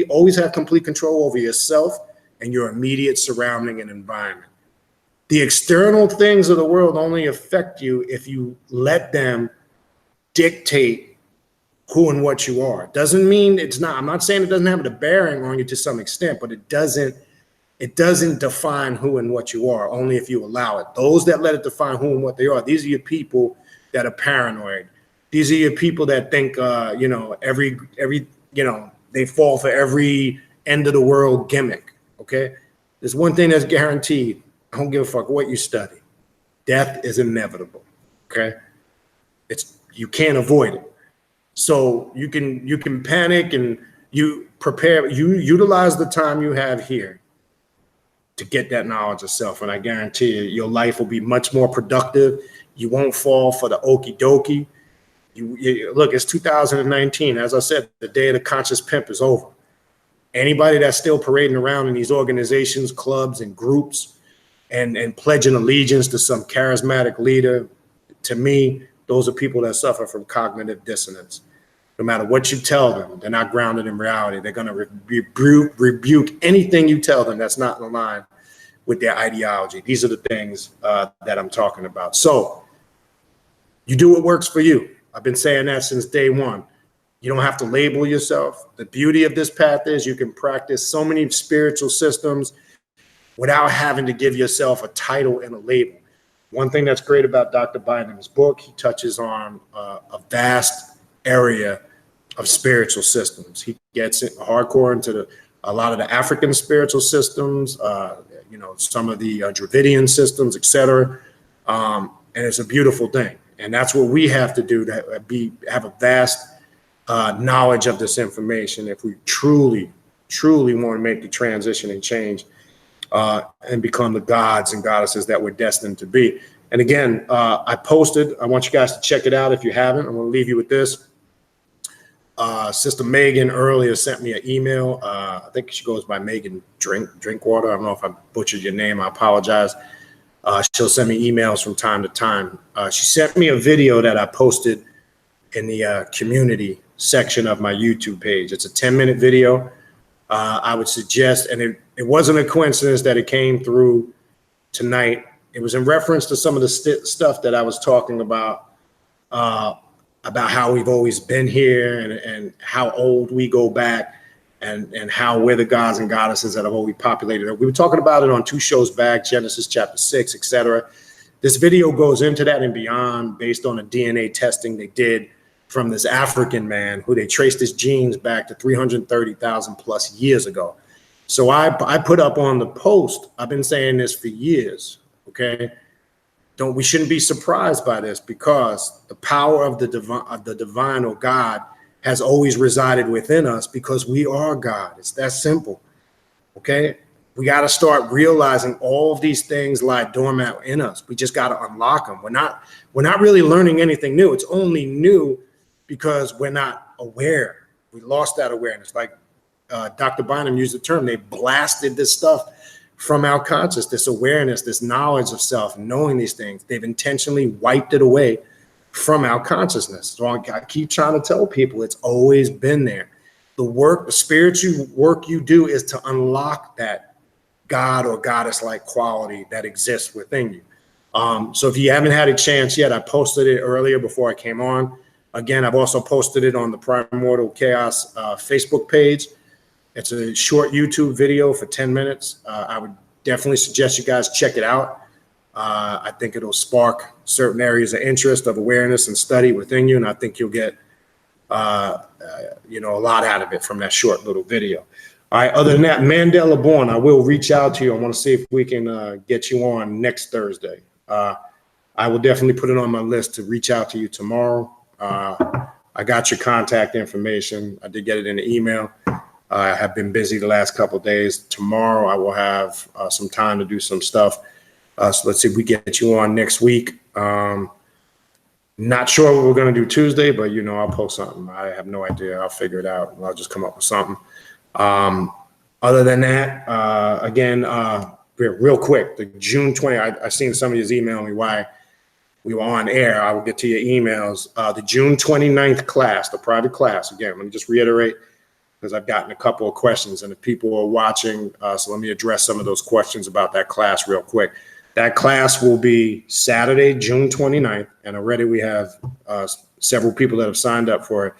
always have complete control over yourself and your immediate surrounding and environment. The external things of the world only affect you if you let them dictate who and what you are. Doesn't mean it's not. I'm not saying it doesn't have a bearing on you to some extent, but it doesn't define who and what you are, only if you allow it. Those that let it define who and what they are, these are your people that are paranoid. These are your people that think, they fall for every end of the world gimmick. Okay. There's one thing that's guaranteed. I don't give a fuck what you study. Death is inevitable. Okay. You can't avoid it. So you can panic and you prepare, you utilize the time you have here to get that knowledge of self. And I guarantee you, your life will be much more productive. You won't fall for the okie dokie. Look, it's 2019. As I said, the day of the conscious pimp is over. Anybody that's still parading around in these organizations, clubs, and groups and pledging allegiance to some charismatic leader, to me, those are people that suffer from cognitive dissonance. No matter what you tell them, they're not grounded in reality. They're going to rebuke anything you tell them that's not in line with their ideology. These are the things that I'm talking about. So you do what works for you. I've been saying that since day one. You don't have to label yourself. The beauty of this path is you can practice so many spiritual systems without having to give yourself a title and a label. One thing that's great about Dr. Bynum's book, he touches on a vast area of spiritual systems. He gets it hardcore into a lot of the African spiritual systems, some of the Dravidian systems, etc. And it's a beautiful thing. And that's what we have to do, to have a vast knowledge of this information if we truly truly want to make the transition and change and become the gods and goddesses that we're destined to be. And again, I posted, I want you guys to check it out if you haven't. I'm going to leave you with this. Sister Megan earlier sent me an email. I think she goes by Megan Drinkwater. I don't know if I butchered your name. I apologize. She'll send me emails from time to time. She sent me a video that I posted in the community section of my YouTube page. It's a 10-minute video. I would suggest, and it wasn't a coincidence that it came through tonight. It was in reference to some of the stuff that I was talking about how we've always been here and how old we go back and how we're the gods and goddesses that have always populated it. We were talking about it on 2 shows back, Genesis chapter 6, etc. This video goes into that and beyond based on a DNA testing they did from this African man who they traced his genes back to 330,000 plus years ago. So I put up on the post, I've been saying this for years, okay? We shouldn't be surprised by this, because the power of the divine or God has always resided within us, because we are God. It's that simple, okay? We got to start realizing all of these things lie dormant in us. We just got to unlock them. We're not really learning anything new. It's only new because we're not aware. We lost that awareness. Like Dr. Bynum used the term, they blasted this stuff from our conscious, this awareness, this knowledge of self, knowing these things. They've intentionally wiped it away from our consciousness. So I keep trying to tell people it's always been there. The spiritual work you do is to unlock that God or goddess-like quality that exists within you. So if you haven't had a chance yet, I posted it earlier before I came on. Again, I've also posted it on the Primordial Chaos Facebook page. It's a short YouTube video for 10 minutes. I would definitely suggest you guys check it out. I think it'll spark certain areas of interest, of awareness and study within you. And I think you'll get, a lot out of it from that short little video. All right. Other than that, Mandela Born, I will reach out to you. I want to see if we can get you on next Thursday. I will definitely put it on my list to reach out to you tomorrow. I got your contact information. I did get it in the email. I have been busy the last couple of days. Tomorrow I will have some time to do some stuff. So let's see if we get you on next week. Not sure what we're going to do Tuesday, but I'll post something. I have no idea. I'll figure it out. I'll just come up with something. Other than that, again, real quick, the June 20, I seen somebody just email me why we were on air. I will get to your emails. The June 29th class, the private class. Again, let me just reiterate, because I've gotten a couple of questions, and if people are watching, so let me address some of those questions about that class real quick. That class will be Saturday, June 29th, and already we have several people that have signed up for it.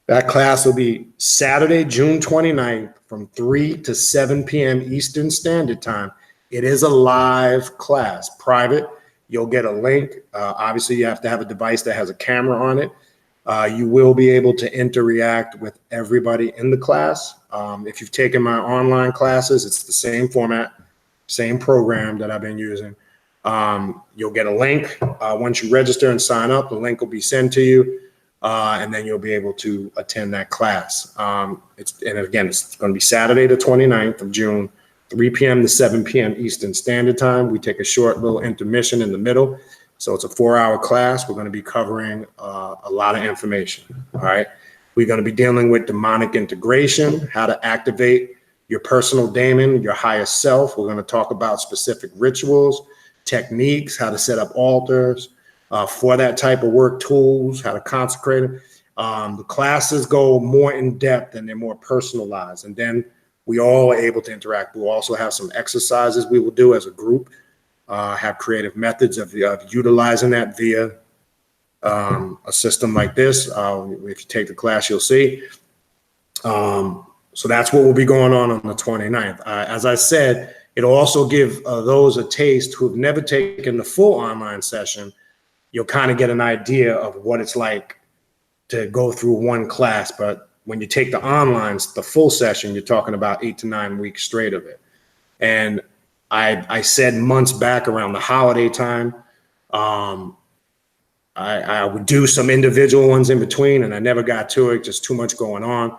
That class will be Saturday, June 29th from 3 to 7 p.m. Eastern Standard Time. It is a live class, private. You'll get a link. Obviously, you have to have a device that has a camera on it. You will be able to interact with everybody in the class. If you've taken my online classes, it's the same format, same program that I've been using. You'll get a link. Once you register and sign up, the link will be sent to you, and then you'll be able to attend that class. And again, it's going to be Saturday the 29th of June, 3 p.m. to 7 p.m. Eastern Standard Time. We take a short little intermission in the middle. So it's a 4-hour class. We're going to be covering a lot of information. All right. We're going to be dealing with demonic integration, how to activate your personal daemon, your higher self. We're going to talk about specific rituals, techniques, how to set up altars for that type of work, tools, how to consecrate them. The classes go more in depth and they're more personalized. And then we all are able to interact. We'll also have some exercises we will do as a group. Have creative methods of utilizing that via a system like this. If you take the class, you'll see. So that's what will be going on the 29th. As I said, it'll also give those a taste who've never taken the full online session. You'll kind of get an idea of what it's like to go through one class. But when you take the online, the full session, you're talking about 8 to 9 weeks straight of it. And I said months back around the holiday time, I would do some individual ones in between, and I never got to it, just too much going on.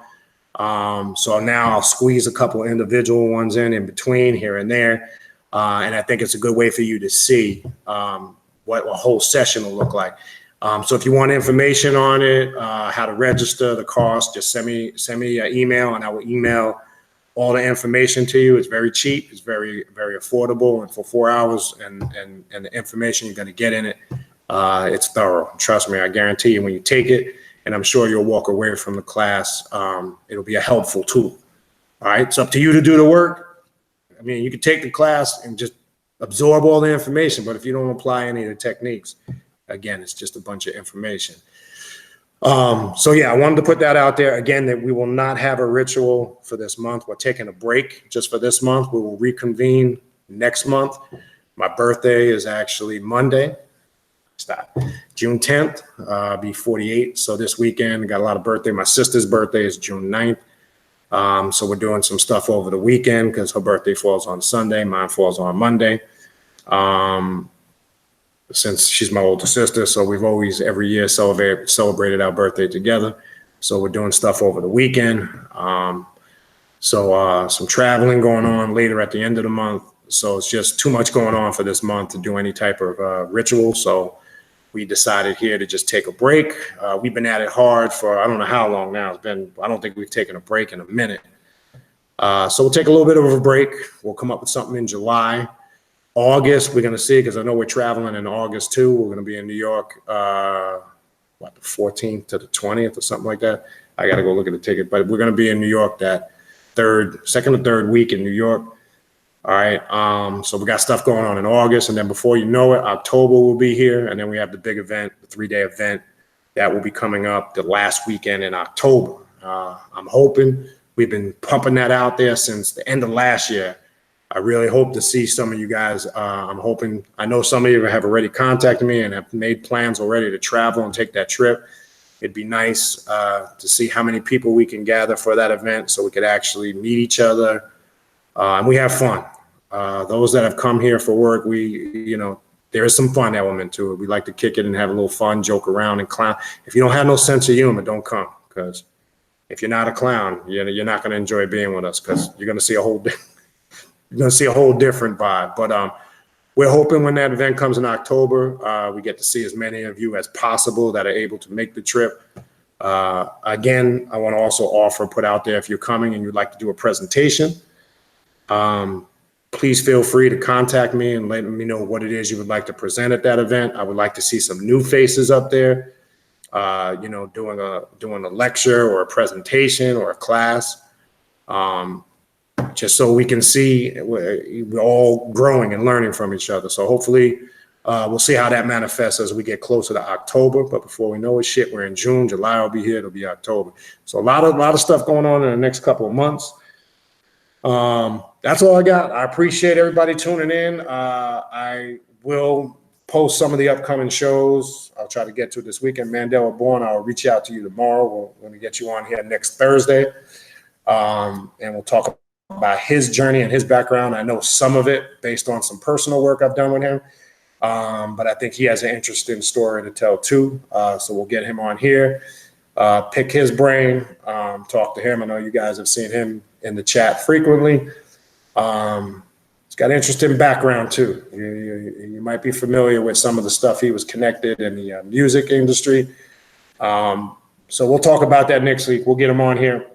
So now I'll squeeze a couple individual ones in between here and there. And I think it's a good way for you to see what a whole session will look like. So if you want information on it, how to register, the cost, just send me an email and I will email all the information to you. It's very cheap. It's very, very affordable. And for 4 hours and the information you're going to get in it, it's thorough. Trust me, I guarantee you when you take it, and I'm sure you'll walk away from the class, it'll be a helpful tool. All right. It's up to you to do the work. I mean, you can take the class and just absorb all the information, but if you don't apply any of the techniques, again, it's just a bunch of information. So yeah, I wanted to put that out there again, that we will not have a ritual for this month. We're taking a break just for this month. We will reconvene next month. My birthday is actually Monday. June 10th, I'll be 48. So this weekend, got a lot of birthday. My sister's birthday is June 9th. So we're doing some stuff over the weekend because her birthday falls on Sunday. Mine falls on Monday. Since she's my older sister, so we've always every year celebrated our birthday together. So we're doing stuff over the weekend. Some traveling going on later at the end of the month. So it's just too much going on for this month to do any type of ritual. So we decided here to just take a break. We've been at it hard for I don't know how long now. I don't think we've taken a break in a minute. So we'll take a little bit of a break. We'll come up with something in July. August, we're going to see, because I know we're traveling in August too. We're going to be in New York, the 14th to the 20th or something like that. I got to go look at the ticket, but we're going to be in New York that second or third week in New York. All right. So we got stuff going on in August, and then before you know it, October will be here. And then we have the big event, the 3-day event that will be coming up the last weekend in October. I'm hoping, we've been pumping that out there since the end of last year. I really hope to see some of you guys. I'm hoping, I know some of you have already contacted me and have made plans already to travel and take that trip. It'd be nice to see how many people we can gather for that event so we could actually meet each other. And we have fun. Those that have come here for work, there is some fun element to it. We like to kick it and have a little fun, joke around and clown. If you don't have no sense of humor, don't come, because if you're not a clown, you're not going to enjoy being with us, because you're going to see a whole different vibe. But we're hoping when that event comes in October, we get to see as many of you as possible that are able to make the trip. Again, I want to also put out there, if you're coming and you'd like to do a presentation, please feel free to contact me and let me know what it is you would like to present at that event. I would like to see some new faces up there, doing a lecture or a presentation or a class. Just so we can see we're all growing and learning from each other. So hopefully we'll see how that manifests as we get closer to October. But before we know it, we're in June. July will be here. It'll be October. So a lot of stuff going on in the next couple of months. That's all I got. I appreciate everybody tuning in. I will post some of the upcoming shows. I'll try to get to it this weekend. Mandela Born, I'll reach out to you tomorrow. We're going to get you on here next Thursday. And we'll talk about his journey and his background. I know some of it based on some personal work I've done with him. But I think he has an interesting story to tell too. So we'll get him on here, pick his brain, talk to him. I know you guys have seen him in the chat frequently. He's got an interesting background too. You might be familiar with some of the stuff he was connected in the music industry. So we'll talk about that next week. We'll get him on here.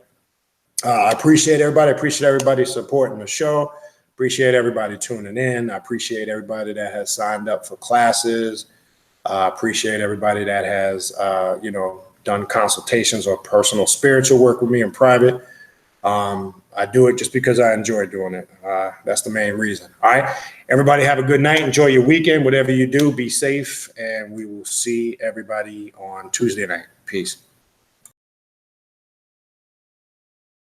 I appreciate everybody. I appreciate everybody supporting the show. Appreciate everybody tuning in. I appreciate everybody that has signed up for classes. Appreciate everybody that has, done consultations or personal spiritual work with me in private. I do it just because I enjoy doing it. That's the main reason. All right. Everybody have a good night. Enjoy your weekend. Whatever you do, be safe. And we will see everybody on Tuesday night. Peace.